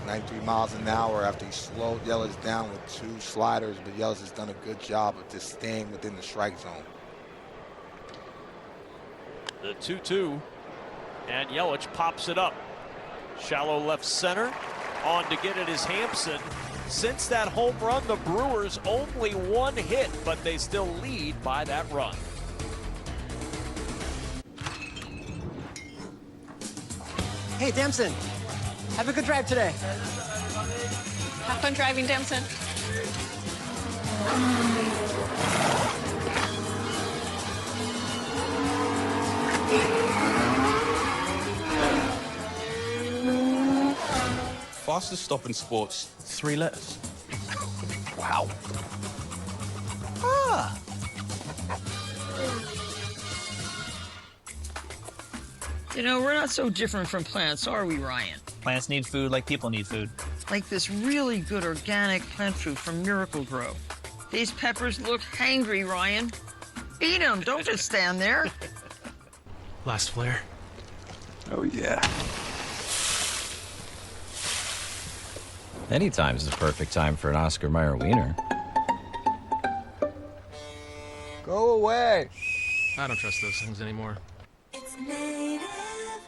93 miles an hour after he slowed Yelich down with 2 sliders, but Yelich has done a good job of just staying within the strike zone. The 2-2, and Yelich pops it up. Shallow left center. On to get it is Hampson. Since that home run, the Brewers only 1 hit, but they still lead by that run. Hey, Dempson, have a good drive today. Have fun driving, Dempson. Fastest stop in sports, 3 letters. Wow. Ah. You know, we're not so different from plants, are we, Ryan? Plants need food like people need food. Like this really good organic plant food from Miracle Grow. These peppers look hangry, Ryan. Eat them, don't just stand there. Last flare. Oh, yeah. Anytime's the perfect time for an Oscar Mayer wiener. Go away. I don't trust those things anymore.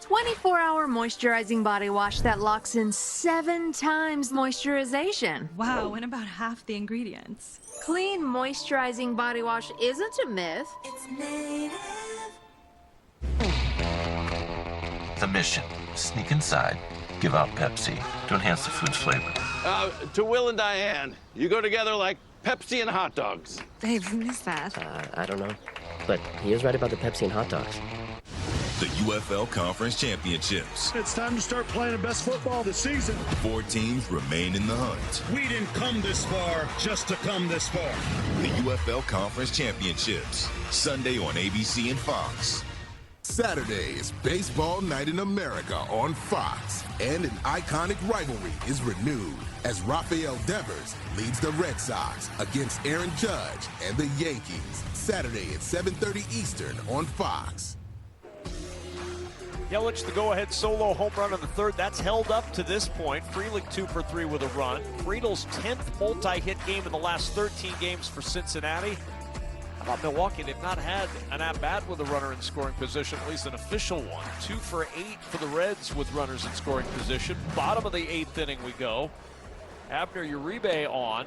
24-hour moisturizing body wash that locks in 7 times moisturization. Wow, and about half the ingredients. Clean moisturizing body wash isn't a myth. It's native. The mission: sneak inside, give out Pepsi to enhance the food's flavor. To Will and Diane, you go together like Pepsi and hot dogs. Babe, who is that? I don't know. But he is right about the Pepsi and hot dogs. The UFL Conference Championships. It's time to start playing the best football this season. 4 teams remain in the hunt. We didn't come this far just to come this far. The UFL Conference Championships. Sunday on ABC and Fox. Saturday is Baseball Night in America on Fox, and an iconic rivalry is renewed as Rafael Devers leads the Red Sox against Aaron Judge and the Yankees. Saturday at 7:30 Eastern on Fox. Yelich, the go-ahead solo home run in the third. That's held up to this point. Frelick 2 for 3 with a run. Friedel's 10th multi-hit game in the last 13 games for Cincinnati. How about Milwaukee? They've not had an at-bat with a runner in scoring position, at least an official one. 2 for 8 for the Reds with runners in scoring position. Bottom of the 8th inning we go. Abner Uribe on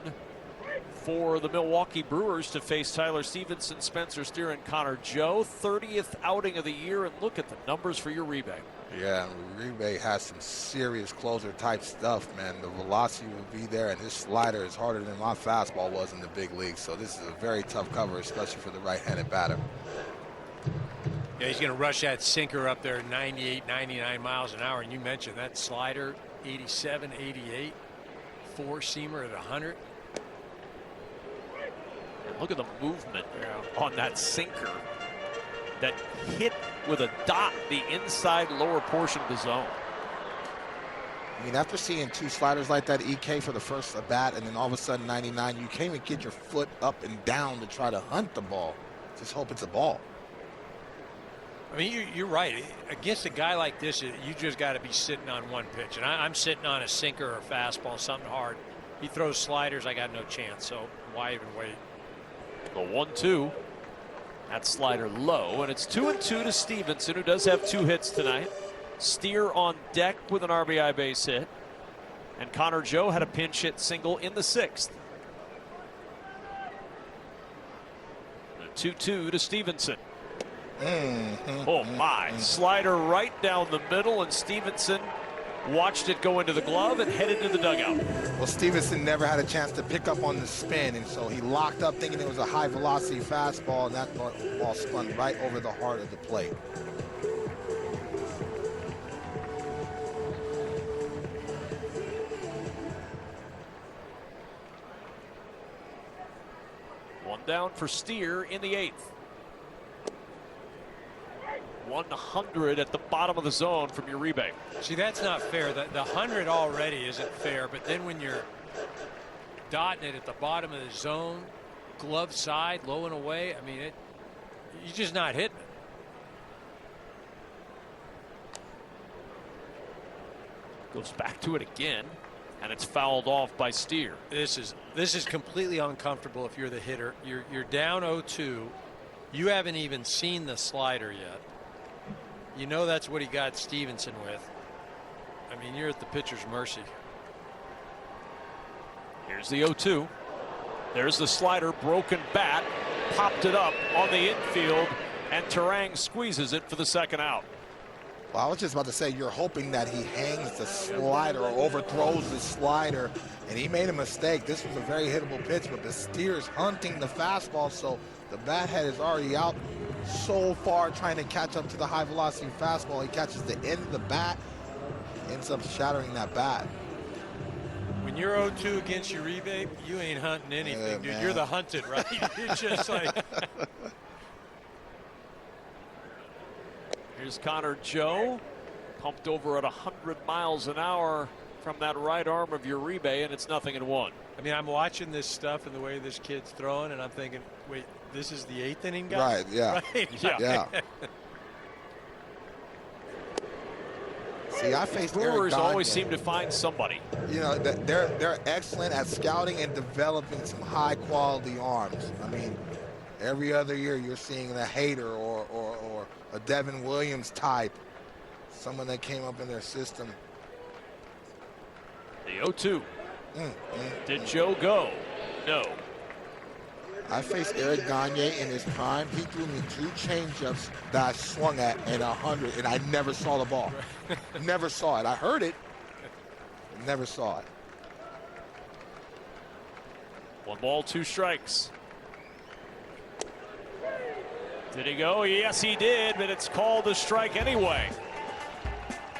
for the Milwaukee Brewers to face Tyler Stevenson, Spencer Steer, and Connor Joe. 30th outing of the year, and look at the numbers for Uribe. Yeah, Uribe has some serious closer type stuff, man. The velocity will be there, and his slider is harder than my fastball was in the big leagues. So this is a very tough cover, especially for the right-handed batter. Yeah, he's going to rush that sinker up there 98, 99 miles an hour. And you mentioned that slider, 87, 88. Four-seamer at 100. And look at the movement on that sinker that hit with a dot the inside lower portion of the zone. I mean, after seeing 2 sliders like that, EK, for the first at bat, and then all of a sudden 99, you can't even get your foot up and down to try to hunt the ball. Just hope it's a ball. I mean, you're right. Against a guy like this, you just got to be sitting on one pitch. And I'm sitting on a sinker or a fastball, something hard. He throws sliders, I got no chance. So why even wait? The 1-2. That slider low, and it's 2-2 to Stevenson, who does have 2 hits tonight. Steer on deck with an RBI base hit, and Connor Joe had a pinch hit single in the 6th. 2-2 to Stevenson. Oh my, slider right down the middle, and Stevenson watched it go into the glove and headed to the dugout. Well, Stevenson never had a chance to pick up on the spin, and so he locked up thinking it was a high velocity fastball, and that ball spun right over the heart of the plate. One down for Steer in the 8th. 100 at the bottom of the zone from Uribe. See, that's not fair. The 100 already isn't fair, but then when you're dotting it at the bottom of the zone, glove side, low and away, I mean, you're just not hitting it. Goes back to it again, and it's fouled off by Steer. This is completely uncomfortable if you're the hitter. You're down 0-2. You haven't even seen the slider yet. You know that's what he got Stevenson with. I mean, you're at the pitcher's mercy. Here's the 0-2. There's the slider, broken bat, popped it up on the infield, and Terang squeezes it for the 2nd out. Well, I was just about to say, you're hoping that he hangs the slider or overthrows the slider, and he made a mistake. This was a very hittable pitch, but the Steer's hunting the fastball, so the bat head is already out so far trying to catch up to the high velocity fastball. He catches the end of the bat, ends up shattering that bat. When you're 0-2 against Uribe, you ain't hunting anything, dude. Man. You're the hunted, right? You're just like... Here's Connor Joe, pumped over at 100 miles an hour from that right arm of Uribe, and it's 0-1. I mean, I'm watching this stuff and the way this kid's throwing, and I'm thinking, wait, this is the 8th inning guy? Right, yeah. Right? Yeah. See, I faced Brewers always seem to find somebody. You know, they're excellent at scouting and developing some high-quality arms. I mean, every other year you're seeing a Hader or a Devin Williams type, someone that came up in their system. The 0-2. Did Joe go? No. I faced Eric Gagne in his prime. He threw me 2 changeups that I swung at 100, and I never saw the ball. Never saw it. I heard it, never saw it. 1 ball, 2 strikes. Did he go? Yes, he did, but it's called a strike anyway.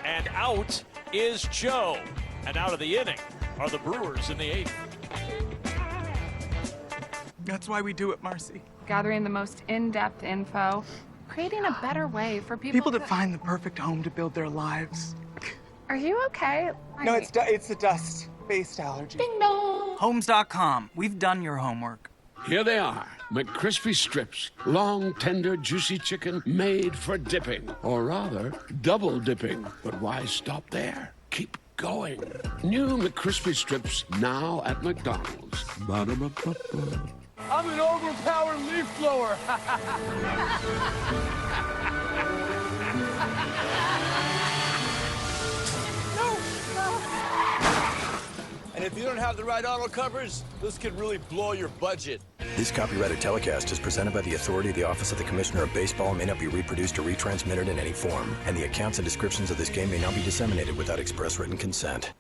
And out is Joe. And out of the inning are the Brewers in the 8th. That's why we do it, Marcy. Gathering the most in-depth info, creating a better way for people to find the perfect home to build their lives. Are you okay? No, it's the dust-based allergy. Ding dong. Homes.com. We've done your homework. Here they are, McCrispy strips. Long, tender, juicy chicken made for dipping. Or rather, double dipping. But why stop there? Keep going. New McCrispy strips now at McDonald's. Ba-da-ba-ba-ba. I'm an overpowered leaf blower. And if you don't have the right auto covers, this could really blow your budget. This copyrighted telecast is presented by the authority of the Office of the Commissioner of Baseball and may not be reproduced or retransmitted in any form. And the accounts and descriptions of this game may not be disseminated without express written consent.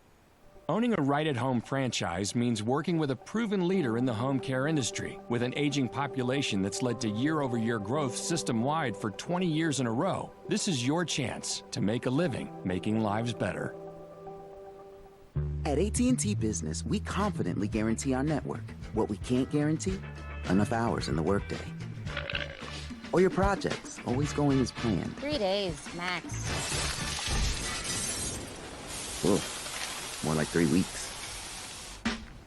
Owning a right-at-home franchise means working with a proven leader in the home care industry. With an aging population that's led to year-over-year growth system-wide for 20 years in a row, this is your chance to make a living making lives better. At AT&T Business, we confidently guarantee our network. What we can't guarantee? Enough hours in the workday. Or your projects always going as planned. 3 days, max. Oof. More like 3 weeks.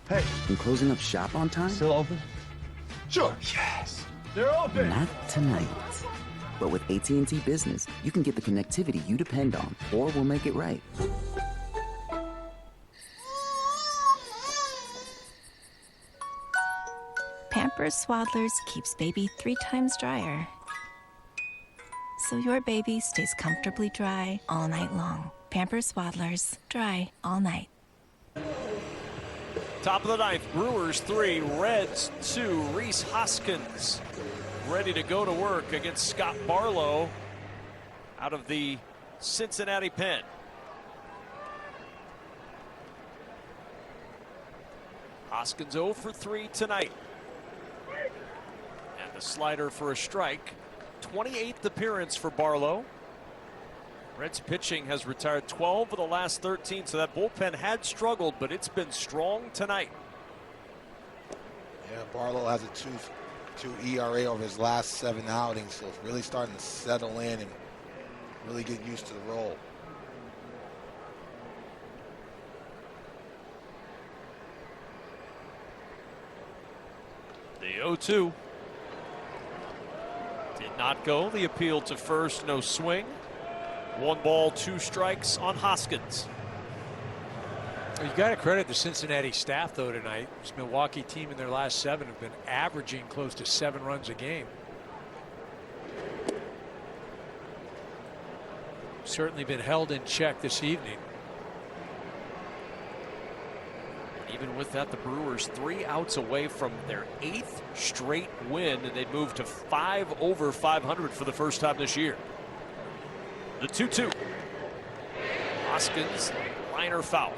Hey. And closing up shop on time? Still open? Sure. Yes. They're open. Not tonight. But with AT&T Business, you can get the connectivity you depend on, or we'll make it right. Pampers Swaddlers keeps baby 3 times drier. So your baby stays comfortably dry all night long. Pampers Swaddlers, dry all night. Top of the 9th, Brewers 3, Reds 2. Rhys Hoskins ready to go to work against Scott Barlow out of the Cincinnati pen. Hoskins 0 for 3 tonight. And the slider for a strike. 28th appearance for Barlow. Reds pitching has retired 12 of the last 13, so that bullpen had struggled, but it's been strong tonight. Yeah, Barlow has a 2 ERA over his last 7 outings, so it's really starting to settle in and really get used to the role. The 0-2 did not go. The appeal to first, no swing. 1 ball, 2 strikes on Hoskins. You got to credit the Cincinnati staff, though, tonight. This Milwaukee team in their last 7 have been averaging close to 7 runs a game. Certainly been held in check this evening. Even with that, the Brewers 3 outs away from their 8th straight win, and they'd moved to 5 over 500 for the first time this year. The 2-2. Hoskins, liner foul.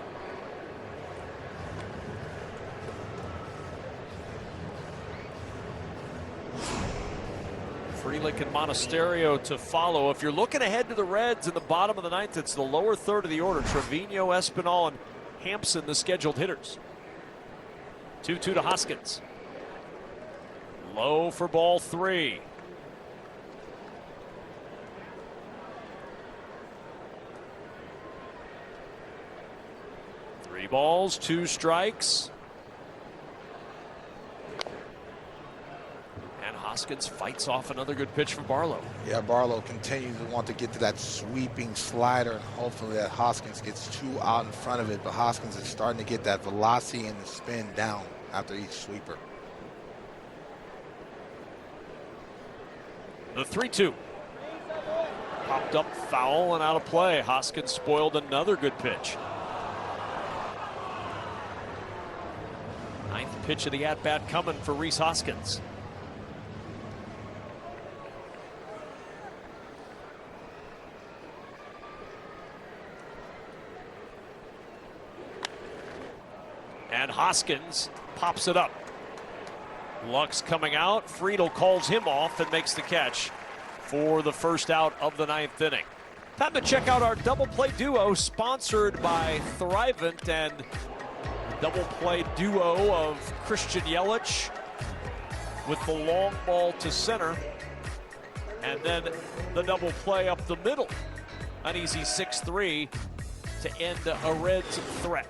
Frelick and Monasterio to follow. If you're looking ahead to the Reds in the bottom of the 9th, it's the lower third of the order. Trevino, Espinal, and Hampson, the scheduled hitters. 2-2 to Hoskins. Low for ball 3. Three balls, 2 strikes. And Hoskins fights off another good pitch from Barlow. Yeah, Barlow continues to want to get to that sweeping slider, and hopefully that Hoskins gets 2 out in front of it. But Hoskins is starting to get that velocity and the spin down after each sweeper. The 3-2. Popped up foul and out of play. Hoskins spoiled another good pitch. 9th pitch of the at-bat coming for Rhys Hoskins. And Hoskins pops it up. Lux coming out. Friedel calls him off and makes the catch for the first out of the 9th inning. Time to check out our double play duo sponsored by Thrivent, and double play duo of Christian Yelich with the long ball to center, and then the double play up the middle. An easy 6-3 to end a Reds threat.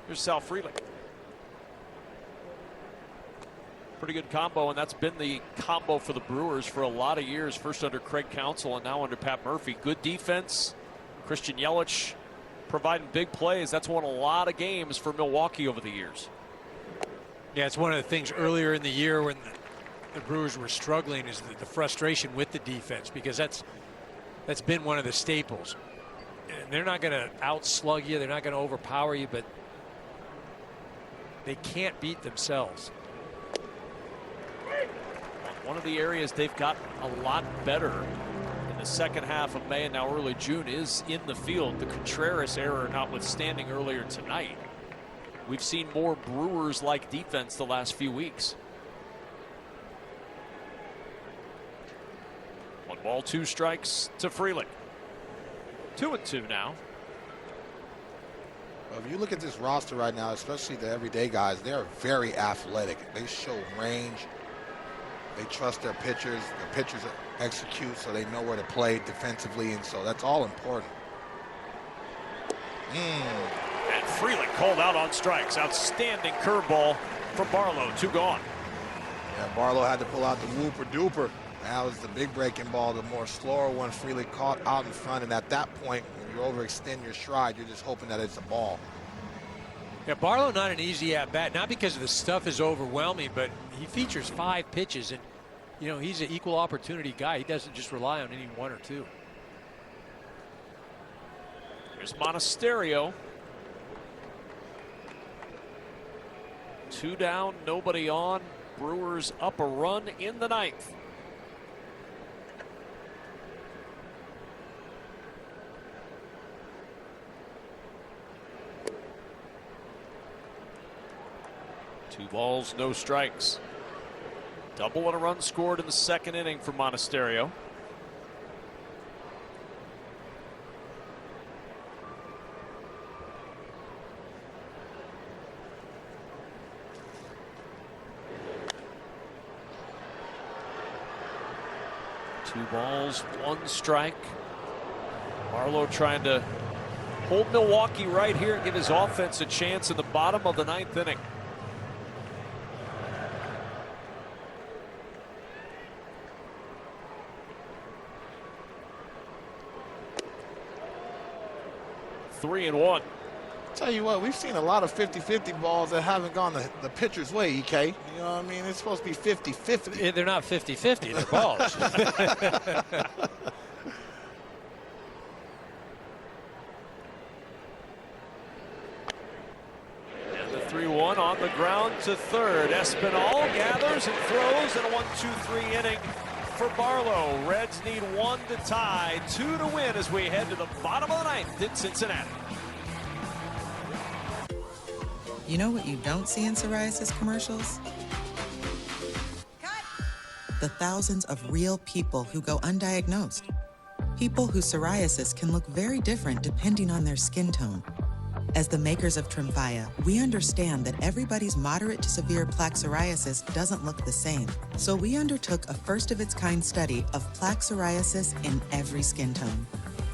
Here's Sal Frelick. Pretty good combo, and that's been the combo for the Brewers for a lot of years. First under Craig Counsell and now under Pat Murphy. Good defense. Christian Yelich providing big plays. That's won a lot of games for Milwaukee over the years. Yeah, it's one of the things earlier in the year when the Brewers were struggling is the frustration with the defense, because that's been one of the staples. And they're not going to outslug you. They're not going to overpower you, but they can't beat themselves. One of the areas they've gotten a lot better in the second half of May and now early June is in the field. The Contreras error notwithstanding earlier tonight, we've seen more Brewers-like defense the last few weeks. 1 ball, 2 strikes to Frelick. 2-2 now. Well, if you look at this roster right now, especially the everyday guys, they're very athletic. They show range. They trust their pitchers. The pitchers execute, so they know where to play defensively, and so that's all important. And Frelick called out on strikes. Outstanding curveball from Barlow. 2 gone. Yeah, Barlow had to pull out the whooper duper. That was the big breaking ball, the more slower one. Frelick caught out in front, and at that point, when you overextend your stride, you're just hoping that it's a ball. Yeah, Barlow not an easy at bat, not because the stuff is overwhelming, but he features 5 pitches, and you know he's an equal opportunity guy. He doesn't just rely on any 1 or 2. Here's Monasterio. 2 down, nobody on. Brewers up a run in the 9th. Two balls, no strikes. Double and a run scored in the 2nd inning for Monasterio. Two balls, 1 strike. Barlow trying to hold Milwaukee right here and give his offense a chance in the bottom of the 9th inning. Three and 1. Tell you what, we've seen a lot of 50-50 balls that haven't gone the pitcher's way, EK. You know what I mean? It's supposed to be 50-50. They're not 50-50, they're balls. And the 3-1 on the ground to third. Espinal gathers and throws in a 1-2-3 inning for Barlow. Reds need 1 to tie, 2 to win as we head to the bottom of the 9th in Cincinnati. You know what you don't see in psoriasis commercials? The thousands of real people who go undiagnosed. People whose psoriasis can look very different depending on their skin tone. As the makers of Tremfya, we understand that everybody's moderate to severe plaque psoriasis doesn't look the same. So we undertook a first-of-its-kind study of plaque psoriasis in every skin tone.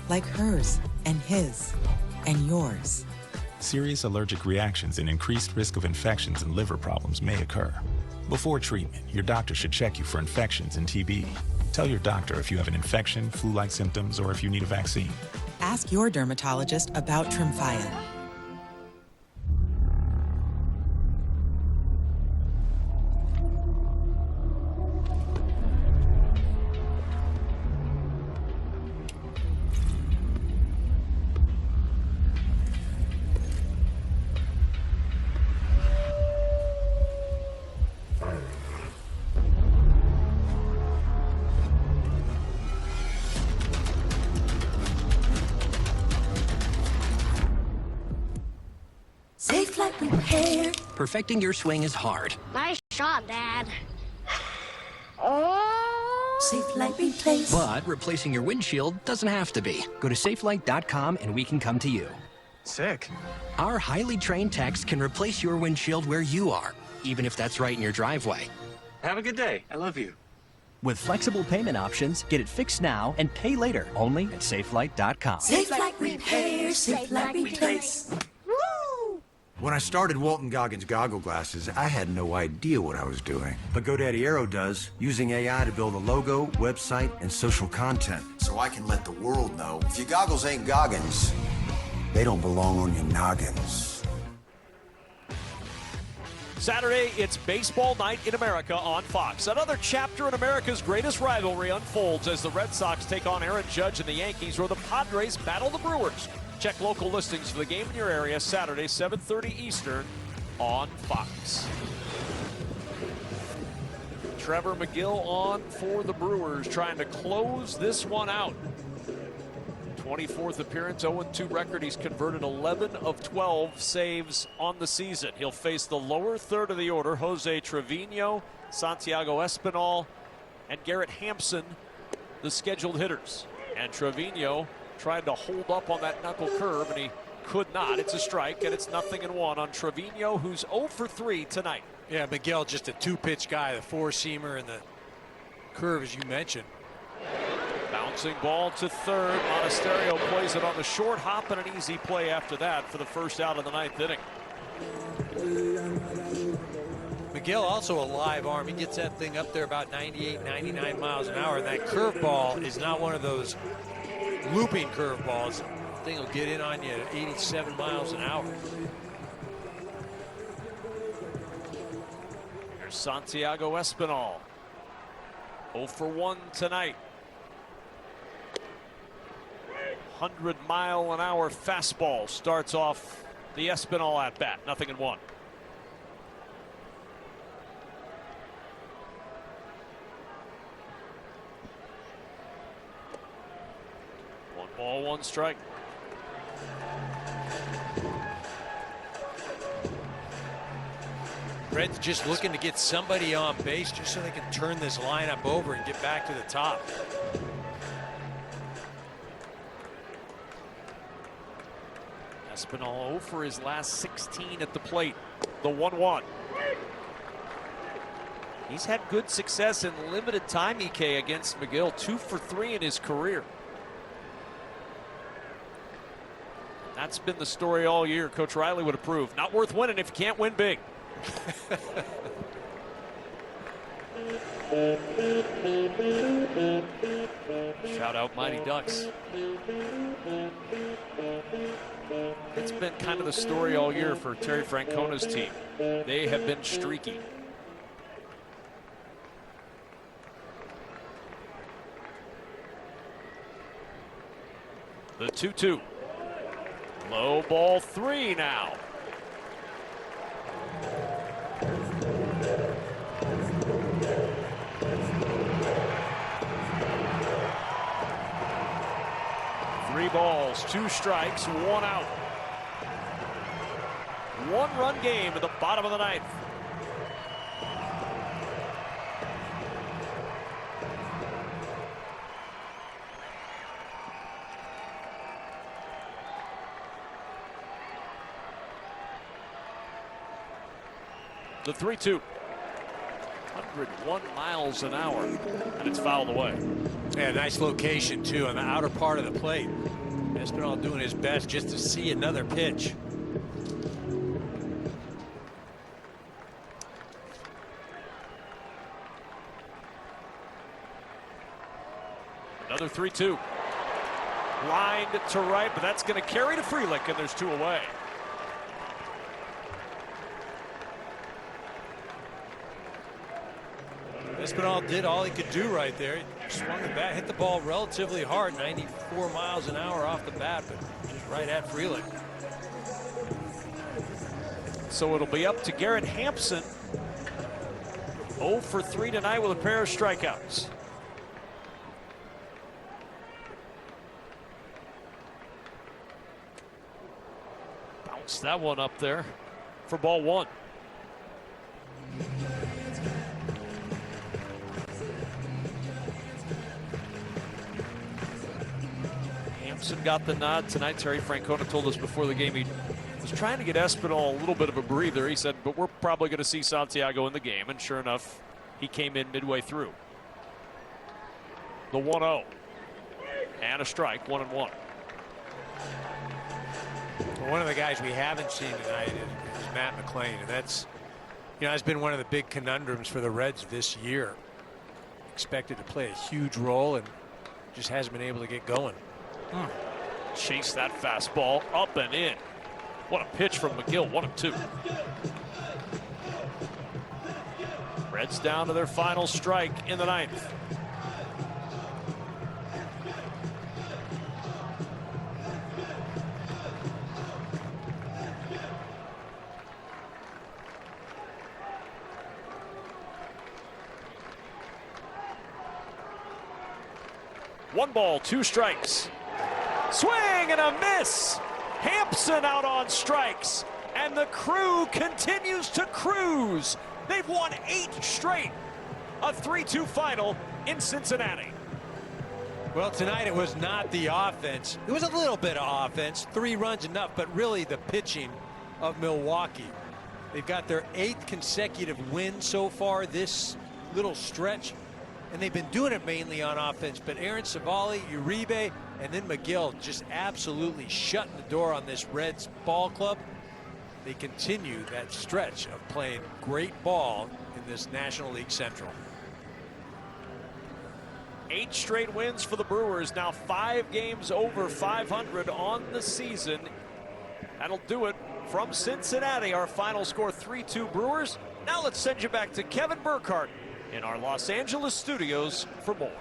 Like hers, and his, and yours. Serious allergic reactions and increased risk of infections and liver problems may occur. Before treatment, your doctor should check you for infections and TB. Tell your doctor if you have an infection, flu-like symptoms, or if you need a vaccine. Ask your dermatologist about Tremfya. repair. Perfecting your swing is hard. Nice shot, Dad. Safe Light Replace. But replacing your windshield doesn't have to be. Go to safelight.com and we can come to you. Sick. Our highly trained techs can replace your windshield where you are, even if that's right in your driveway. Have a good day. I love you. With flexible payment options, get it fixed now and pay later only at safelight.com. Safe Light Repair. Safe Light Replace. Woo! When I started Walton Goggins Goggle Glasses, I had no idea what I was doing. But GoDaddy Aero does, using AI to build a logo, website, and social content. So I can let the world know if your goggles ain't Goggins, they don't belong on your noggins. Saturday, it's baseball night in America on Fox. Another chapter in America's greatest rivalry unfolds as the Red Sox take on Aaron Judge and the Yankees, or the Padres battle the Brewers. Check local listings for the game in your area Saturday, 7:30 Eastern on Fox. Trevor McGill on for the Brewers, trying to close this one out. 24th appearance, 0-2 record. He's converted 11 of 12 saves on the season. He'll face the lower third of the order, Jose Trevino, Santiago Espinal, and Garrett Hampson, the scheduled hitters. And Trevino tried to hold up on that knuckle curve, and he could not. It's a strike, and it's 0-1 on Trevino, who's 0 for 3 tonight. Yeah, Miguel, just a two-pitch guy, the four-seamer and the curve, as you mentioned. Bouncing ball to third. Monasterio plays it on the short hop, and an easy play after that for the first out of the ninth inning. Miguel also a live arm. He gets that thing up there about 98, 99 miles an hour. And that curveball is not one of those looping curveballs. The thing will get in on you at 87 miles an hour. There's Santiago Espinal. 0 for 1 tonight. 100-mile-an-hour fastball starts off the Espinal at bat. 0-1. 1 ball, 1 strike. Reds just looking to get somebody on base just so they can turn this lineup over and get back to the top. Espinal 0 for his last 16 at the plate. The 1-1. He's had good success in limited time, EK, against McGill. 2 for 3 in his career. That's been the story all year. Coach Riley would approve. Not worth winning if you can't win big. Shout out Mighty Ducks. It's been kind of the story all year for Terry Francona's team. They have been streaky. The 2-2. Low ball 3 now. Three balls, 2 strikes, 1 out. 1-run game at the bottom of the ninth. The 3-2. 101 miles an hour, and it's fouled away. Yeah, nice location, too, on the outer part of the plate. Espinal doing his best just to see another pitch. Another 3-2. Lined to right, but that's going to carry to Frelick, and there's 2 away. Espinal did all he could do right there. He swung the bat, hit the ball relatively hard, 94 miles an hour off the bat, but just right at Frelick. So it'll be up to Garrett Hampson. 0 for 3 tonight with a pair of strikeouts. Bounce that one up there. for ball one. Hampson got the nod tonight. Terry Francona told us before the game he was trying to get Espinal a little bit of a breather. He said, but we're probably going to see Santiago in the game. And sure enough, he came in midway through. The 1-0. And a strike, 1-1. One of the guys we haven't seen tonight is Matt McLean, and that's, has been one of the big conundrums for the Reds this year. Expected to play a huge role and just hasn't been able to get going. Chase that fastball up and in. What a pitch from McGill, 1-2. Reds down to their final strike in the ninth. One ball, two strikes. Swing and a miss. Hampson out on strikes. And the crew continues to cruise. They've won 8 straight. A 3-2 final in Cincinnati. Well, tonight it was not the offense. It was a little bit of offense. 3 runs enough, but really the pitching of Milwaukee. They've got their 8th consecutive win so far this little stretch. And they've been doing it mainly on offense, but Aaron Savali, Uribe, and then McGill just absolutely shutting the door on this Reds ball club. They continue that stretch of playing great ball in this National League Central. 8 straight wins for the Brewers, now 5 games over 500 on the season. That'll do it from Cincinnati. Our final score 3-2 Brewers. Now let's send you back to Kevin Burkhardt in our Los Angeles studios for more.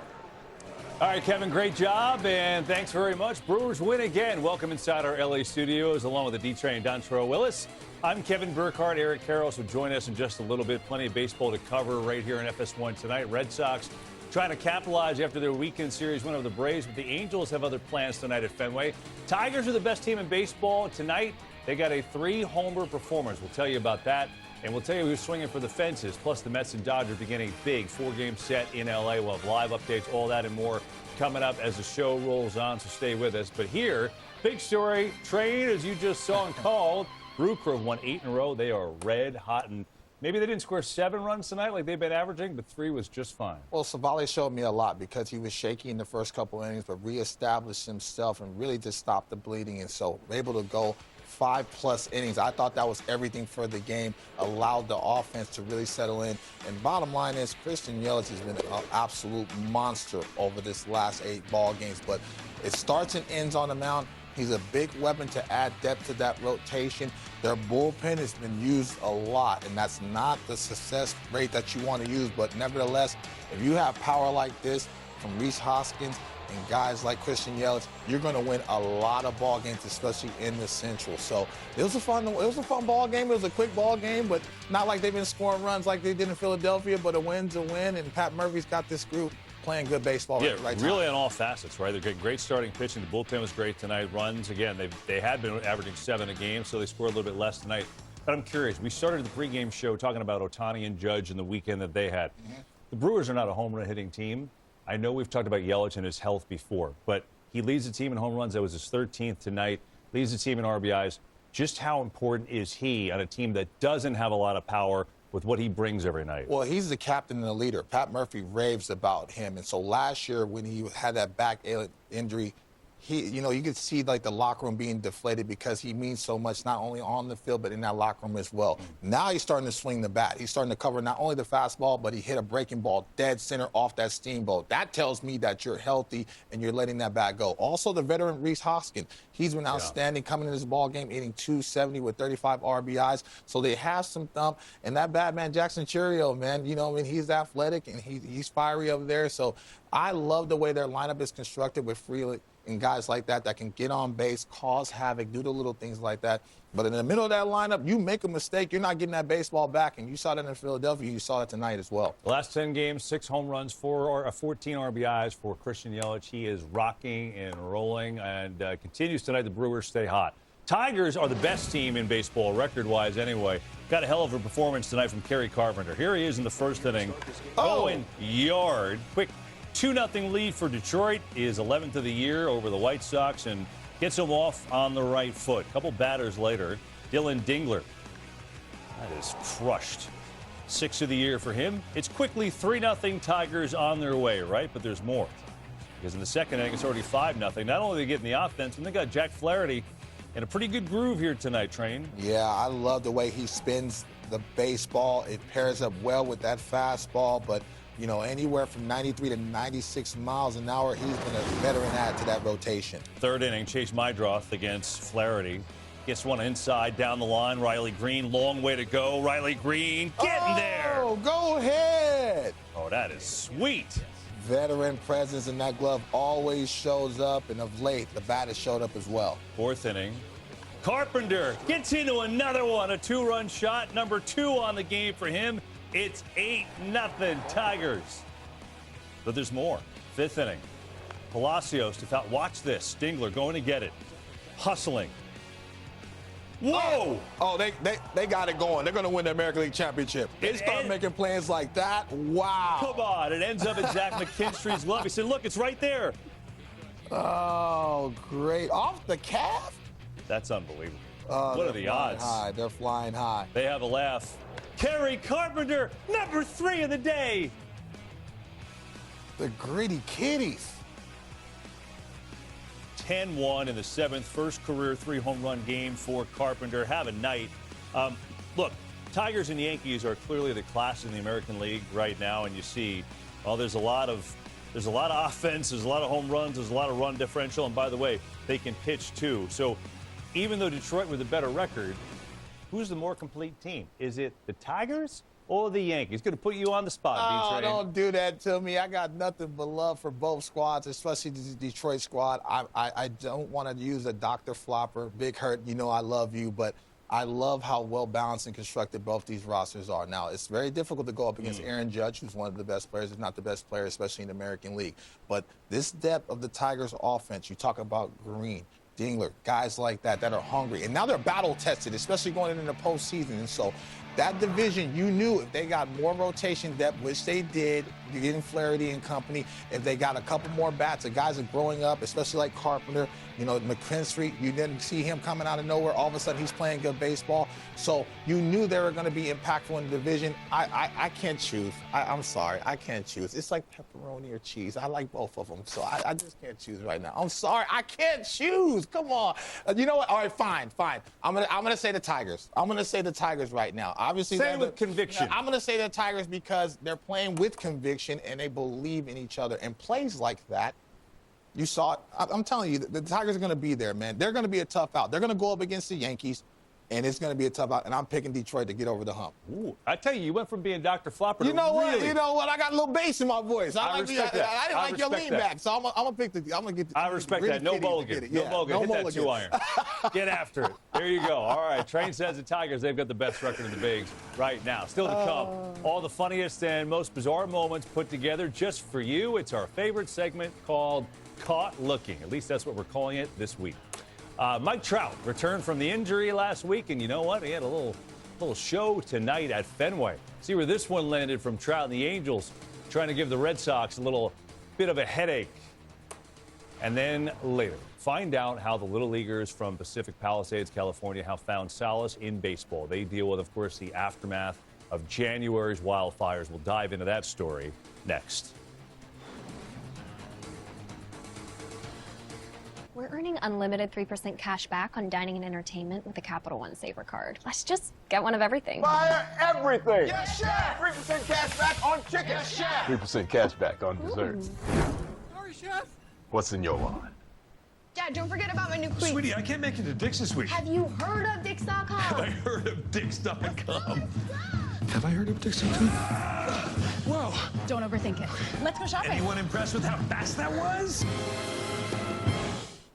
All right, Kevin, great job, and thanks very much. Brewers win again. Welcome inside our LA studios, along with the D-Train, Dontrell Willis. I'm Kevin Burkhardt. Eric Karros will join us in just a little bit. Plenty of baseball to cover right here in FS1 tonight. Red Sox trying to capitalize after their weekend series win over the Braves, but the Angels have other plans tonight at Fenway. Tigers are the best team in baseball tonight. They got a 3-homer performance. We'll tell you about that. And we'll tell you who's swinging for the fences. Plus, the Mets and Dodgers begin a big 4-game set in LA. We'll have live updates, all that and more coming up as the show rolls on, so stay with us. But here, big story. Train, as you just saw and called. Brew Crew won 8 in a row. They are red hot, and maybe they didn't score 7 runs tonight like they've been averaging, but 3 was just fine. Well, Savali showed me a lot because he was shaky in the first couple innings, but reestablished himself and really just stopped the bleeding, and so able to go 5+ innings. I thought that was everything for the game, allowed the offense to really settle in. And bottom line is, Christian Yelich has been an absolute monster over this last 8 ball games. But it starts and ends on the mound. He's a big weapon to add depth to that rotation. Their bullpen has been used a lot, and that's not the success rate that you want to use. But nevertheless, if you have power like this from Rhys Hoskins and guys like Christian Yelich, you're going to win a lot of ball games, especially in the Central. So it was a fun ball game. It was a quick ball game, but not like they've been scoring runs like they did in Philadelphia. But a win's a win, and Pat Murphy's got this group playing good baseball. Yeah, at the right really time. on all facets, right? They're getting great starting pitching. The bullpen was great tonight. Runs, again, they had been averaging 7 a game, so they scored a little bit less tonight. But I'm curious. We started the pregame show talking about Ohtani and Judge and the weekend that they had. The Brewers are not a home run hitting team. I know we've talked about Yelich and his health before, but he leads the team in home runs. That was his 13th tonight. Leads the team in RBIs. Just how important is he on a team that doesn't have a lot of power with what he brings every night? Well, he's the captain and the leader. Pat Murphy raves about him. And so last year when he had that back injury, you could see like the locker room being deflated because he means so much, not only on the field, but in that locker room as well. Now he's starting to swing the bat. He's starting to cover not only the fastball, but he hit a breaking ball dead center off that steamboat. That tells me that you're healthy and you're letting that bat go. Also, the veteran Rhys Hoskins, he's been outstanding coming in this ball game, hitting .270 with 35 RBIs. So they have some thump. And that Batman Jackson Churio, man, he's athletic and he's fiery over there. So I love the way their lineup is constructed with Freeland and guys like that can get on base, cause havoc, do the little things like that. But in the middle of that lineup, you make a mistake, you're not getting that baseball back. And you saw that in Philadelphia. You saw it tonight as well. The last 10 games, 6 home runs, 14 RBIs for Christian Yelich. He is rocking and rolling and continues tonight. The Brewers stay hot. Tigers are the best team in baseball, record-wise anyway. Got a hell of a performance tonight from Kerry Carpenter. Here he is in the first inning, going yard. Quick 2-0 lead for Detroit, is 11th of the year over the White Sox, and gets him off on the right foot. A couple batters later, Dylan Dingler. That is crushed. 6th of the year for him. It's quickly 3-0 Tigers on their way, right? But there's more. Because in the second inning, it's already 5-0. Not only are they getting the offense, and they got Jack Flaherty in a pretty good groove here tonight, Train. Yeah, I love the way he spins the baseball. It pairs up well with that fastball, but, you know, anywhere from 93 to 96 miles an hour, he's been a veteran add to that rotation. Third inning, Chase Mydroth against Flaherty. Gets one inside, down the line. Riley Green, long way to go. Riley Green getting there. Oh, go ahead. Oh, that is sweet. Veteran presence in that glove always shows up, and of late, the bat has showed up as well. Fourth inning. Carpenter gets into another one, a 2-run shot, number 2 on the game for him. It's 8-0 Tigers. But there's more. Fifth inning. Palacios to foul. Watch this. Dingler going to get it. Hustling. Whoa! Oh, they got it going. They're going to win the American League Championship. They start making plans like that. Wow. Come on. It ends up in Zach McKinstry's glove. He said, look, it's right there. Oh, great. Off the calf? That's unbelievable. What are the odds? High. They're flying high. They have a laugh. Kerry Carpenter, number 3 of the day. The Gritty Kitties. 10-1 in the 7th, first career 3-home-run game for Carpenter. Have a night. Look, Tigers and Yankees are clearly the class in the American League right now, and you see, well, there's a lot of offense, there's a lot of home runs, there's a lot of run differential, and by the way, they can pitch too. So even though Detroit with a better record, who's the more complete team? Is it the Tigers or the Yankees? Going to put you on the spot, Oh, D-Train. don't do that to me. I got nothing but love for both squads, especially the Detroit squad. I don't want to use a Dr. Flopper. Big Hurt, you know I love you, but I love how well-balanced and constructed both these rosters are. Now, it's very difficult to go up against Aaron Judge, who's one of the best players, if not the best player, especially in the American League. But this depth of the Tigers' offense, you talk about Green, Dingler, guys like that are hungry. And now they're battle-tested, especially going into the postseason. And so that division, you knew if they got more rotation depth, which they did, you're getting Flaherty and company, if they got a couple more bats, the guys are growing up, especially like Carpenter, you know, McKinstry, you didn't see him coming out of nowhere. All of a sudden, he's playing good baseball. So you knew they were going to be impactful in the division. I can't choose. I'm sorry. I can't choose. It's like pepperoni or cheese. I like both of them. So I just can't choose right now. I'm sorry. I can't choose. Come on. You know what? All right, fine. I'm gonna say the Tigers. I'm going to say the Tigers right now. Obviously, say with conviction. I'm going to say the Tigers because they're playing with conviction and they believe in each other. And plays like that, you saw it. I'm telling you, the Tigers are going to be there, man. They're going to be a tough out. They're going to go up against the Yankees, and it's going to be a tough out. And I'm picking Detroit to get over the hump. Ooh, I tell you, you went from being Dr. Flopper to You know what? really... You know what? I got a little bass in my voice. I respect that. I didn't like your lean back, so I'm gonna pick the. I'm gonna get. I respect that. No mulligan. No mulligan. Hit that 2-iron. Get after it. There you go. All right. Train says the Tigers, they've got the best record in the bigs right now. Still to come, all the funniest and most bizarre moments put together just for you. It's our favorite segment called Caught Looking. At least that's what we're calling it this week. Mike Trout returned from the injury last week, and you know what? He had a little show tonight at Fenway. See where this one landed from Trout and the Angels, trying to give the Red Sox a little bit of a headache. And then later, find out how the Little Leaguers from Pacific Palisades, California, have found solace in baseball. They deal with, of course, the aftermath of January's wildfires. We'll dive into that story next. We're earning unlimited 3% cash back on dining and entertainment with the Capital One Saver card. Let's just get one of everything. Buy everything. Yes, chef. 3% cash back on chicken. Yes, chef. 3% cash back on desserts. Sorry, Chef. What's in your wallet? Dad, don't forget about my new cleat. Sweetie, I can't make it to Dick's this week. Have you heard of Dix.com? Have I heard of Dix.com? Have I heard of Dix.com? Whoa. Don't overthink it. Let's go shopping. Anyone impressed with how fast that was?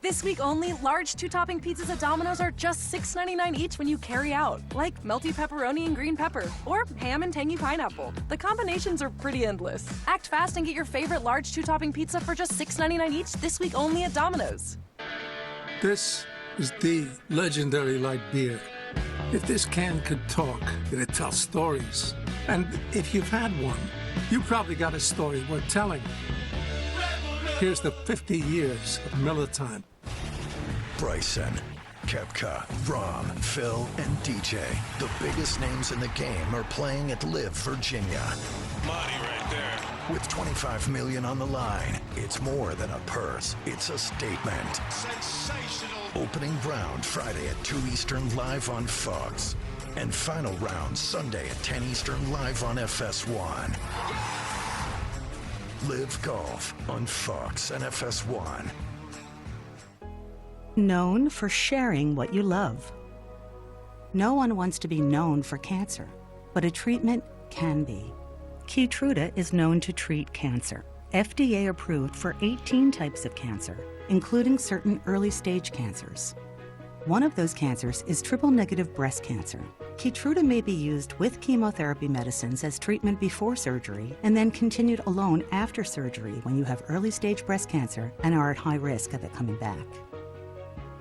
This week only, large 2-topping pizzas at Domino's are just $6.99 each when you carry out, like melty pepperoni and green pepper, or ham and tangy pineapple. The combinations are pretty endless. Act fast and get your favorite large 2-topping pizza for just $6.99 each this week only at Domino's. This is the legendary light beer. If this can could talk, it'd tell stories. And if you've had one, you probably got a story worth telling. Here's the 50 years of Miller time. Bryson, Kepka, Rom, Phil, and DJ. The biggest names in the game are playing at Live Virginia. Money right there. With $25 million on the line, it's more than a purse. It's a statement. Sensational. Opening round Friday at 2 Eastern live on Fox. And final round Sunday at 10 Eastern live on FS1. Live Golf on Fox and FS1. Known for sharing what you love. No one wants to be known for cancer, but a treatment can be. Keytruda is known to treat cancer. FDA approved for 18 types of cancer, including certain early-stage cancers. One of those cancers is triple-negative breast cancer. Keytruda may be used with chemotherapy medicines as treatment before surgery and then continued alone after surgery when you have early-stage breast cancer and are at high risk of it coming back.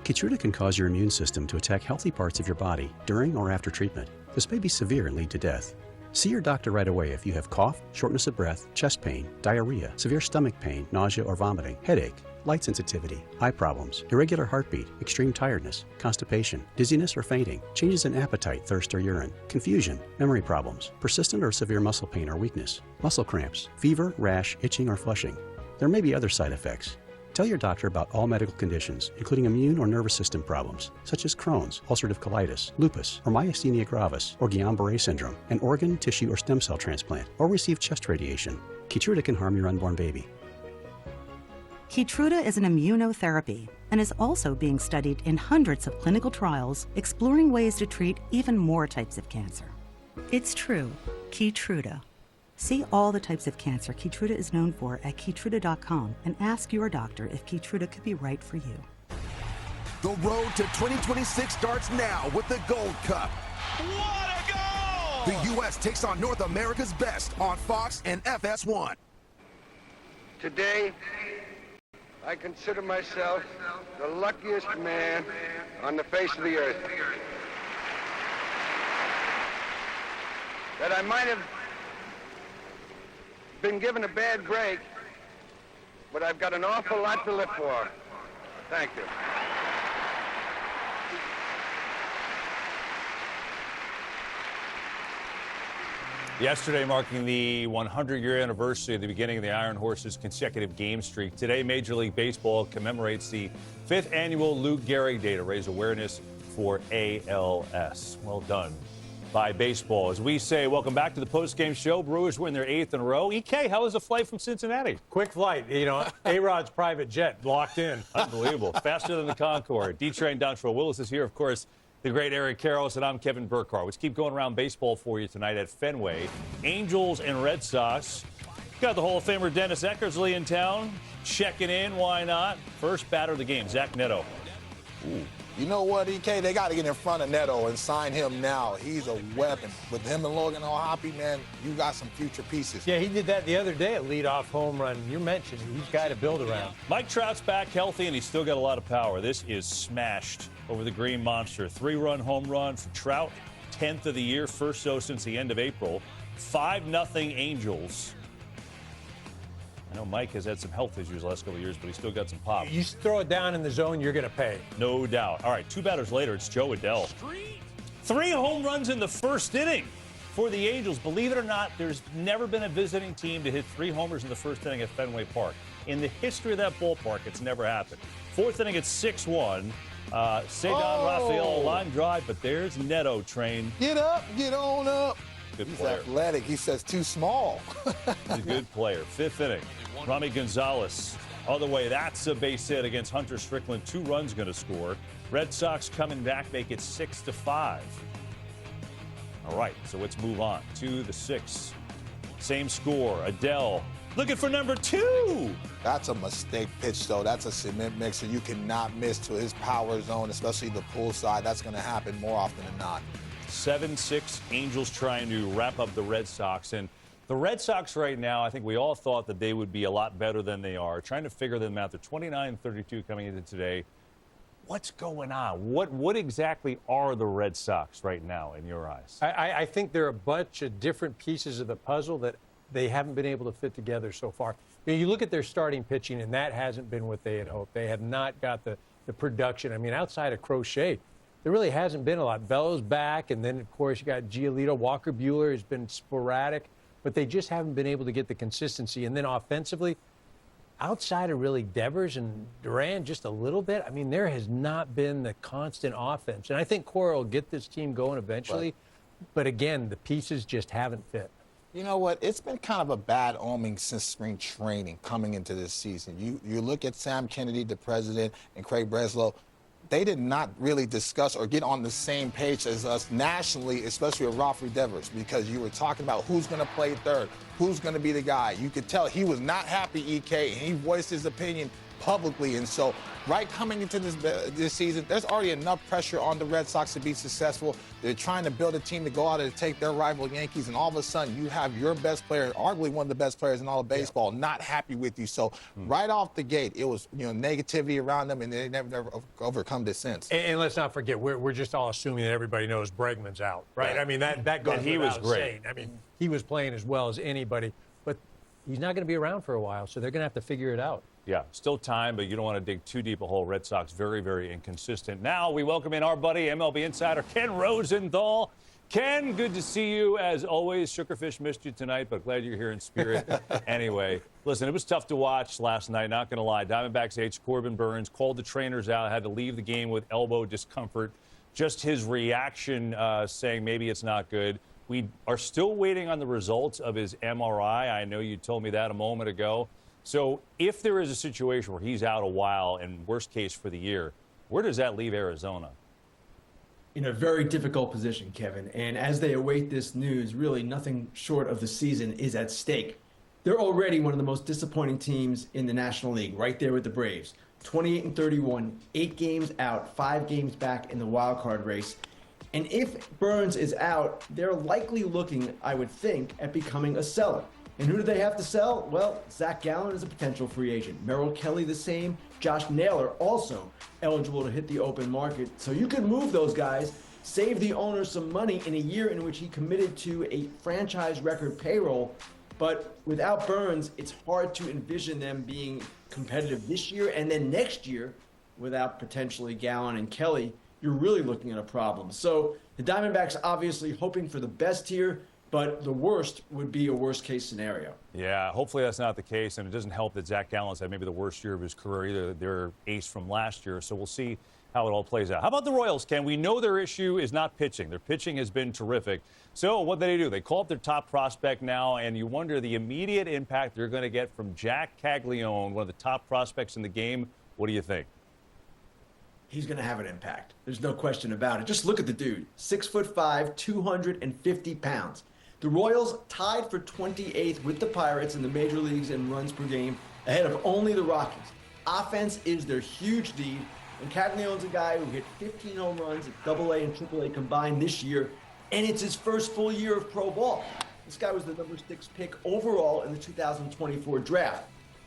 Keytruda can cause your immune system to attack healthy parts of your body during or after treatment. This may be severe and lead to death. See your doctor right away if you have cough, shortness of breath, chest pain, diarrhea, severe stomach pain, nausea or vomiting, headache, light sensitivity, eye problems, irregular heartbeat, extreme tiredness, constipation, dizziness or fainting, changes in appetite, thirst or urine, confusion, memory problems, persistent or severe muscle pain or weakness, muscle cramps, fever, rash, itching or flushing. There may be other side effects. Tell your doctor about all medical conditions, including immune or nervous system problems, such as Crohn's, ulcerative colitis, lupus, or myasthenia gravis, or Guillain-Barré syndrome, an organ, tissue, or stem cell transplant, or receive chest radiation. Keytruda can harm your unborn baby. Keytruda is an immunotherapy and is also being studied in hundreds of clinical trials exploring ways to treat even more types of cancer. It's true, Keytruda. See all the types of cancer Keytruda is known for at Keytruda.com and ask your doctor if Keytruda could be right for you. The road to 2026 starts now with the Gold Cup. What a goal! The U.S. takes on North America's best on Fox and FS1. Today, I consider myself the luckiest man on the face of the earth. That I might have been given a bad break, but I've got an awful lot to live for. Thank you. Yesterday marking the 100-year anniversary of the beginning of the Iron Horse's consecutive game streak. Today, Major League Baseball commemorates the 5th annual Lou Gehrig Day to raise awareness for ALS. Well done by baseball. As we say, welcome back to the postgame show. Brewers win their 8th in a row. EK, how was the flight from Cincinnati? Quick flight. You know, A-Rod's private jet locked in. Unbelievable. Faster than the Concorde. D-Train Dontrell Willis is here, of course. The great Eric Karros, and I'm Kevin Burkhardt. Let's keep going around baseball for you tonight at Fenway. Angels and Red Sox. Got the Hall of Famer Dennis Eckersley in town. Checking in, why not? First batter of the game, Zach Neto. Ooh. You know what, EK? They got to get in front of Neto and sign him now. He's a weapon. With him and Logan O'Hoppe, man, you got some future pieces. Yeah, he did that the other day, a leadoff home run. You mentioned he's got to build around. Mike Trout's back healthy, and he's still got a lot of power. This is smashed over the Green Monster. 3-run home run for Trout, 10th of the year, first so since the end of April. 5-0 Angels. I know Mike has had some health issues the last couple of years, but he's still got some pop. You throw it down in the zone, you're going to pay. No doubt. All right, 2 batters later, it's Joe Adell. 3 home runs in the first inning for the Angels. Believe it or not, there's never been a visiting team to hit 3 homers in the first inning at Fenway Park. In the history of that ballpark, it's never happened. 4th inning, it's 6-1. Cedar Rafael, line drive, but there's Neto, Train. Get up, get on up. Good He's player. athletic. He says too small. He's a good player. 5th inning. Rami Gonzalez, other way. That's a base hit against Hunter Strickland. 2 runs going to score. Red Sox coming back, make it 6-5. All right, so let's move on to the 6th. Same score. Adell looking for number 2. That's a mistake pitch, though. That's a cement mixer. You cannot miss to his power zone, especially the pull side. That's going to happen more often than not. 7-6, Angels trying to wrap up the Red Sox. And the Red Sox right now, I think we all thought that they would be a lot better than they are. Trying to figure them out. They're 29-32 coming into today. What's going on? What exactly are the Red Sox right now in your eyes? I think there are a bunch of different pieces of the puzzle that they haven't been able to fit together so far. You look at their starting pitching, and that hasn't been what they had hoped. They have not got the production. I mean, outside of Crochet, there really hasn't been a lot. Bello's back, and then, of course, you got Giolito. Walker Buehler has been sporadic, but they just haven't been able to get the consistency. And then offensively, outside of really Devers and Duran just a little bit, I mean, there has not been the constant offense. And I think Cora will get this team going eventually. But again, the pieces just haven't fit. You know what? It's been kind of a bad omen since spring training coming into this season. You look at Sam Kennedy, the president, and Craig Breslow. They did not really discuss or get on the same page as us nationally, especially with Rafael Devers, because you were talking about who's going to play third, who's going to be the guy. You could tell he was not happy, EK, and he voiced his opinion publicly. And so right coming into this season, there's already enough pressure on the Red Sox to be successful. They're trying to build a team to go out and take their rival Yankees, and all of a sudden you have your best player, arguably one of the best players in all of baseball, not happy with you. So right off the gate, it was negativity around them, and they never overcome this since. And let's not forget, we're just all assuming that everybody knows Bregman's out, right? I mean, that goes he was without great. saying. I mean, he was playing as well as anybody, but he's not going to be around for a while, so they're going to have to figure it out. Yeah, still time, but you don't want to dig too deep a hole. Red Sox very, very inconsistent. Now we welcome in our buddy, MLB insider Ken Rosenthal. Ken, good to see you as always. Sugarfish missed you tonight, but glad you're here in spirit. Anyway, listen, it was tough to watch last night, not going to lie. Diamondbacks H. Corbin Burns called the trainers out, had to leave the game with elbow discomfort. Just his reaction saying maybe it's not good. We are still waiting on the results of his MRI. I know you told me that a moment ago. So if there is a situation where he's out a while, and worst case for the year, where does that leave Arizona? In a very difficult position, Kevin. And as they await this news, really nothing short of the season is at stake. They're already one of the most disappointing teams in the National League, right there with the Braves. 28-31, 8 games out, 5 games back in the wild card race. And if Burns is out, they're likely looking, I would think, at becoming a seller. And who do they have to sell? Well, Zach Gallen is a potential free agent. Merrill Kelly the same. Josh Naylor also eligible to hit the open market. So you could move those guys, save the owner some money in a year in which he committed to a franchise record payroll. But without Burns, it's hard to envision them being competitive this year. And then next year, without potentially Gallen and Kelly, you're really looking at a problem. So the Diamondbacks obviously hoping for the best here, but the worst would be a worst-case scenario. Yeah, hopefully that's not the case, and it doesn't help that Zach Gallen's had maybe the worst year of his career, either their ace from last year, so we'll see how it all plays out. How about the Royals, Ken? We know their issue is not pitching. Their pitching has been terrific. So what do? They call up their top prospect now, and you wonder the immediate impact they're going to get from Jack Caglione, one of the top prospects in the game. What do you think? He's going to have an impact. There's no question about it. Just look at the dude. 6'5", 250 pounds. The Royals tied for 28th with the Pirates in the major leagues in runs per game, ahead of only the Rockies. Offense is their huge lead, and Caglianone's a guy who hit 15 home runs at AA and AAA combined this year, and it's his first full year of pro ball. This guy was the number 6 pick overall in the 2024 draft.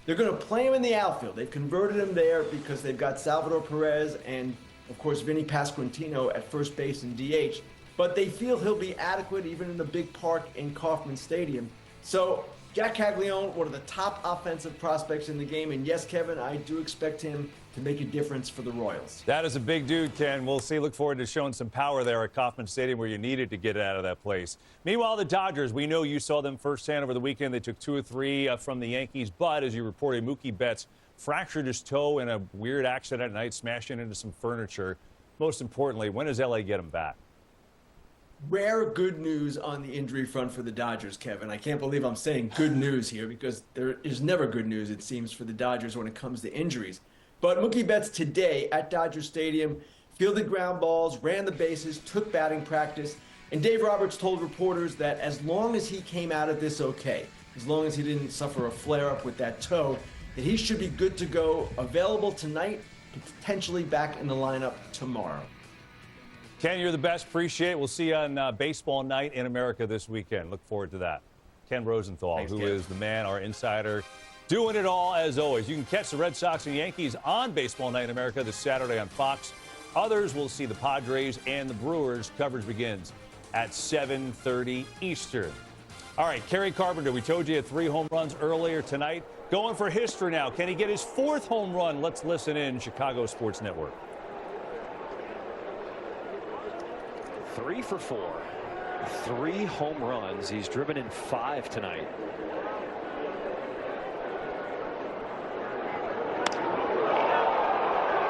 They're going to play him in the outfield. They've converted him there because they've got Salvador Perez and, of course, Vinny Pasquantino at first base and DH. But they feel he'll be adequate even in the big park in Kauffman Stadium. So Jack Caglione, one of the top offensive prospects in the game. And yes, Kevin, I do expect him to make a difference for the Royals. That is a big dude, Ken. We'll see. Look forward to showing some power there at Kauffman Stadium where you needed to get out of that place. Meanwhile, the Dodgers, we know you saw them firsthand over the weekend. They took 2 or 3 from the Yankees. But as you reported, Mookie Betts fractured his toe in a weird accident at night, smashing into some furniture. Most importantly, when does LA get him back? Rare good news on the injury front for the Dodgers, Kevin. I can't believe I'm saying good news here because there is never good news, it seems, for the Dodgers when it comes to injuries. But Mookie Betts today at Dodger Stadium fielded ground balls, ran the bases, took batting practice, and Dave Roberts told reporters that as long as he came out of this okay, as long as he didn't suffer a flare-up with that toe, that he should be good to go, available tonight, potentially back in the lineup tomorrow. Ken, you're the best. Appreciate it. We'll see you on Baseball Night in America this weekend. Look forward to that. Ken Rosenthal, Thanks, who Ken. is the man, our insider Doing it all as always. You can catch the Red Sox and Yankees on Baseball Night in America this Saturday on Fox. Others will see the Padres and the Brewers. Coverage begins at 7:30 Eastern. All right, Kerry Carpenter, we told you he had 3 home runs earlier tonight. Going for history now. Can he get his 4th home run? Let's listen in. Chicago Sports Network. 3 for 4. 3 home runs. He's driven in 5 tonight.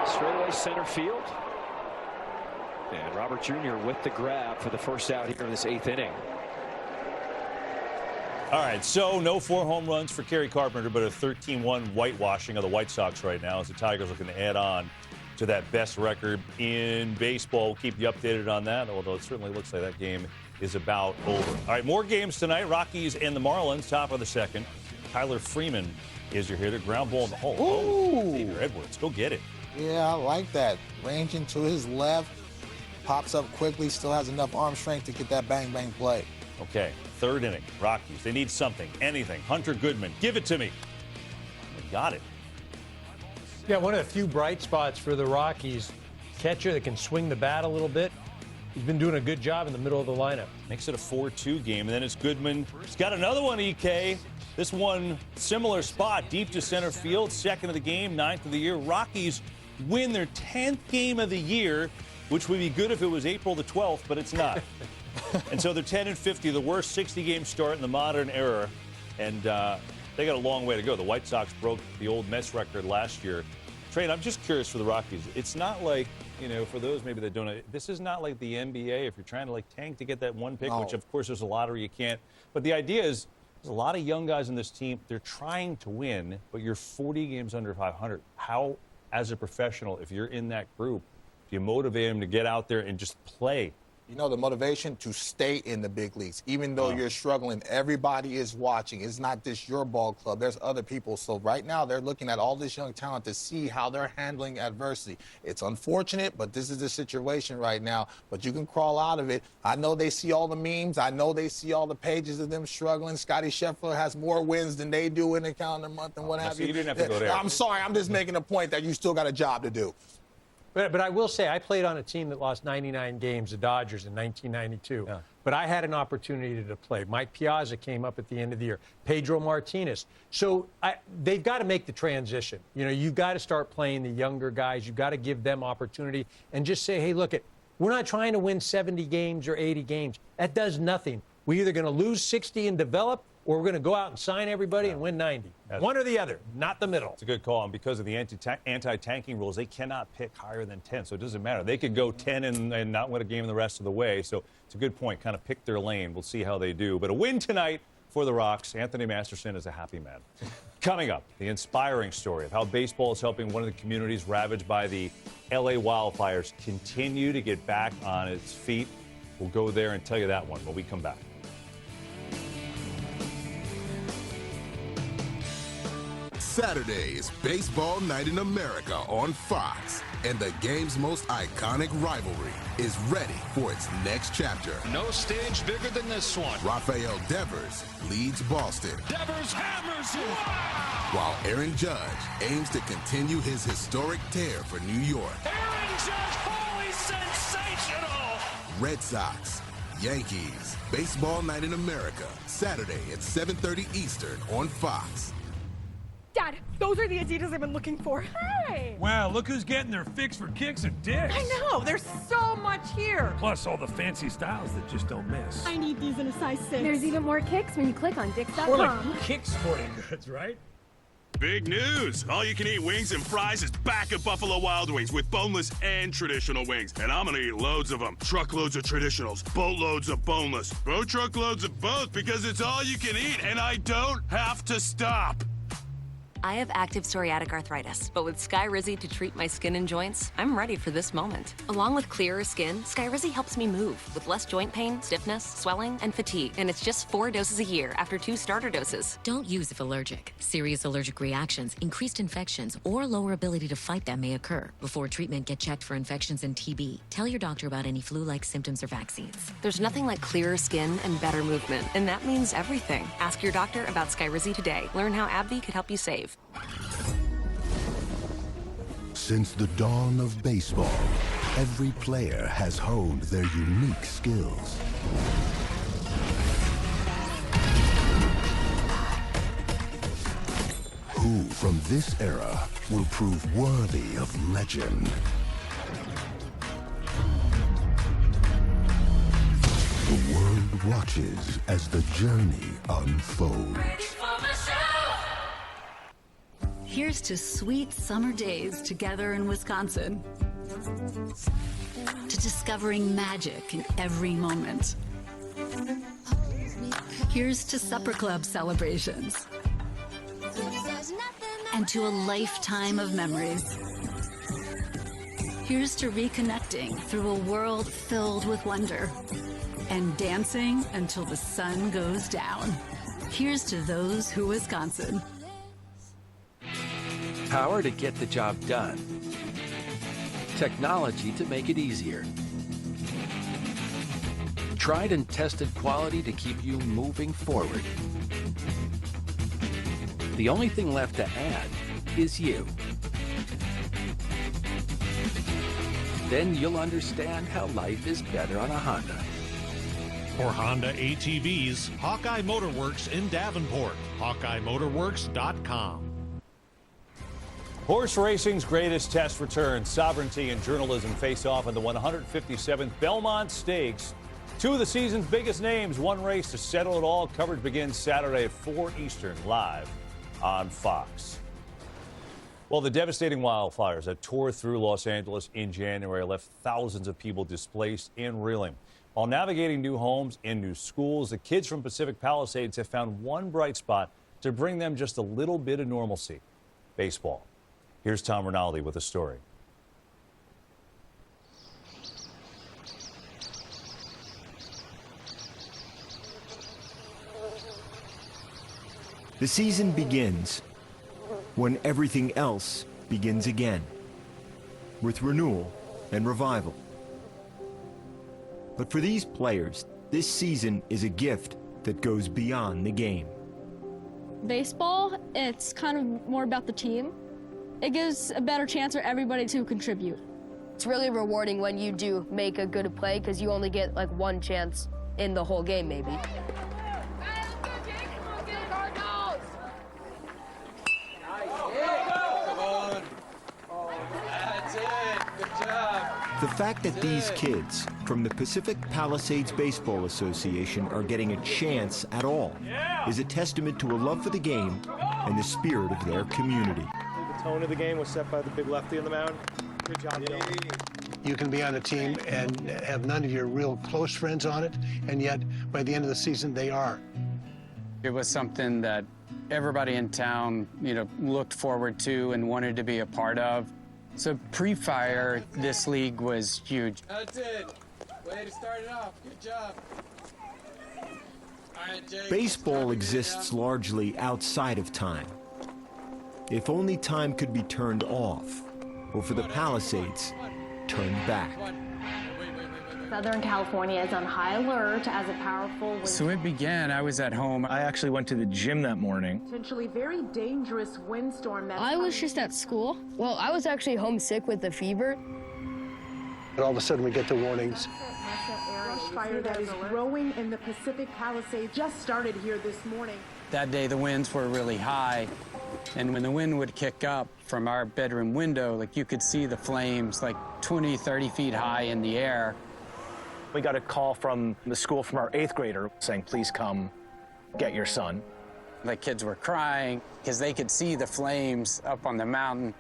Straightaway center field. And Robert Jr. with the grab for the first out here in this 8th inning. All right, so no 4 home runs for Kerry Carpenter, but a 13-1 whitewashing of the White Sox right now as the Tigers looking to add on to that best record in baseball. We'll keep you updated on that, although it certainly looks like that game is about over. All right, more games tonight. Rockies and the Marlins, top of the 2nd. Tyler Freeman is your hitter. Ground ball in the hole. Oh, Xavier Edwards, go get it. Yeah, I like that. Ranging to his left, pops up quickly, still has enough arm strength to get that bang-bang play. Okay, 3rd inning. Rockies, they need something, anything. Hunter Goodman, give it to me. They got it. Yeah, one of the few bright spots for the Rockies. Catcher that can swing the bat a little bit. He's been doing a good job in the middle of the lineup. Makes it a 4-2 game, and then it's Goodman. He's got another one, EK. This one, similar spot, deep to center field, 2nd of the game, 9th of the year. Rockies win their 10th game of the year, which would be good if it was April the 12th, but it's not. And so they're 10-50, the worst 60-game start in the modern era. And they got a long way to go. The White Sox broke the old Mets record last year. Trey, I'm just curious for the Rockies. It's not like, you know, for those maybe that don't know, this is not like the NBA. If you're trying to like tank to get that one pick, which of course there's a lottery, you can't. But the idea is there's a lot of young guys on this team. They're trying to win, but you're 40 games under 500. How, as a professional, if you're in that group, do you motivate them to get out there and just play? You know, the motivation to stay in the big leagues, even though you're struggling, everybody is watching. It's not just your ball club. There's other people. So right now they're looking at all this young talent to see how they're handling adversity. It's unfortunate, but this is the situation right now. But you can crawl out of it. I know they see all the memes. I know they see all the pages of them struggling. Scotty Scheffler has more wins than they do in the calendar month and what have you. You didn't have to go there. I'm sorry. I'm just making a point that you still got a job to do. But I will say, I played on a team that lost 99 games, the Dodgers, in 1992. Yeah. But I had an opportunity to play. Mike Piazza came up at the end of the year. Pedro Martinez. So they've got to make the transition. You know, you've got to start playing the younger guys. You've got to give them opportunity and just say, hey, look, we're not trying to win 70 games or 80 games. That does nothing. We're either going to lose 60 and develop, or we're going to go out and sign everybody and win 90. One or the other, not the middle. It's a good call. And because of the anti-tanking rules, they cannot pick higher than 10. So it doesn't matter. They could go 10 and not win a game the rest of the way. So it's a good point. Kind of pick their lane. We'll see how they do. But a win tonight for the Rocks. Anthony Masterson is a happy man. Coming up, the inspiring story of how baseball is helping one of the communities ravaged by the LA wildfires continue to get back on its feet. We'll go there and tell you that one when we come back. Saturday is Baseball Night in America on Fox, and the game's most iconic rivalry is ready for its next chapter. No stage bigger than this one. Rafael Devers leads Boston, Devers hammers it. while Aaron Judge aims to continue his historic tear for New York. Aaron Judge, holy sensational! Red Sox, Yankees, Baseball Night in America, Saturday at 7:30 Eastern on Fox. Dad, those are the Adidas I've been looking for. Hey! Wow, look who's getting their fix for kicks and dicks. I know, there's so much here. Plus all the fancy styles that just don't miss. I need these in a size 6. There's even more kicks when you click on Dix.com. Or like kick sporting goods, right? Big news! All-you-can-eat wings and fries is back at Buffalo Wild Wings with boneless and traditional wings. And I'm gonna eat loads of them. Truckloads of traditionals, boatloads of boneless, truckloads of both because it's all you can eat and I don't have to stop. I have active psoriatic arthritis, but with Skyrizi to treat my skin and joints, I'm ready for this moment. Along with clearer skin, Skyrizi helps me move with less joint pain, stiffness, swelling, and fatigue. And it's just 4 doses a year after 2 starter doses. Don't use if allergic. Serious allergic reactions, increased infections, or lower ability to fight them may occur. Before treatment, get checked for infections and TB. Tell your doctor about any flu-like symptoms or vaccines. There's nothing like clearer skin and better movement, and that means everything. Ask your doctor about Skyrizi today. Learn how AbbVie could help you save. Since the dawn of baseball, every player has honed their unique skills. Who from this era will prove worthy of legend? The world watches as the journey unfolds. Here's to sweet summer days together in Wisconsin. To discovering magic in every moment. Here's to supper club celebrations. And to a lifetime of memories. Here's to reconnecting through a world filled with wonder. And dancing until the sun goes down. Here's to those who Wisconsin. Power to get the job done. Technology to make it easier. Tried and tested quality to keep you moving forward. The only thing left to add is you. Then you'll understand how life is better on a Honda. For Honda ATVs, Hawkeye Motorworks in Davenport. HawkeyeMotorworks.com. Horse racing's greatest test returns. Sovereignty and journalism face off in the 157th Belmont Stakes. 2 of the season's biggest names, one race to settle it all. Coverage begins Saturday at 4 Eastern, live on Fox. Well, the devastating wildfires that tore through Los Angeles in January left thousands of people displaced and reeling. While navigating new homes and new schools, the kids from Pacific Palisades have found one bright spot to bring them just a little bit of normalcy: baseball. Here's Tom Rinaldi with a story. The season begins when everything else begins again, with renewal and revival. But for these players, this season is a gift that goes beyond the game. Baseball, it's kind of more about the team. It gives a better chance for everybody to contribute. It's really rewarding when you do make a good play because you only get like one chance in the whole game, maybe. The fact that these kids from the Pacific Palisades Baseball Association are getting a chance at all is a testament to a love for the game and the spirit of their community. The tone of the game was set by the big lefty on the mound. Good job, Dylan. You can be on a team and have none of your real close friends on it, and yet by the end of the season, they are. It was something that everybody in town, looked forward to and wanted to be a part of. So pre-fire, this league was huge. That's it. Way to start it off. Good job. All right, Jake. Baseball exists largely outside of time. If only time could be turned off, or for the Palisades, turned back. Southern California is on high alert as a powerful wind. So it began, I was at home. I actually went to the gym that morning. Potentially very dangerous windstorm. I was just at school. Well, I was actually homesick with the fever. And all of a sudden we get the warnings. Brush fire that is growing in the Pacific Palisades just started here this morning. That day the winds were really high, and when the wind would kick up from our bedroom window, you could see the flames 20, 30 feet high in the air. We got a call from the school from our 8th grader saying, please come get your son. The kids were crying because they could see the flames up on the mountain.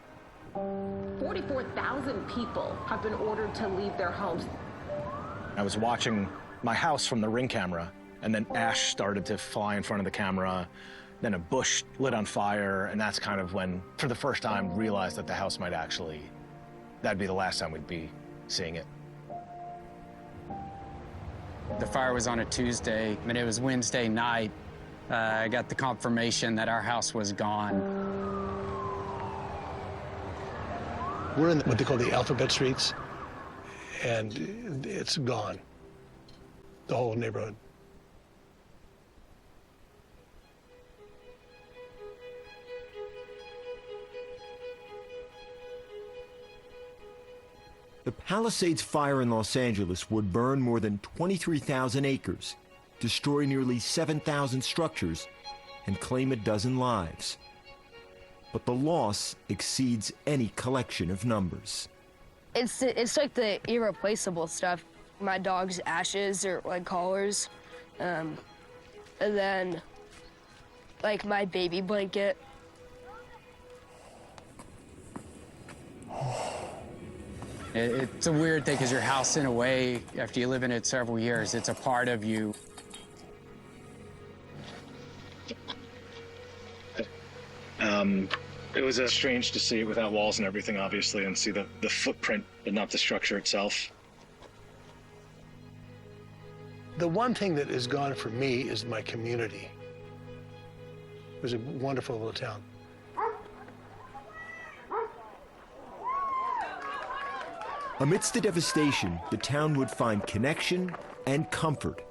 44,000 people have been ordered to leave their homes. I was watching my house from the Ring camera, and then ash started to fly in front of the camera, Then a bush lit on fire, and that's kind of when, for the first time, realized that the house might actually, that'd be the last time we'd be seeing it. The fire was on a Tuesday, and it was Wednesday night. I got the confirmation that our house was gone. We're in what they call the alphabet streets, and it's gone. The whole neighborhood. The Palisades fire in Los Angeles would burn more than 23,000 acres, destroy nearly 7,000 structures, and claim a dozen lives. But the loss exceeds any collection of numbers. It's like the irreplaceable stuff. My dog's ashes or like collars, and then like my baby blanket. It's a weird thing because your house, in a way, after you live in it several years, it's a part of you. It was strange to see it without walls and everything, obviously, and see the footprint, but not the structure itself. The one thing that is gone for me is my community. It was a wonderful little town. Amidst the devastation, the town would find connection and comfort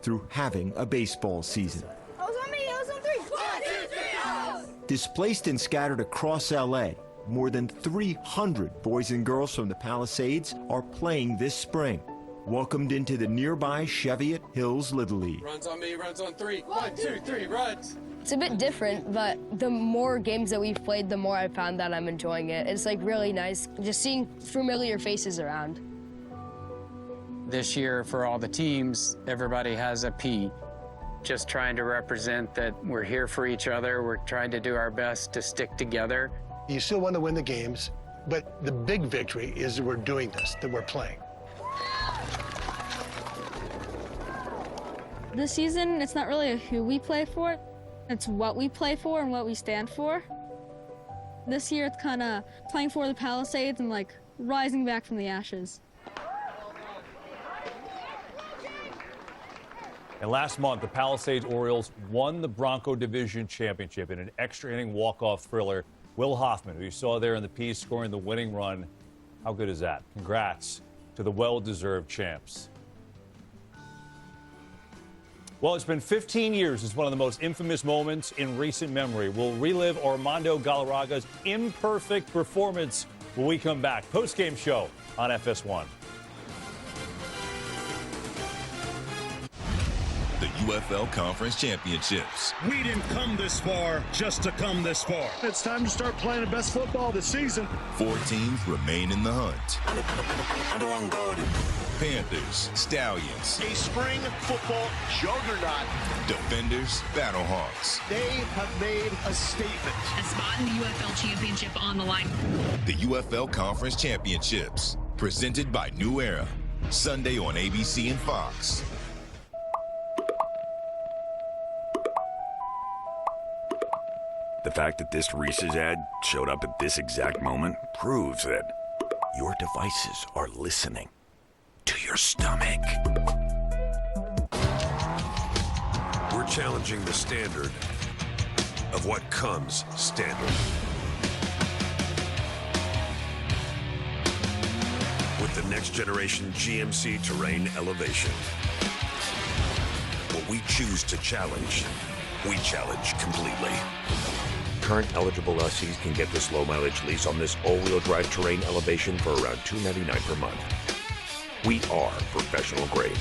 through having a baseball season. Displaced and scattered across LA, more than 300 boys and girls from the Palisades are playing this spring, welcomed into the nearby Cheviot Hills Little League. Runs on me, runs on 3. 1, 2, 3, runs. It's a bit different, but the more games that we've played, the more I found that I'm enjoying it. It's like really nice just seeing familiar faces around. This year, for all the teams, everybody has a P. Just trying to represent that we're here for each other. We're trying to do our best to stick together. You still want to win the games, but the big victory is that we're doing this, that we're playing. This season, it's not really who we play for. It's what we play for and what we stand for. This year, it's kind of playing for the Palisades and like rising back from the ashes. And last month, the Palisades Orioles won the Bronco Division Championship in an extra-inning walk-off thriller. Will Hoffman, who you saw there in the piece, scoring the winning run. How good is that? Congrats to the well-deserved champs. Well, it's been 15 years since one of the most infamous moments in recent memory. We'll relive Armando Galarraga's imperfect performance when we come back. Post-game show on FS1. The UFL Conference Championships. We didn't come this far just to come this far. It's time to start playing the best football this season. 4 teams remain in the hunt. Panthers, Stallions. A spring football juggernaut. Defenders, Battlehawks. They have made a statement. A spot in the UFL Championship on the line. The UFL Conference Championships. Presented by New Era. Sunday on ABC and Fox. The fact that this Reese's ad showed up at this exact moment proves that your devices are listening to your stomach. We're challenging the standard of what comes standard. With the next generation GMC Terrain Elevation. What we choose to challenge, we challenge completely. Current eligible lessees can get this low-mileage lease on this all-wheel drive Terrain Elevation for around $299 per month. We are professional grade.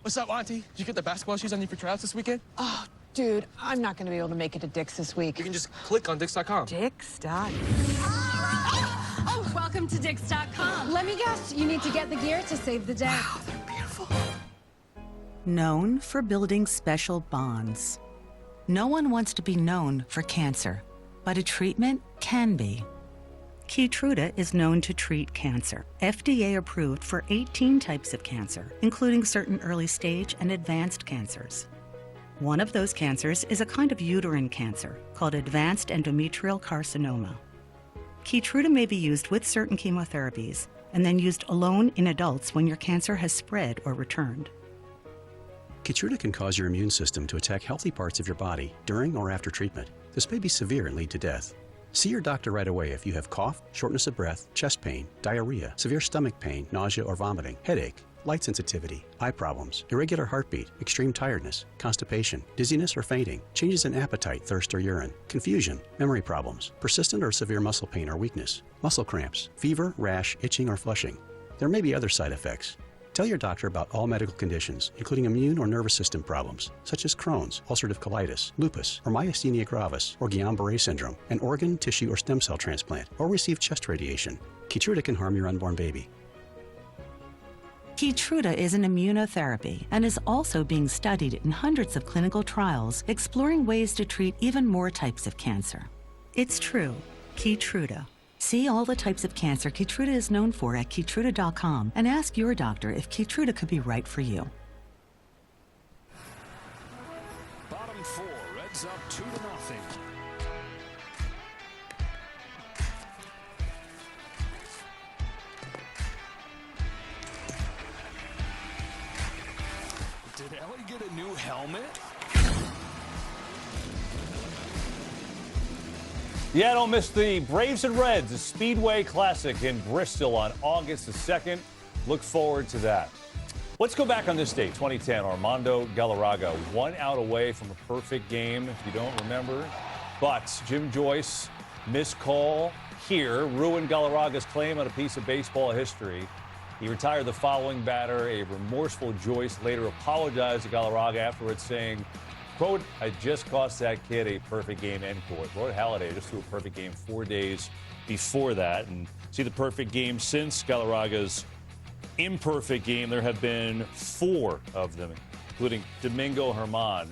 What's up, Auntie? Did you get the basketball shoes I need for tryouts this weekend? Oh, dude, I'm not going to be able to make it to Dick's this week. You can just click on Dix.com. Dick's.com. Oh, welcome to Dix.com. Let me guess, you need to get the gear to save the day. Wow, they're beautiful. Known for building special bonds. No one wants to be known for cancer, but a treatment can be. Keytruda is known to treat cancer. FDA approved for 18 types of cancer, including certain early stage and advanced cancers. One of those cancers is a kind of uterine cancer called advanced endometrial carcinoma. Keytruda may be used with certain chemotherapies and then used alone in adults when your cancer has spread or returned. Keytruda can cause your immune system to attack healthy parts of your body during or after treatment. This may be severe and lead to death. See your doctor right away if you have cough, shortness of breath, chest pain, diarrhea, severe stomach pain, nausea or vomiting, headache, light sensitivity, eye problems, irregular heartbeat, extreme tiredness, constipation, dizziness or fainting, changes in appetite, thirst or urine, confusion, memory problems, persistent or severe muscle pain or weakness, muscle cramps, fever, rash, itching or flushing. There may be other side effects. Tell your doctor about all medical conditions, including immune or nervous system problems, such as Crohn's, ulcerative colitis, lupus, or myasthenia gravis, or Guillain-Barré syndrome, an organ, tissue, or stem cell transplant, or receive chest radiation. Keytruda can harm your unborn baby. Keytruda is an immunotherapy and is also being studied in hundreds of clinical trials exploring ways to treat even more types of cancer. It's true, Keytruda. See all the types of cancer Keytruda is known for at Keytruda.com and ask your doctor if Keytruda could be right for you. Bottom four, Reds up 2-0. Did Ellie get a new helmet? Yeah, don't miss the Braves and Reds, the Speedway Classic in Bristol on August the 2nd. Look forward to that. Let's go back on this date, 2010. Armando Galarraga, 1 out away from a perfect game, if you don't remember. But Jim Joyce, missed call here, ruined Galarraga's claim on a piece of baseball history. He retired the following batter. A remorseful Joyce later apologized to Galarraga afterwards, saying, quote, I just cost that kid a perfect game, end quote. Roy Halladay just threw a perfect game 4 days before that. And see the perfect game since Galarraga's imperfect game. There have been 4 of them, including Domingo Germán.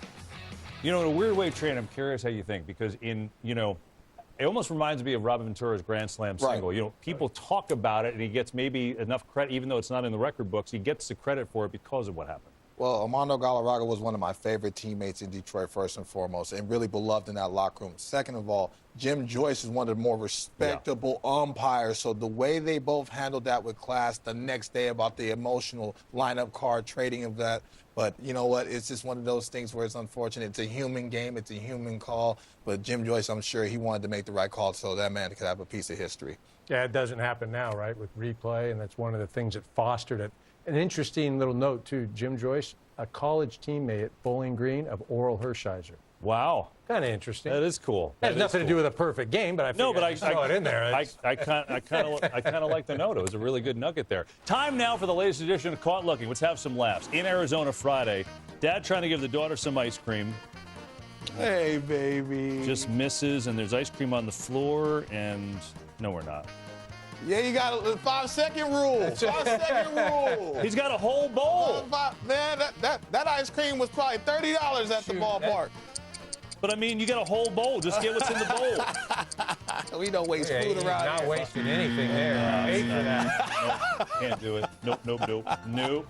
You know, in a weird way, Trent, I'm curious how you think, because it almost reminds me of Robin Ventura's Grand Slam single. Right. You know, people talk about it, and he gets maybe enough credit, even though it's not in the record books, he gets the credit for it because of what happened. Well, Armando Galarraga was one of my favorite teammates in Detroit, first and foremost, and really beloved in that locker room. Second of all, Jim Joyce is one of the more respectable umpires, so the way they both handled that with class the next day about the emotional lineup card trading of that. But you know what? It's just one of those things where it's unfortunate. It's a human game. It's a human call. But Jim Joyce, I'm sure he wanted to make the right call so that man could have a piece of history. Yeah, it doesn't happen now, right, with replay, and that's one of the things that fostered it. An interesting little note, too, Jim Joyce, a college teammate at Bowling Green of Oral Hershiser. Wow. Kind of interesting. That is cool. It has nothing to do with a perfect game, but I saw it in there. I kind of like the note. It was a really good nugget there. Time now for the latest edition of Caught Looking. Let's have some laughs. In Arizona Friday, Dad trying to give the daughter some ice cream. Hey, baby. Just misses, and there's ice cream on the floor, and no, we're not. Yeah, you got a 5-second rule. 5-second rule. He's got a whole bowl. Man, that ice cream was probably $30 at the ballpark. But I mean, you got a whole bowl. Just get what's in the bowl. We don't waste food around here. Not wasting anything there. Hate for that. Nope, can't do it.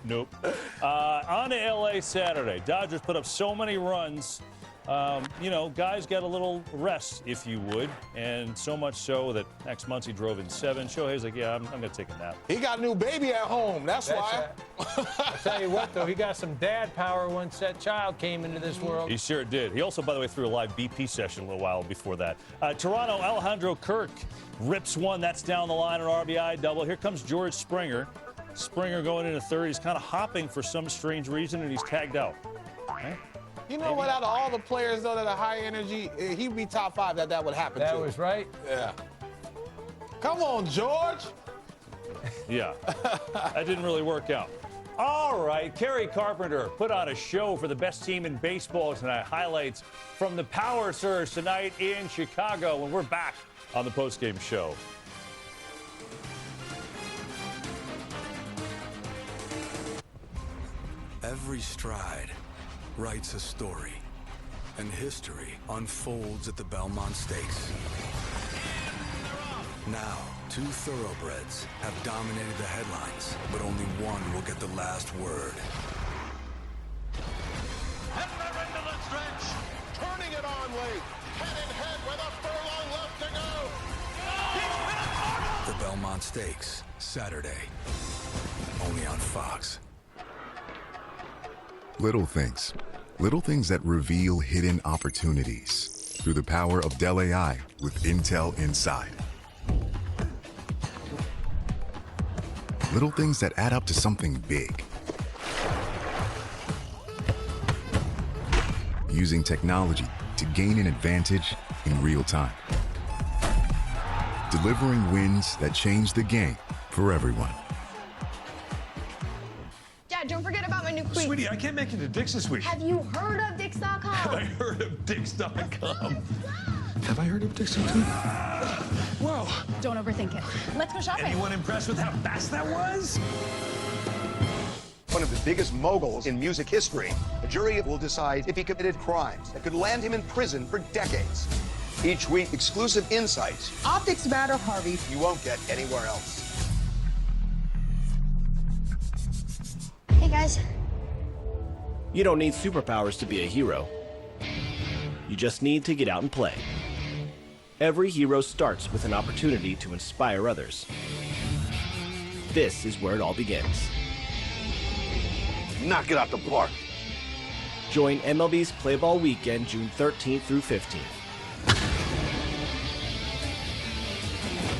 Nope. On to LA Saturday. Dodgers put up so many runs. Guys got a little rest, if you would, and so much so that next month he drove in 7. Shohei's like, yeah, I'm going to take a nap. He got a new baby at home. That's why. I'll tell you what, though, he got some dad power once that child came into this world. He sure did. He also, by the way, threw a live BP session a little while before that. Toronto, Alejandro Kirk rips one. That's down the line, an RBI double. Here comes George Springer. Springer going into third. He's kind of hopping for some strange reason, and he's tagged out. Okay. You know what? Out of all the players, though, that are high energy, he'd be top 5 that would happen to. That was right. Yeah. Come on, George. Yeah. That didn't really work out. All right. Kerry Carpenter put on a show for the best team in baseball tonight. Highlights from the Power Surge tonight in Chicago when we're back on the postgame show. Every stride writes a story, and history unfolds at the Belmont Stakes. Now, 2 thoroughbreds have dominated the headlines, but only one will get the last word. And they're into the On Stakes, Saturday. Only on Fox. Little things. Little things that reveal hidden opportunities through the power of Dell AI with Intel Inside. Little things that add up to something big. Using technology to gain an advantage in real time. Delivering wins that change the game for everyone. Dad, don't forget about my new cleats. Sweetie, I can't make it to Dick's this week. Have you heard of Dix.com? Have I heard of Dix.com? Have I heard of Dix.com? Whoa. Don't overthink it. Let's go shopping. Anyone impressed with how fast that was? One of the biggest moguls in music history. A jury will decide if he committed crimes that could land him in prison for decades. Each week, exclusive insights. Optics matter, Harvey. You won't get anywhere else. Hey, guys. You don't need superpowers to be a hero. You just need to get out and play. Every hero starts with an opportunity to inspire others. This is where it all begins. Knock it out the park. Join MLB's Play Ball Weekend June 13th through 15th.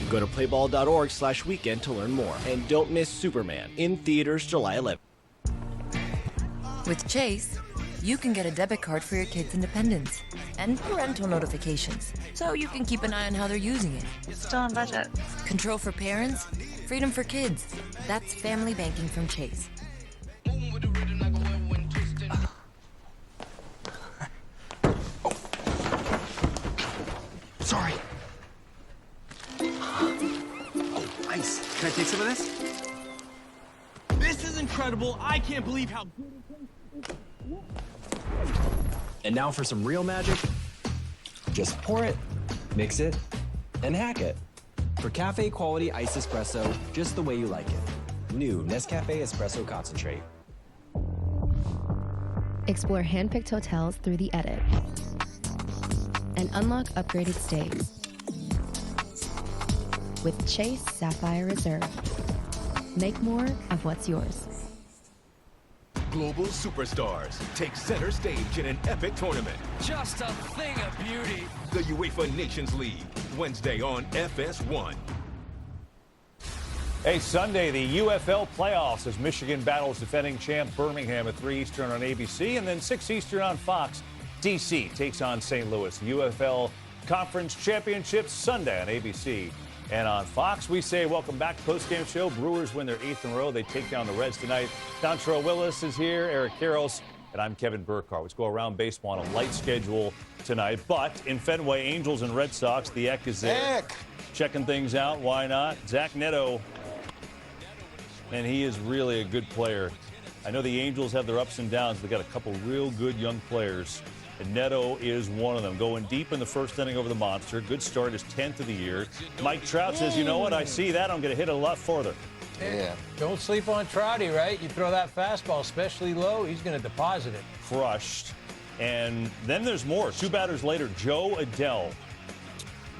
Go to playball.org/weekend to learn more. And don't miss Superman in theaters July 11th. With Chase, you can get a debit card for your kids' independence and parental notifications, so you can keep an eye on how they're using it. Still on budget. Control for parents, freedom for kids. That's family banking from Chase. Sorry. Oh, ice. Can I take some of this? This is incredible. I can't believe how good it tastes. And now for some real magic, just pour it, mix it, and hack it. For cafe quality iced espresso, just the way you like it. New Nescafe Espresso Concentrate. Explore hand-picked hotels through the edit. And unlock upgraded stays. With Chase Sapphire Reserve. Make more of what's yours. Global superstars take center stage in an epic tournament. Just a thing of beauty. The UEFA Nations League, Wednesday on FS1. Hey, Sunday, the UFL playoffs as Michigan battles defending champ Birmingham at 3 Eastern on ABC and then 6 Eastern on Fox. DC takes on St. Louis. UFL Conference Championship Sunday on ABC. And on Fox, we say welcome back to postgame show. Brewers win their 8th in a row. They take down the Reds tonight. Dontrell Willis is here, Eric Karros, and I'm Kevin Burkhardt. Let's go around baseball on a light schedule tonight. But in Fenway, Angels and Red Sox, the Eck is there. Checking things out. Why not? Zach Neto, and he is really a good player. I know the Angels have their ups and downs. They've got a couple real good young players. And Neto is one of them. Going deep in the first inning over the Monster. Good start, his 10th of the year. Mike Trout says, you know what, I see that. I'm going to hit it a lot further. Yeah. Don't sleep on Trouty, right? You throw that fastball, especially low, he's going to deposit it. Crushed. And then there's more. 2 batters later, Joe Adell.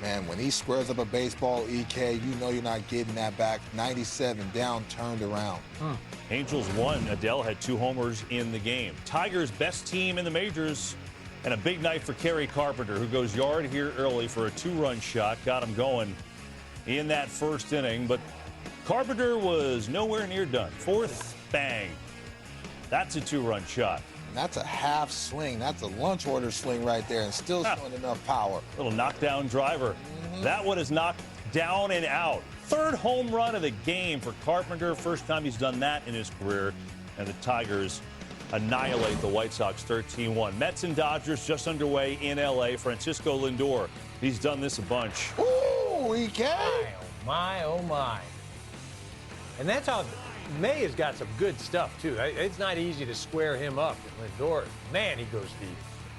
Man, when he squares up a baseball, EK, you know you're not getting that back. 97 down, turned around. Angels won. Adell had 2 homers in the game. Tigers' best team in the majors. And a big night for Kerry Carpenter, who goes yard here early for a 2-run shot. Got him going in that first inning. But Carpenter was nowhere near done. 4th, bang. That's a 2-run shot. And that's a half swing. That's a lunch order swing right there and still showing enough power. Little knockdown driver. That one is knocked down and out. 3rd home run of the game for Carpenter. First time he's done that in his career. And the Tigers annihilate the White Sox 13-1. Mets and Dodgers just underway in L.A. Francisco Lindor, he's done this a bunch. Ooh, EK. Oh, my, oh, my. And that's how May has got some good stuff, too. It's not easy to square him up. Lindor, man, he goes deep.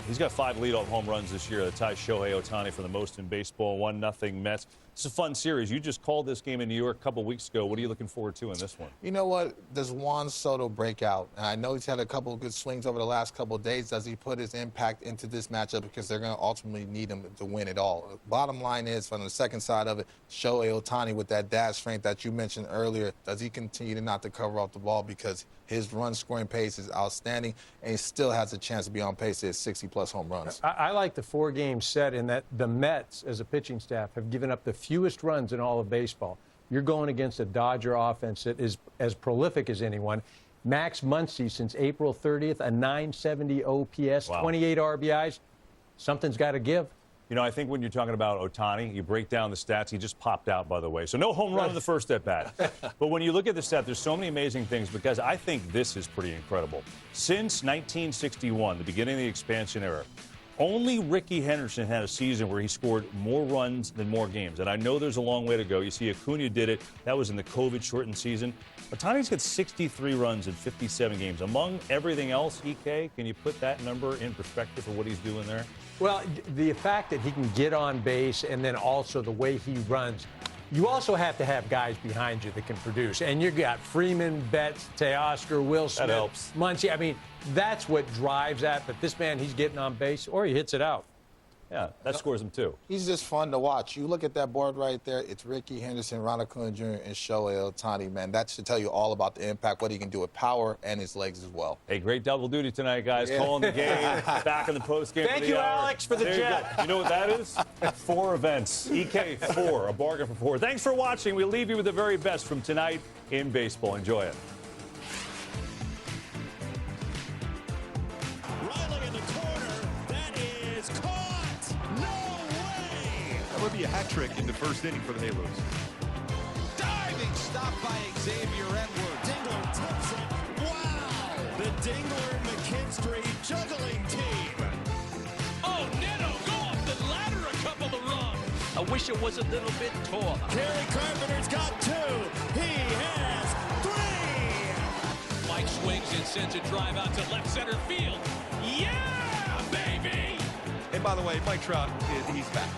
He's got 5 leadoff home runs this year. That ties Shohei Ohtani for the most in baseball. 1-0 Mets. It's a fun series. You just called this game in New York a couple weeks ago. What are you looking forward to in this one? You know what? Does Juan Soto break out? And I know he's had a couple of good swings over the last couple of days. Does he put his impact into this matchup? Because they're going to ultimately need him to win it all. Bottom line is, from the second side of it, Shohei Ohtani with that dash strength that you mentioned earlier, does he continue to not to cover off the ball? Because his run-scoring pace is outstanding, and he still has a chance to be on pace to hit 60-plus home runs. I like the 4-game set in that the Mets, as a pitching staff, have given up the fewest runs in all of baseball. You're going against a Dodger offense that is as prolific as anyone. Max Muncy, since April 30th, a 970 OPS, Wow. 28 RBIs. Something's got to give. You know, I think when you're talking about Ohtani, you break down the stats. He just popped out, by the way. So no home run in the first at-bat. But when you look at the stat, there's so many amazing things because I think this is pretty incredible. Since 1961, the beginning of the expansion era, only Ricky Henderson had a season where he scored more runs than more games. And I know there's a long way to go. You see, Acuna did it. That was in the COVID-shortened season. Ohtani's got 63 runs in 57 games. Among everything else, EK, can you put that number in perspective for what he's doing there? Well, the fact that he can get on base and then also the way he runs, you also have to have guys behind you that can produce. And you got Freeman, Betts, Teoscar, Will Smith, helps. Muncy. I mean, that's what drives that. But this man, he's getting on base or he hits it out. Yeah, that scores him too. He's just fun to watch. You look at that board right there, it's Ricky Henderson, Ronald Acuna Jr., and Shohei Ohtani, man. That should tell you all about the impact, what he can do with power and his legs as well. Hey, great double duty tonight, guys. Yeah. Calling the game, back in the postgame. Thank you, Alex, for the jet. You know what that is? 4 events. EK 4, a bargain for 4. Thanks for watching. We leave you with the very best from tonight in baseball. Enjoy it. That would be a hat trick in the first inning for the Halos. Diving stop by Xavier Edwards. Dingler tips it. Wow! The Dingler-McKinstry juggling team. Oh, Neto, go up the ladder a couple of rungs. I wish it was a little bit taller. Kerry Carpenter's got 2. He has 3. Mike swings and sends a drive out to left center field. Yeah, baby! And by the way, Mike Trout, he's back.